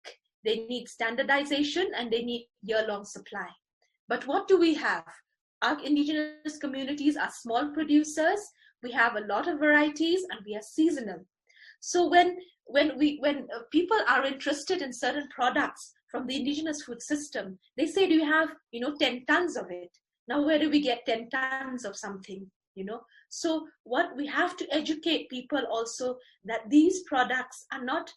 they need standardization, and they need year-long supply. But what do we have? Our indigenous communities are small producers. We have a lot of varieties, and we are seasonal. So when people are interested in certain products from the indigenous food system, they say, do you have 10 tons of it? Now where do we get 10 tons of something? So what we have to educate people also that these products are not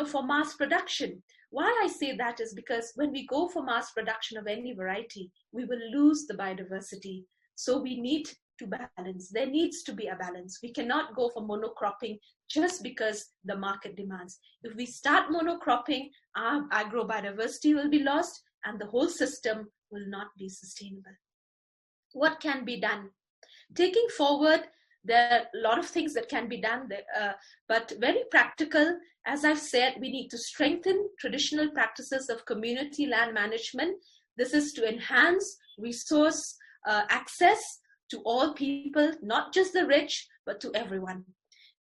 for mass production. Why I say that is because when we go for mass production of any variety, we will lose the biodiversity. So we need to balance. There needs to be a balance. We cannot go for monocropping just because the market demands. If we start monocropping, our agrobiodiversity will be lost and the whole system will not be sustainable. What can be done? Taking forward, there are a lot of things that can be done, but very practical. As I've said, we need to strengthen traditional practices of community land management. This is to enhance resource access to all people, not just the rich, but to everyone.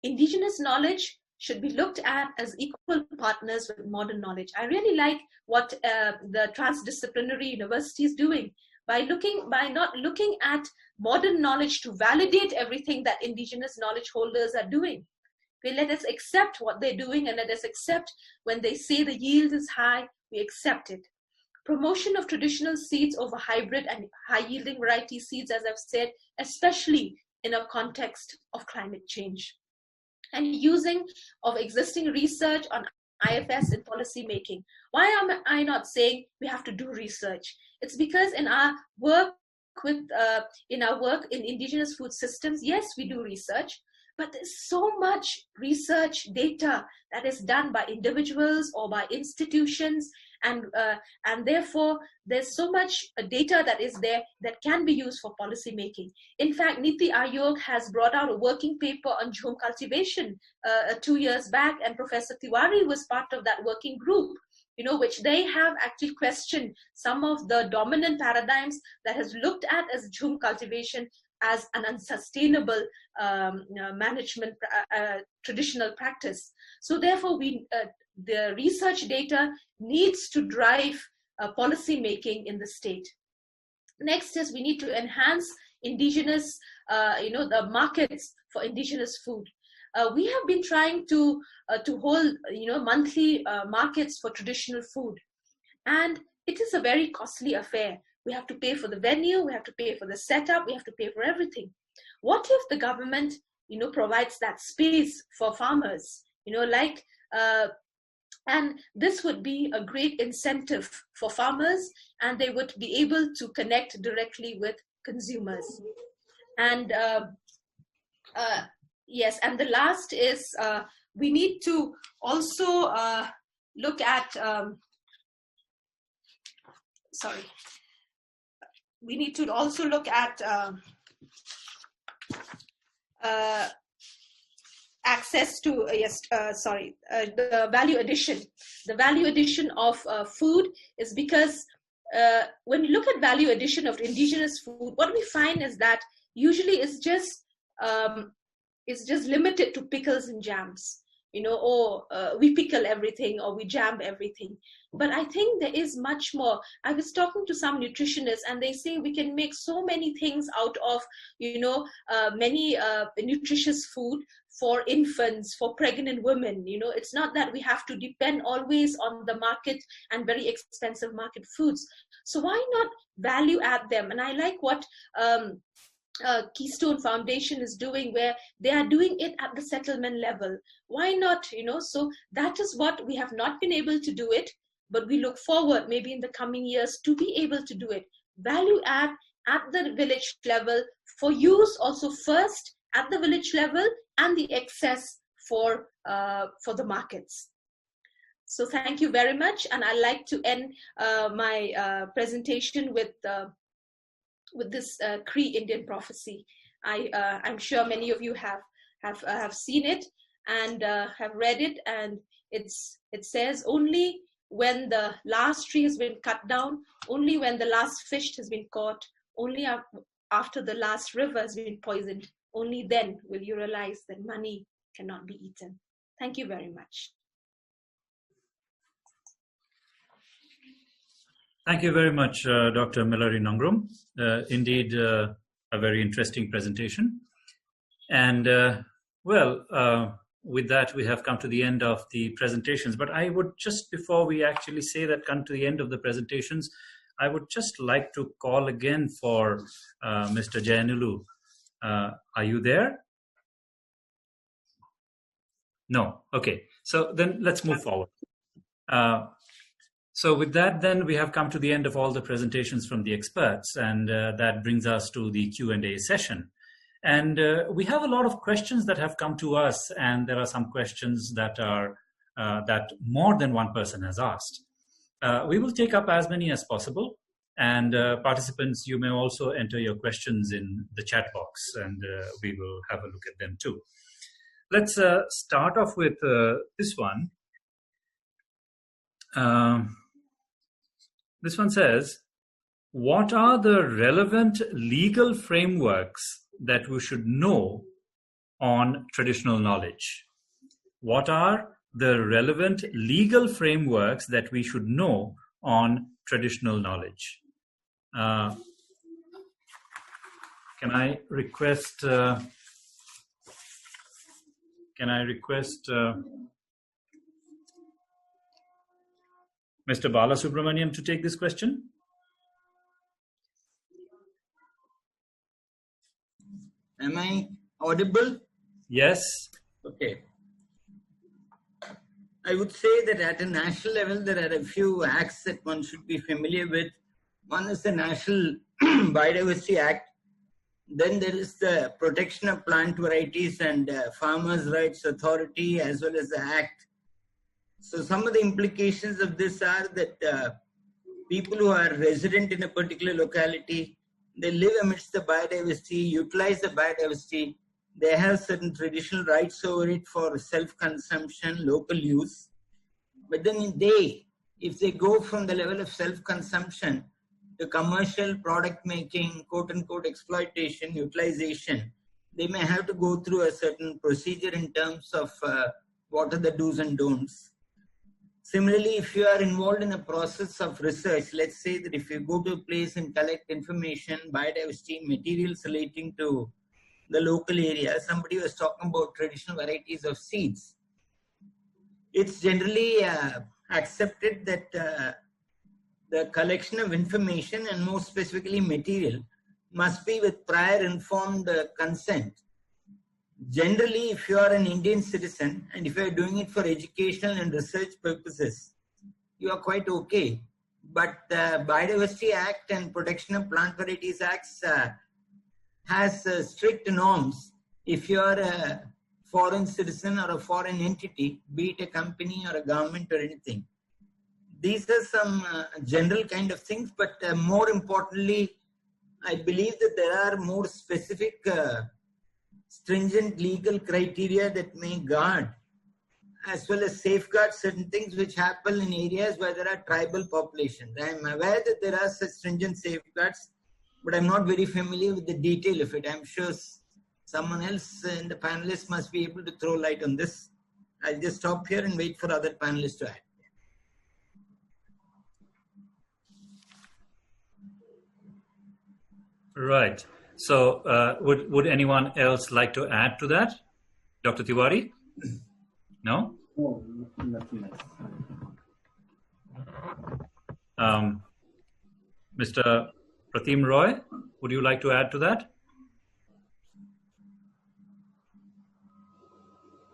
Indigenous knowledge should be looked at as equal partners with modern knowledge. I really like what the transdisciplinary university is doing by not looking at modern knowledge to validate everything that indigenous knowledge holders are doing. Okay, let us accept what they're doing, and let us accept when they say the yield is high, we accept it. Promotion of traditional seeds over hybrid and high-yielding variety seeds, as I've said, especially in a context of climate change. And using of existing research on IFS in policy making. Why am I not saying we have to do research? It's because in our work in indigenous food systems, yes, we do research, but there's so much research data that is done by individuals or by institutions, and therefore there's so much data that is there that can be used for policy making. In fact, Niti Aayog has brought out a working paper on jhum cultivation 2 years back, and Professor Tiwari was part of that working group, which they have actually questioned some of the dominant paradigms that has looked at as jhum cultivation as an unsustainable management traditional practice. So therefore, the research data needs to drive policy making in the state. Next is we need to enhance indigenous, the markets for indigenous food. We have been trying to hold, monthly markets for traditional food, and it is a very costly affair. We have to pay for the venue, we have to pay for the setup, we have to pay for everything. What if the government, provides that space for farmers, and this would be a great incentive for farmers, and they would be able to connect directly with consumers. And yes, and the last is we need to also look at, we need to also look at access to, the value addition. The value addition of food is because when you look at value addition of indigenous food, what we find is that usually it's just limited to pickles and jams. we pickle everything or we jam everything. But I think there is much more. I was talking to some nutritionists and they say we can make so many things out of, many nutritious food for infants, for pregnant women. It's not that we have to depend always on the market and very expensive market foods. So why not value add them? And I like what Keystone Foundation is doing, where they are doing it at the settlement level. Why not? So that is what we have not been able to do it, but we look forward maybe in the coming years to be able to do it. Value add at the village level for use also first at the village level, and the excess for the markets. So thank you very much, and I'd like to end my presentation with this Cree Indian prophecy. I'm sure many of you have seen it and have read it, and it says, only when the last tree has been cut down, only when the last fish has been caught, only after the last river has been poisoned, only then will you realize that money cannot be eaten. Thank you very much. Thank you very much, Dr. Melari Nongrum. Indeed, a very interesting presentation. And with that, we have come to the end of the presentations. But I would just, before we actually say that, come to the end of the presentations, I would just like to call again for Mr. Jayanulu. Are you there? No. Okay. So then let's move forward. So with that, then we have come to the end of all the presentations from the experts, and that brings us to the Q&A session. And we have a lot of questions that have come to us, and there are some questions that are that more than one person has asked. We will take up as many as possible, and participants, you may also enter your questions in the chat box, and we will have a look at them too. Let's start off with this one. This one says, what are the relevant legal frameworks that we should know on traditional knowledge? What are the relevant legal frameworks that we should know on traditional knowledge? Can I request Mr. Balasubramanian to take this question? Am I audible? Yes. Okay. I would say that at a national level, there are a few acts that one should be familiar with. One is the National Biodiversity Act. Then there is the Protection of Plant Varieties and Farmers' Rights Authority, as well as the Act. So some of the implications of this are that people who are resident in a particular locality, they live amidst the biodiversity, utilize the biodiversity, they have certain traditional rights over it for self-consumption, local use. But then if they go from the level of self-consumption to commercial product making, quote-unquote exploitation, utilization, they may have to go through a certain procedure in terms of what are the do's and don'ts. Similarly, if you are involved in a process of research, let's say that if you go to a place and collect information, biodiversity, materials relating to the local area, somebody was talking about traditional varieties of seeds. It's generally accepted that the collection of information, and more specifically material, must be with prior informed consent. Generally, if you are an Indian citizen and if you are doing it for educational and research purposes, you are quite okay. But the Biodiversity Act and Protection of Plant Varieties Acts has strict norms. If you are a foreign citizen or a foreign entity, be it a company or a government or anything. These are some general kind of things, but more importantly, I believe that there are more specific stringent legal criteria that may guard as well as safeguard certain things which happen in areas where there are tribal populations. I am aware that there are such stringent safeguards, but I'm not very familiar with the detail of it. I'm sure someone else in the panelists must be able to throw light on this. I'll just stop here and wait for other panelists to add. Right. So would anyone else like to add to that? Dr. Tiwari? No? No, nothing else. Mr. Pratim Roy, would you like to add to that?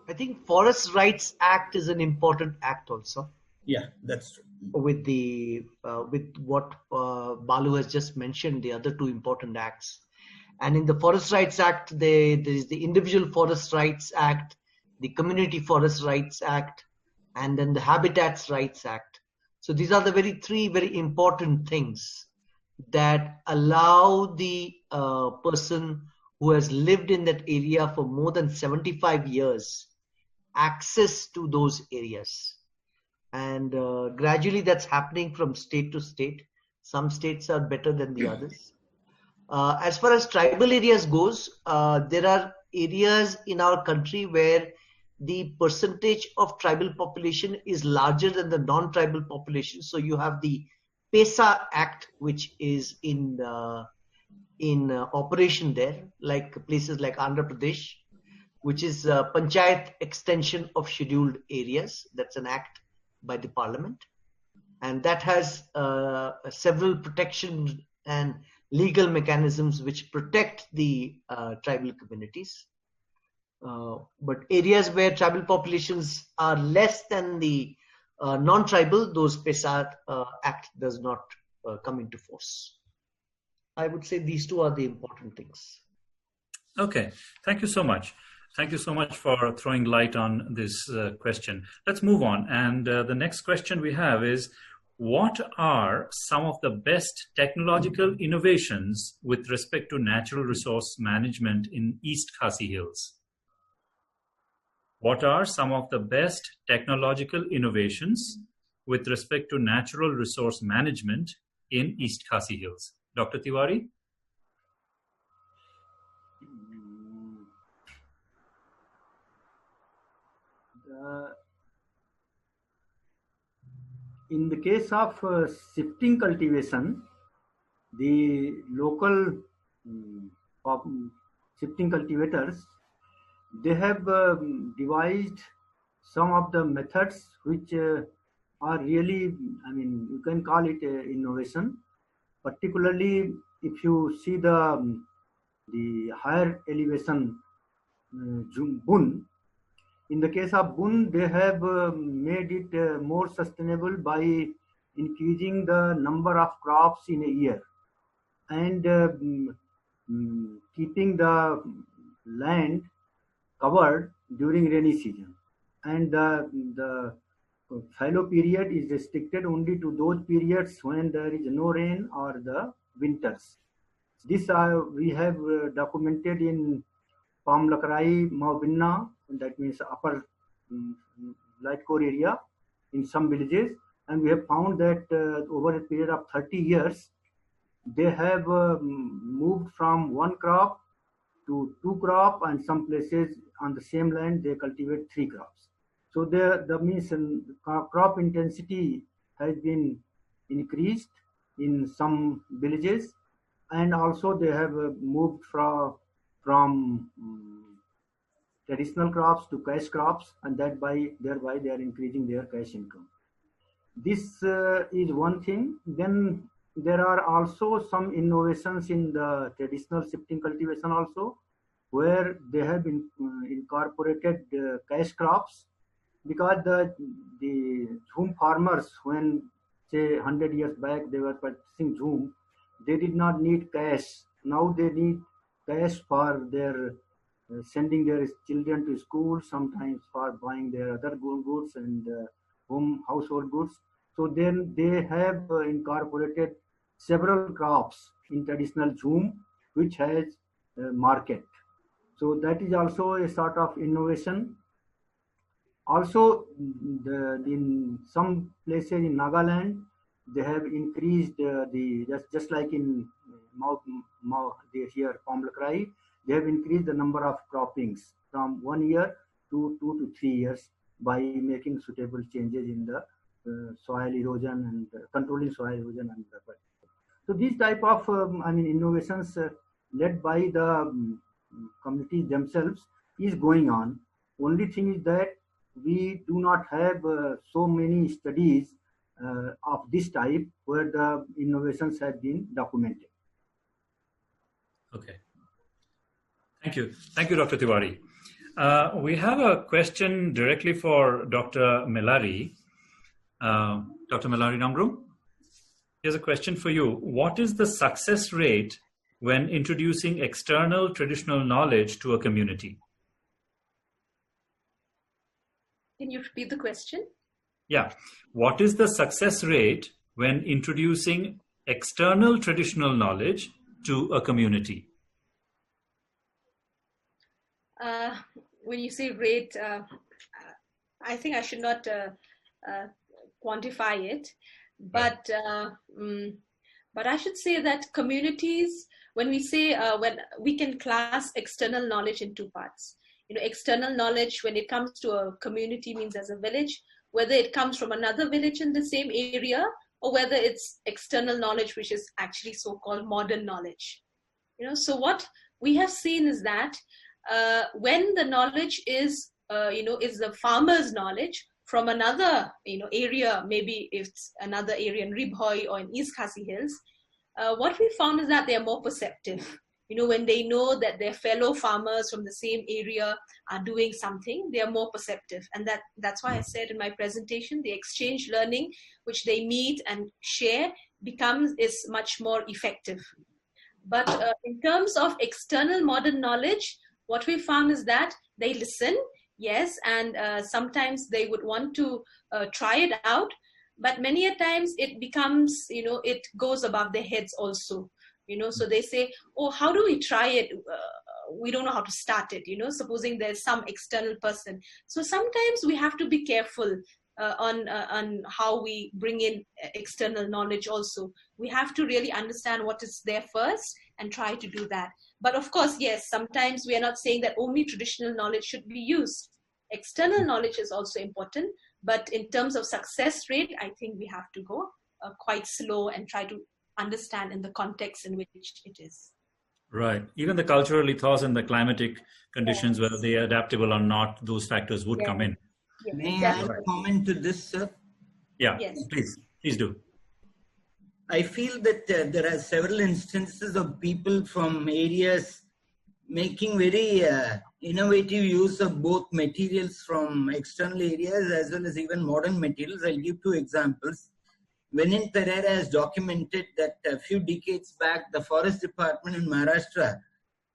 I think Forest Rights Act is an important act also. Yeah, that's true. With what Balu has just mentioned, the other two important acts. And in the Forest Rights Act, there is the Individual Forest Rights Act, the Community Forest Rights Act, and then the Habitats Rights Act. So these are the three very important things that allow the person who has lived in that area for more than 75 years access to those areas. And gradually that's happening from state to state. Some states are better than the others. As far as tribal areas goes, there are areas in our country where the percentage of tribal population is larger than the non-tribal population. So you have the PESA Act, which is in operation there, like places like Andhra Pradesh, which is Panchayat Extension of Scheduled Areas. That's an act by the Parliament. And that has several protection and legal mechanisms which protect the tribal communities. But areas where tribal populations are less than the non-tribal, those PESA Act does not come into force. I would say these two are the important things. Okay, thank you so much. Thank you so much for throwing light on this question. Let's move on. And the next question we have is, what are some of the best technological innovations with respect to natural resource management in East Khasi Hills? What are some of the best technological innovations with respect to natural resource management in East Khasi Hills? Dr. Tiwari? In the case of shifting cultivation, the local shifting cultivators, they have devised some of the methods which are really, I mean, you can call it innovation. Particularly if you see the higher elevation Bun. In the case of Bun, they have made it more sustainable by increasing the number of crops in a year and keeping the land covered during rainy season. And the fallow period is restricted only to those periods when there is no rain or the winters. This we have documented in Pamlakarai, Maubinna, that means upper light core area in some villages, and we have found that over a period of 30 years, they have moved from one crop to two crop, and some places on the same land they cultivate three crops. So the means crop intensity has been increased in some villages, and also they have moved from traditional crops to cash crops, and thereby they are increasing their cash income. This is one thing. Then there are also some innovations in the traditional shifting cultivation also, where they have been incorporated cash crops, because the jhum farmers, when say 100 years back they were purchasing jhum, they did not need cash. Now they need cash for their sending their children to school, sometimes for buying their other goods and household goods. So then they have incorporated several crops in traditional jhum, which has market. So that is also a sort of innovation. Also, in some places in Nagaland, they have increased just like in here Pamlakarai, they have increased the number of croppings from 1 year to 2 to 3 years by making suitable changes in the soil erosion and controlling soil erosion and so these type of innovations led by the communities themselves is going on. Only thing is that we do not have so many studies of this type where the innovations have been documented. Okay. Thank you. Thank you, Dr. Tiwari. We have a question directly for Dr. Melari. Dr. Melari Nongrum, here's a question for you. What is the success rate when introducing external traditional knowledge to a community? Can you repeat the question? Yeah. What is the success rate when introducing external traditional knowledge to a community? When you say rate, I think I should not quantify it, but I should say that communities, when we say when we can class external knowledge in two parts. External knowledge when it comes to a community means as a village, whether it comes from another village in the same area or whether it's external knowledge which is actually so-called modern knowledge. So what we have seen is that when the knowledge is the farmer's knowledge from another area, maybe it's another area in Ribhoi or in East Khasi Hills, what we found is that they are more perceptive. When they know that their fellow farmers from the same area are doing something, they are more perceptive. And that's why I said in my presentation, the exchange learning, which they meet and share, is much more effective. But in terms of external modern knowledge, what we found is that they listen, yes, and sometimes they would want to try it out. But many a times it becomes, it goes above their heads also. So they say, oh, how do we try it? We don't know how to start it, supposing there's some external person. So sometimes we have to be careful on how we bring in external knowledge also. We have to really understand what is there first and try to do that. But of course, yes, sometimes we are not saying that only traditional knowledge should be used. External knowledge is also important. But in terms of success rate, I think we have to go quite slow and try to understand in the context in which it is. Right. Even the cultural ethos and the climatic conditions, whether they are adaptable or not, those factors would come in. Yes, May I add a comment to this, sir? Yeah, yes. Please do. I feel that there are several instances of people from areas making very innovative use of both materials from external areas as well as even modern materials. I'll give two examples. Venin Pereira has documented that a few decades back, the forest department in Maharashtra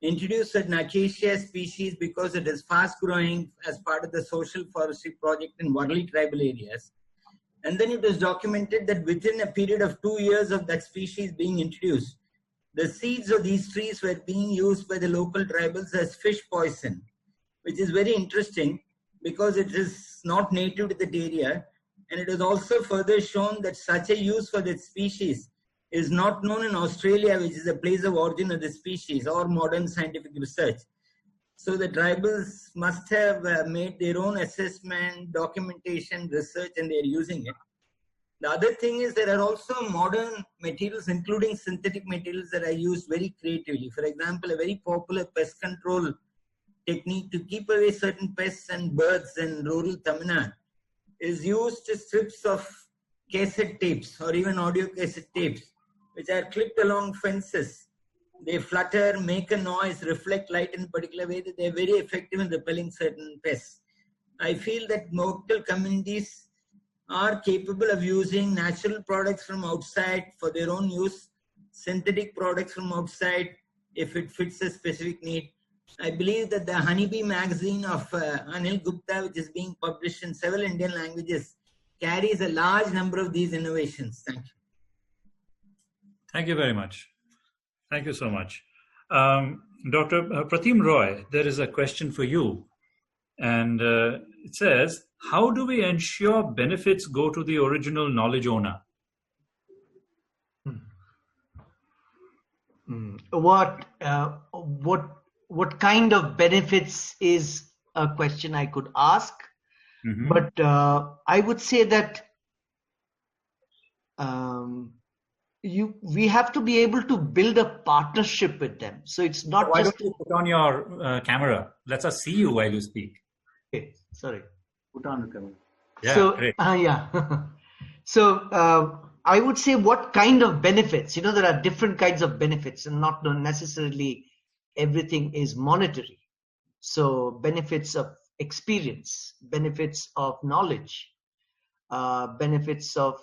introduced an acacia species because it is fast growing as part of the social forestry project in Warli tribal areas. And then it was documented that within a period of 2 years of that species being introduced, the seeds of these trees were being used by the local tribals as fish poison, which is very interesting because it is not native to that area. And it is also further shown that such a use for that species is not known in Australia, which is the place of origin of the species, or modern scientific research. So the tribals must have made their own assessment, documentation, research, and they are using it. The other thing is there are also modern materials, including synthetic materials, that are used very creatively. For example, a very popular pest control technique to keep away certain pests and birds in rural Tamil Nadu is used strips of cassette tapes or even audio cassette tapes, which are clipped along fences. They flutter, make a noise, reflect light in a particular way that they are very effective in repelling certain pests. I feel that local communities are capable of using natural products from outside for their own use, synthetic products from outside if it fits a specific need. I believe that the Honeybee magazine of Anil Gupta, which is being published in several Indian languages, carries a large number of these innovations. Thank you. Thank you very much. Thank you so much. Dr. Pratim Roy, there is a question for you. And it says, how do we ensure benefits go to the original knowledge owner? What kind of benefits is a question I could ask. Mm-hmm. But I would say that we have to be able to build a partnership with them. So it's not Why just... don't you put on your camera? Let us see you while you speak. Okay, sorry. Put on the camera. Yeah, So, great. So I would say what kind of benefits, there are different kinds of benefits, and not necessarily everything is monetary. So benefits of experience, benefits of knowledge, benefits of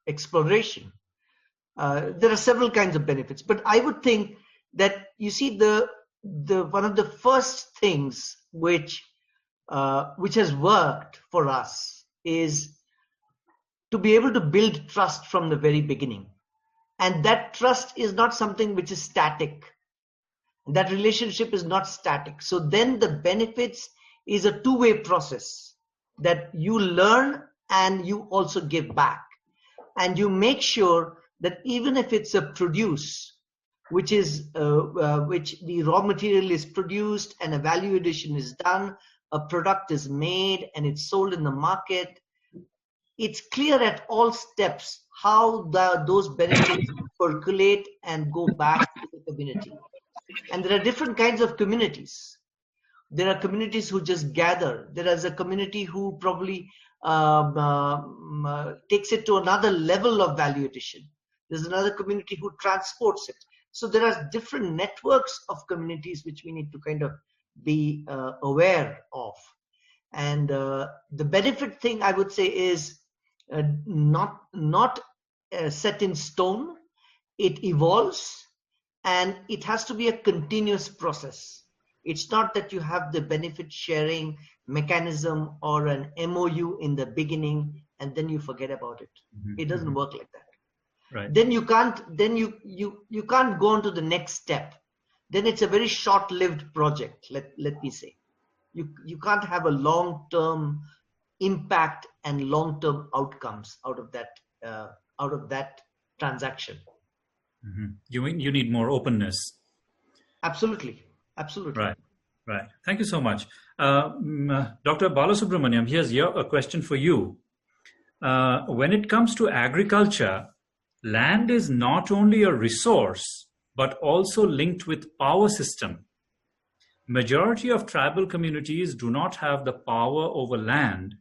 exploration. There are several kinds of benefits, but I would think that, you see, the one of the first things which has worked for us is to be able to build trust from the very beginning. And that trust is not something which is static. That relationship is not static. So then the benefits is a two-way process, that you learn and you also give back. And you make sure that even if it's a produce, which the raw material is produced and a value addition is done, a product is made and it's sold in the market, it's clear at all steps how those benefits percolate and go back to the community. And there are different kinds of communities. There are communities who just gather. There is a community who probably takes it to another level of value addition. There's another community who transports it. So there are different networks of communities which we need to kind of be aware of. And the benefit thing, I would say, is not set in stone. It evolves, and it has to be a continuous process. It's not that you have the benefit sharing mechanism or an MOU in the beginning and then you forget about it. Mm-hmm. It doesn't work like that. Right. Then you can't go on to the next step. Then it's a very short-lived project, let me say. You can't have a long-term impact and long-term outcomes out of that transaction. Mm-hmm. You need more openness. Absolutely. Right. Thank you so much. Dr. Balasubramanian, here's a question for you. When it comes to agriculture, land is not only a resource, but also linked with power system. Majority of tribal communities do not have the power over land.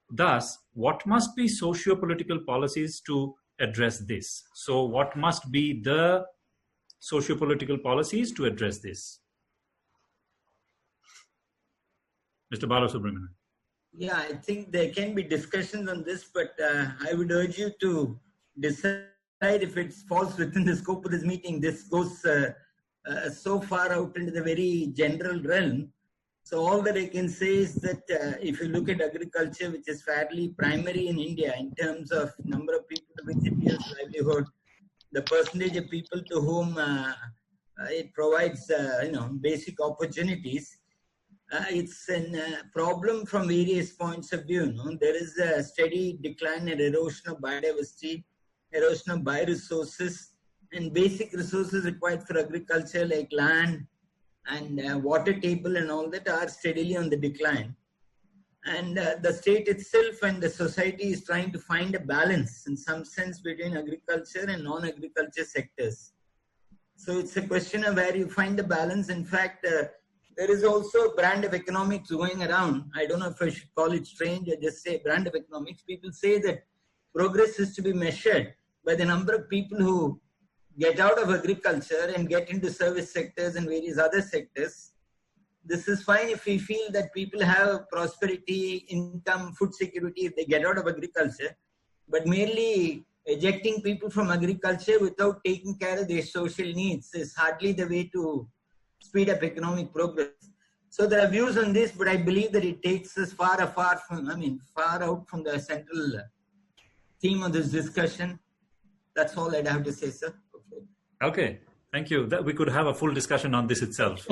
Thus, what must be socio-political policies to address this? So what must be the socio-political policies to address this? Mr. Balasubramanian. Yeah, I think there can be discussions on this, but I would urge you to decide if it falls within the scope of this meeting. This goes so far out into the very general realm. So all that I can say is that if you look at agriculture, which is fairly primary in India in terms of number of people to which it gives livelihood, the percentage of people to whom it provides basic opportunities, it's a problem from various points of view. There is a steady decline and erosion of biodiversity, erosion of bioresources, and basic resources required for agriculture like land and water table and all that are steadily on the decline. And the state itself and the society is trying to find a balance in some sense between agriculture and non-agriculture sectors. So it's a question of where you find the balance. In fact, there is also a brand of economics going around. I don't know if I should call it strange or just say brand of economics. People say that progress is to be measured by the number of people who get out of agriculture and get into service sectors and various other sectors. This is fine if we feel that people have prosperity, income, food security if they get out of agriculture, but merely ejecting people from agriculture without taking care of their social needs is hardly the way to speed up economic progress. So there are views on this, but I believe that it takes us far out from the central theme of this discussion. That's all I'd have to say, sir. Okay, thank you. We could have a full discussion on this itself.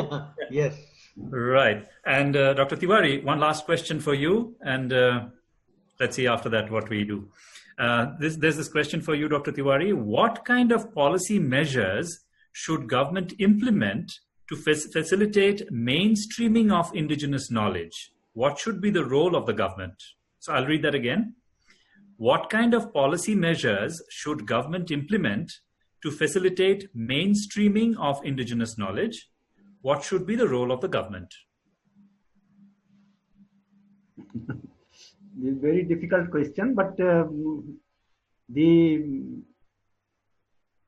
Yes. Right. And Dr. Tiwari, one last question for you, and let's see after that what we do. There's this question for you, Dr. Tiwari. What kind of policy measures should government implement to facilitate mainstreaming of indigenous knowledge, what should be the role of the government? So I'll read that again. What kind of policy measures should government implement to facilitate mainstreaming of indigenous knowledge? What should be the role of the government? This is a very difficult question, but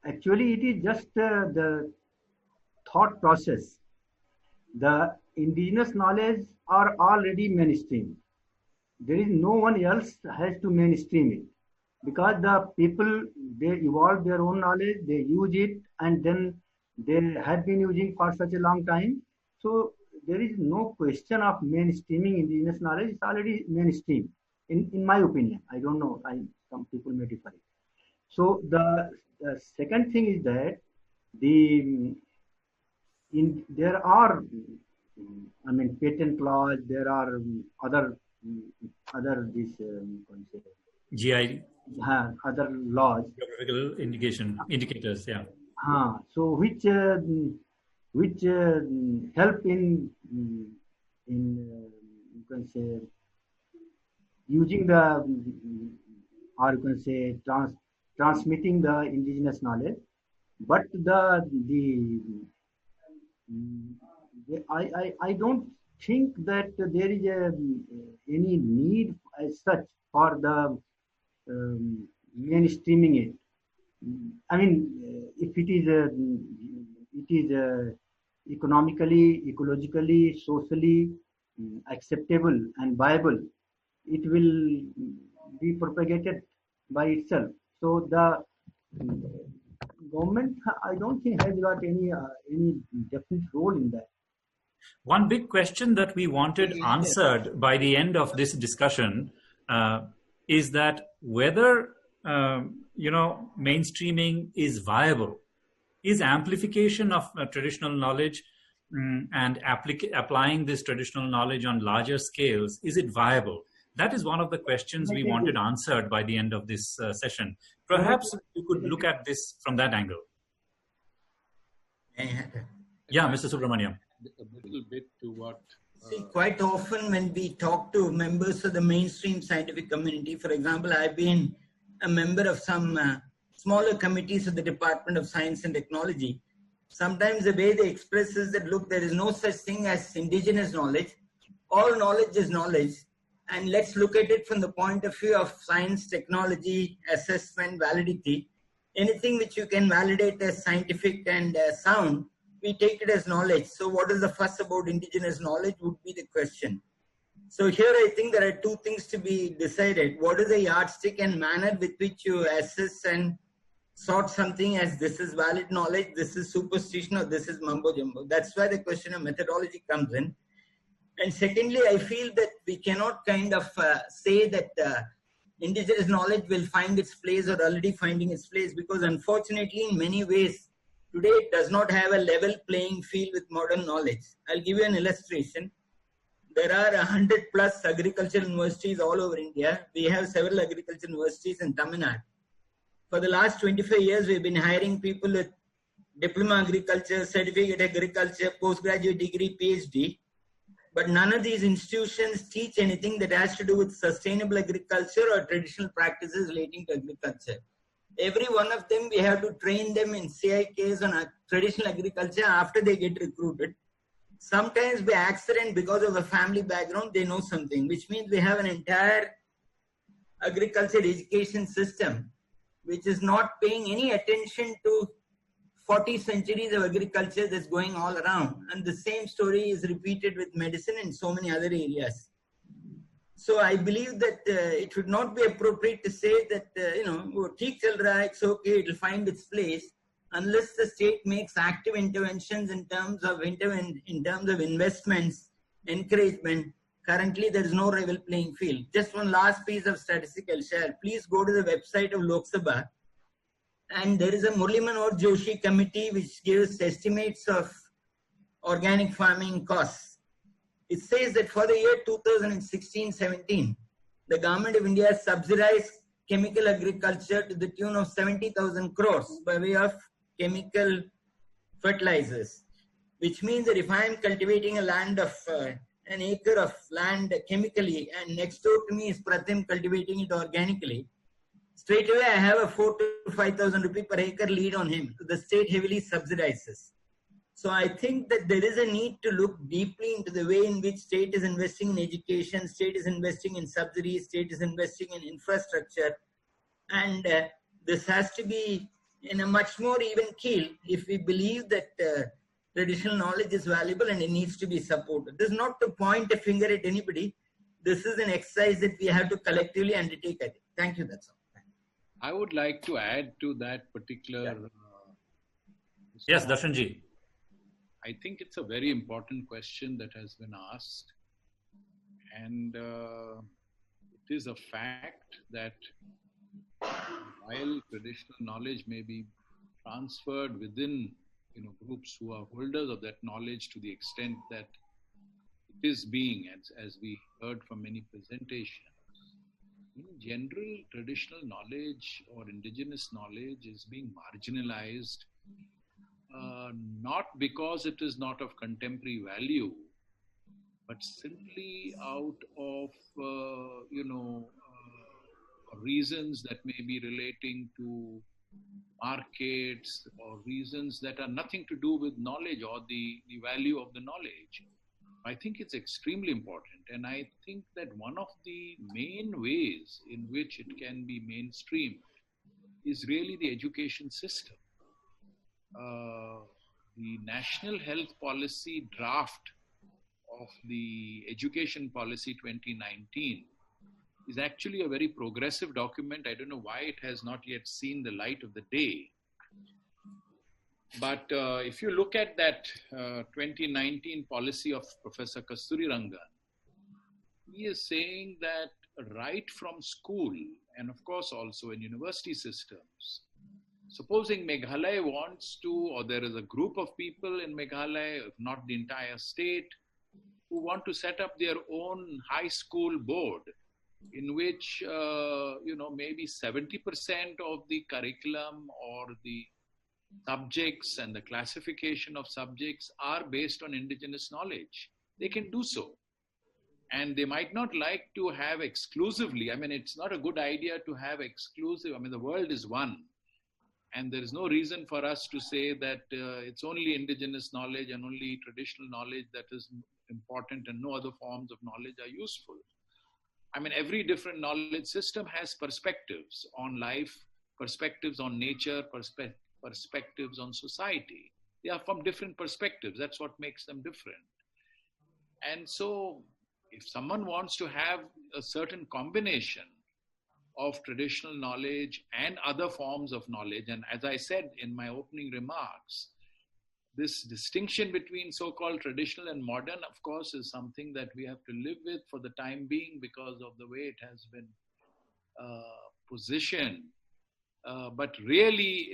actually it is just the thought process. The indigenous knowledge are already mainstream. There is no one else has to mainstream it, because the people, they evolve their own knowledge, they use it, and then they have been using for such a long time. So there is no question of mainstreaming indigenous knowledge. It's already mainstream, in my opinion. I don't know, some people may differ. So the second thing is that there are, patent laws, there are other GI, other laws, geographical indicators, yeah. So which help in you can say using the, or you can say transmitting the indigenous knowledge, but I don't think that there is any need as such for the mainstreaming it. If it is economically, ecologically, socially acceptable and viable, it will be propagated by itself. So the government, I don't think, has got any definite role in that. One big question that we wanted answered by the end of this discussion is that whether mainstreaming is viable. Is amplification of traditional knowledge and applying this traditional knowledge on larger scales, is it viable? That is one of the questions we wanted answered by the end of this session. Perhaps you could look at this from that angle. Yeah, Mr. Subramaniam. A little bit to what... See, quite often when we talk to members of the mainstream scientific community, for example, I've been a member of some smaller committees of the Department of Science and Technology. Sometimes the way they express is that, look, there is no such thing as indigenous knowledge. All knowledge is knowledge. And let's look at it from the point of view of science, technology, assessment, validity. Anything which you can validate as scientific and sound, we take it as knowledge. So what is the fuss about indigenous knowledge would be the question. So here I think there are two things to be decided. What is the yardstick and manner with which you assess and sort something as this is valid knowledge, this is superstition, or this is mumbo jumbo? That's why the question of methodology comes in. And secondly, I feel that we cannot kind of say that indigenous knowledge will find its place or already finding its place, because unfortunately in many ways today it does not have a level playing field with modern knowledge. I'll give you an illustration. There are 100 plus agricultural universities all over India. We have several agricultural universities in Tamil Nadu. For the last 25 years, we've been hiring people with diploma agriculture, certificate agriculture, postgraduate degree, PhD. But none of these institutions teach anything that has to do with sustainable agriculture or traditional practices relating to agriculture. Every one of them, we have to train them in CIKs on traditional agriculture after they get recruited. Sometimes by accident, because of a family background, they know something, which means we have an entire agriculture education system which is not paying any attention to 40 centuries of agriculture that's going all around. And the same story is repeated with medicine and so many other areas. So I believe that it would not be appropriate to say that, theek chal raha hai, it's okay, it will find its place, unless the state makes active interventions in terms of investments, encouragement. Currently, there is no level playing field. Just one last piece of statistical share. Please go to the website of Lok Sabha. And there is a Murli Manohar Joshi committee which gives estimates of organic farming costs. It says that for the year 2016-17, the government of India subsidized chemical agriculture to the tune of 70,000 crores by way of chemical fertilizers. which means that if I am cultivating a land of an acre of land chemically, and next door to me is Pratim cultivating it organically, straight away I have a 4,000 to 5,000 rupee per acre lead on him. The state heavily subsidizes. So I think that there is a need to look deeply into the way in which state is investing in education, state is investing in subsidies, state is investing in infrastructure, and this has to be in a much more even keel if we believe that traditional knowledge is valuable and it needs to be supported. This is not to point a finger at anybody. This is an exercise that we have to collectively undertake, I think. Thank you, that's all. I would like to add to that particular... Yes, Darshanji. I think it's a very important question that has been asked. And it is a fact that while traditional knowledge may be transferred within groups who are holders of that knowledge to the extent that it is being, as we heard from many presentations, in general, traditional knowledge or indigenous knowledge is being marginalized, not because it is not of contemporary value, but simply out of, reasons that may be relating to markets or reasons that are nothing to do with knowledge or the value of the knowledge. I think it's extremely important. And I think that one of the main ways in which it can be mainstreamed is really the education system. The National Health Policy draft of the Education Policy 2019 is actually a very progressive document. I don't know why it has not yet seen the light of the day. But if you look at that 2019 policy of Professor Kasturirangan, he is saying that right from school, and of course also in university systems, supposing Meghalaya wants to, or there is a group of people in Meghalaya, if not the entire state, who want to set up their own high school board, in which, maybe 70% of the curriculum or the subjects and the classification of subjects are based on indigenous knowledge. They can do so. And they might not like to have exclusively, it's not a good idea to have exclusive, the world is one. And there is no reason for us to say that it's only indigenous knowledge and only traditional knowledge that is important and no other forms of knowledge are useful. Every different knowledge system has perspectives on life, perspectives on nature, perspectives on society. They are from different perspectives. That's what makes them different. And so if someone wants to have a certain combination of traditional knowledge and other forms of knowledge, and as I said in my opening remarks, this distinction between so-called traditional and modern, of course, is something that we have to live with for the time being because of the way it has been positioned. But really,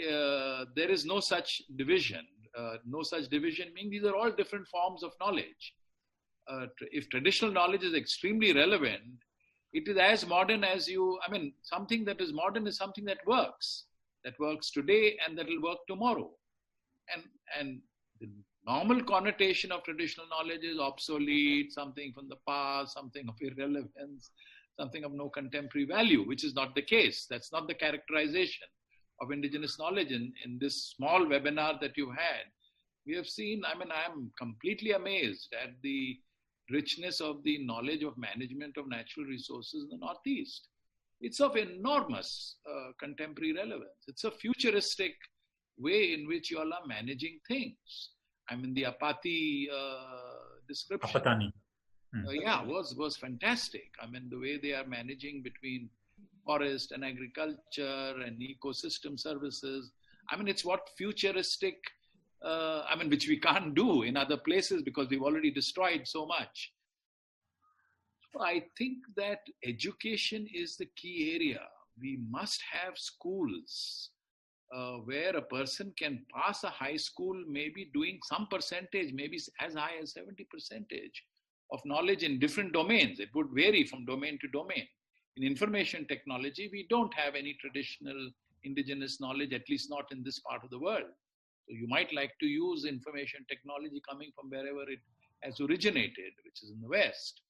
there is no such division. No such division, meaning these are all different forms of knowledge. If traditional knowledge is extremely relevant, it is as modern as something that is modern is something that works today and that will work tomorrow. And the normal connotation of traditional knowledge is obsolete, something from the past, something of irrelevance, something of no contemporary value, which is not the case. That's not the characterization of indigenous knowledge in this small webinar that you had. We have seen, I'm completely amazed at the richness of the knowledge of management of natural resources in the Northeast. It's of enormous contemporary relevance. It's a futuristic way in which you all are managing things. The Apati description. Apatani. Was fantastic. The way they are managing between forest and agriculture and ecosystem services. It's what futuristic, which we can't do in other places because we've already destroyed so much. So I think that education is the key area. We must have schools where a person can pass a high school, maybe doing some percentage, maybe as high as 70% of knowledge in different domains. It would vary from domain to domain. In information technology, we don't have any traditional indigenous knowledge, at least not in this part of the world. So you might like to use information technology coming from wherever it has originated, which is in the West.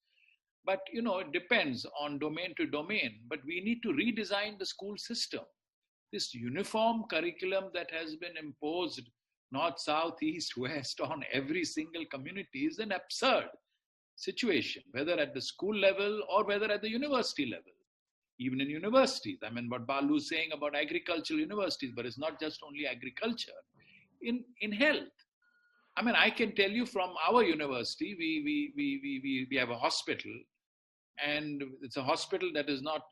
But, it depends on domain to domain. But we need to redesign the school system. This uniform curriculum that has been imposed north, south, east, west on every single community is an absurd situation, whether at the school level or whether at the university level. Even in universities, what Balu is saying about agricultural universities, but it's not just only agriculture. In health, I can tell you from our university, we have a hospital, and it's a hospital that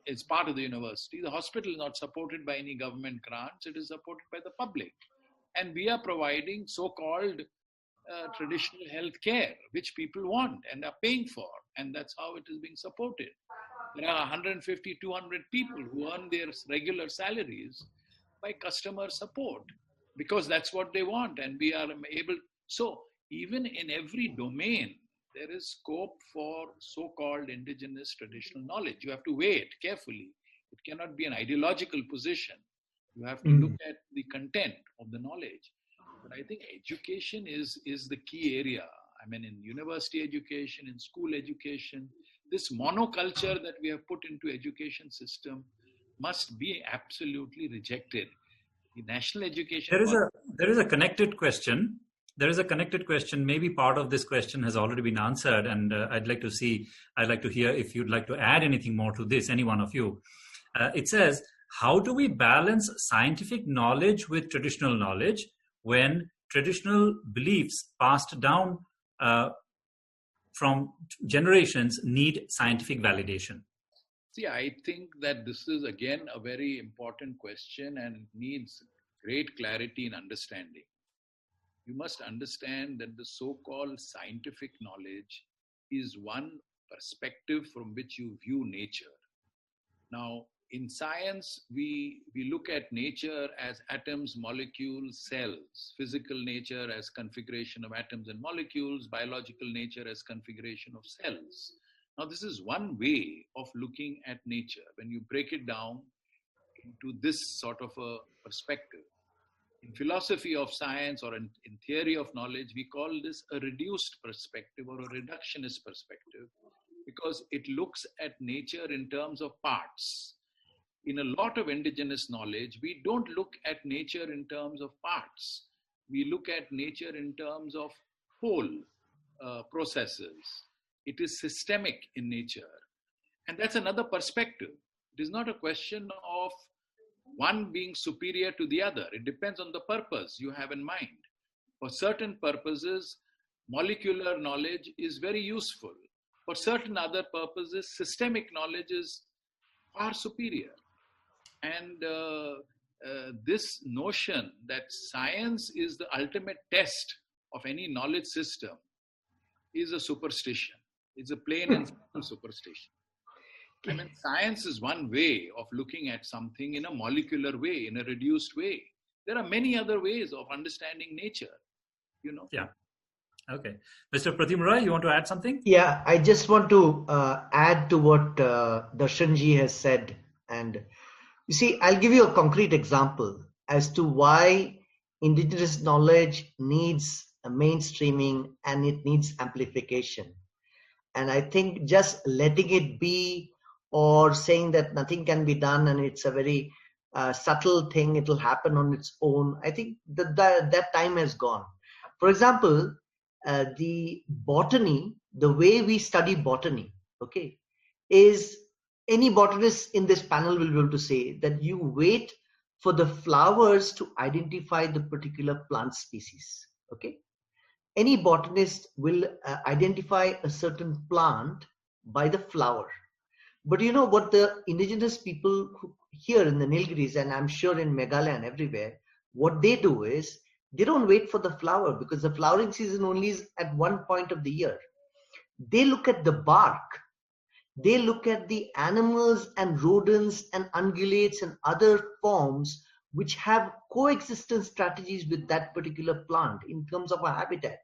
it's part of the university. The hospital is not supported by any government grants, it is supported by the public. And we are providing so-called traditional health care, which people want and are paying for. And that's how it is being supported. There are 150, 200 people who earn their regular salaries by customer support because that's what they want. And we are able. So even in every domain, there is scope for so-called indigenous traditional knowledge. You have to weigh it carefully. It cannot be an ideological position. You have to look at the content of the knowledge. But I think education is the key area. In university education, in school education, this monoculture that we have put into education system must be absolutely rejected. The national education... There is a connected question. Maybe part of this question has already been answered, and I'd like to hear if you'd like to add anything more to this, any one of you. It says, how do we balance scientific knowledge with traditional knowledge when traditional beliefs passed down from generations need scientific validation? See, I think that this is again a very important question and needs great clarity and understanding. You must understand that the so-called scientific knowledge is one perspective from which you view nature. Now, in science, we look at nature as atoms, molecules, cells, physical nature as configuration of atoms and molecules, biological nature as configuration of cells. Now, this is one way of looking at nature when you break it down into this sort of a perspective. In philosophy of science or in theory of knowledge, we call this a reduced perspective or a reductionist perspective because it looks at nature in terms of parts. In a lot of indigenous knowledge, we don't look at nature in terms of parts. We look at nature in terms of whole processes. It is systemic in nature. And that's another perspective. It is not a question of one being superior to the other. It depends on the purpose you have in mind. For certain purposes, molecular knowledge is very useful. For certain other purposes, systemic knowledge is far superior. And this notion that science is the ultimate test of any knowledge system is a superstition. It's a plain and simple superstition. Science is one way of looking at something in a molecular way, in a reduced way. There are many other ways of understanding nature, Yeah. Okay. Mr. Pratim Roy, you want to add something? Yeah, I just want to add to what Darshanji has said. And you see, I'll give you a concrete example as to why indigenous knowledge needs a mainstreaming and it needs amplification. And I think just letting it be or saying that nothing can be done and it's a very subtle thing, it will happen on its own, I think that time has gone. For example, the botany, the way we study botany, okay, is any botanist in this panel will be able to say that you wait for the flowers to identify the particular plant species, okay? Any botanist will identify a certain plant by the flower. But you know what the indigenous people here in the Nilgiris, and I'm sure in Meghalaya and everywhere, what they do is they don't wait for the flower because the flowering season only is at one point of the year. They look at the bark. They look at the animals and rodents and ungulates and other forms which have coexistence strategies with that particular plant in terms of a habitat.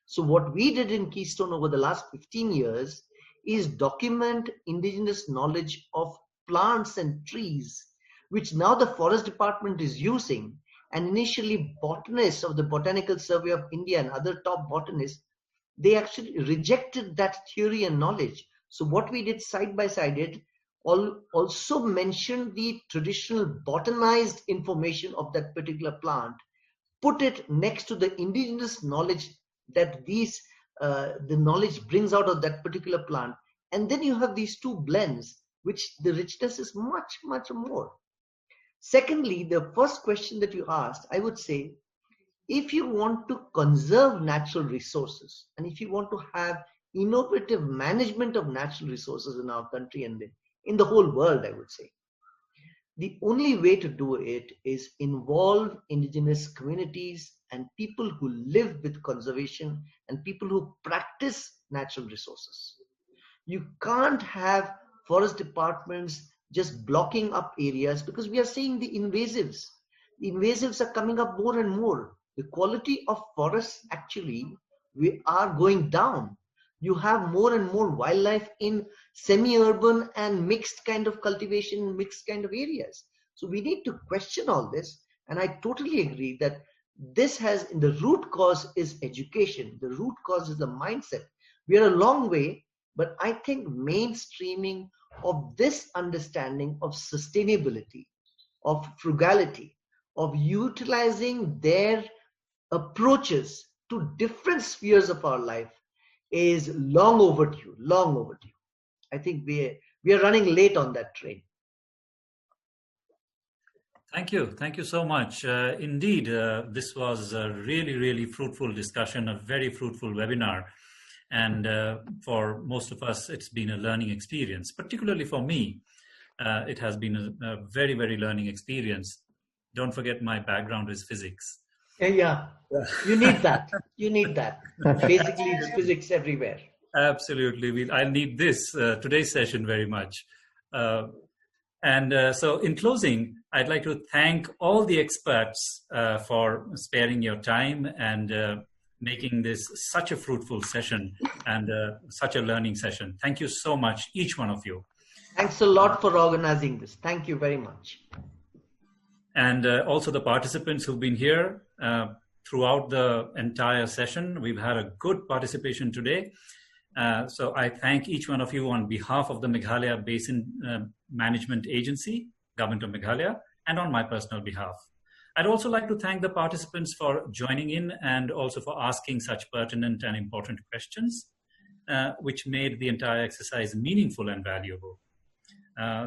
So what we did in Keystone over the last 15 years is document indigenous knowledge of plants and trees, which now the forest department is using And initially, botanists of the Botanical Survey of India and other top botanists, they actually rejected that theory and knowledge. So what we did side by side, it also mentioned the traditional botanized information of that particular plant, put it next to the indigenous knowledge that the knowledge brings out of that particular plant. And then you have these two blends, which the richness is much, much more. Secondly, the first question that you asked, I would say, if you want to conserve natural resources, and if you want to have innovative management of natural resources in our country and in the whole world, I would say, the only way to do it is involve indigenous communities and people who live with conservation and people who practice natural resources. You can't have forest departments just blocking up areas, because we are seeing the invasives. The invasives are coming up more and more. The quality of forests actually are going down. You have more and more wildlife in semi-urban and mixed kind of cultivation, mixed kind of areas. So we need to question all this. And I totally agree that this the root cause is education. The root cause is the mindset. We are a long way, but I think mainstreaming of this understanding of sustainability, of frugality, of utilizing their approaches to different spheres of our life is long overdue, long overdue. I think we are running late on that train. Thank you. Thank you so much. Indeed, this was a really, really fruitful discussion, a very fruitful webinar. And for most of us, it's been a learning experience. Particularly for me, it has been a very, very learning experience. Don't forget, my background is physics. Yeah, you need that. You need that. Basically, it's physics everywhere. Absolutely. I need this, today's session very much. So in closing, I'd like to thank all the experts for sparing your time and making this such a fruitful session and such a learning session. Thank you so much, each one of you. Thanks a lot for organizing this. Thank you very much. And also the participants who've been here throughout the entire session. We've had a good participation today. So I thank each one of you on behalf of the Meghalaya Basin Management Agency, Government of Meghalaya, and on my personal behalf. I'd also like to thank the participants for joining in and also for asking such pertinent and important questions, which made the entire exercise meaningful and valuable.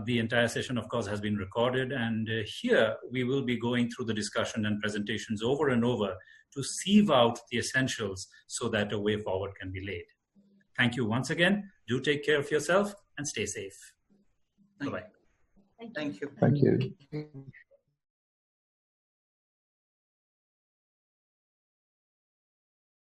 The entire session, of course, has been recorded, and here we will be going through the discussion and presentations over and over to sieve out the essentials so that a way forward can be laid. Thank you once again. Do take care of yourself and stay safe. Bye-bye. Thank you. Thank you.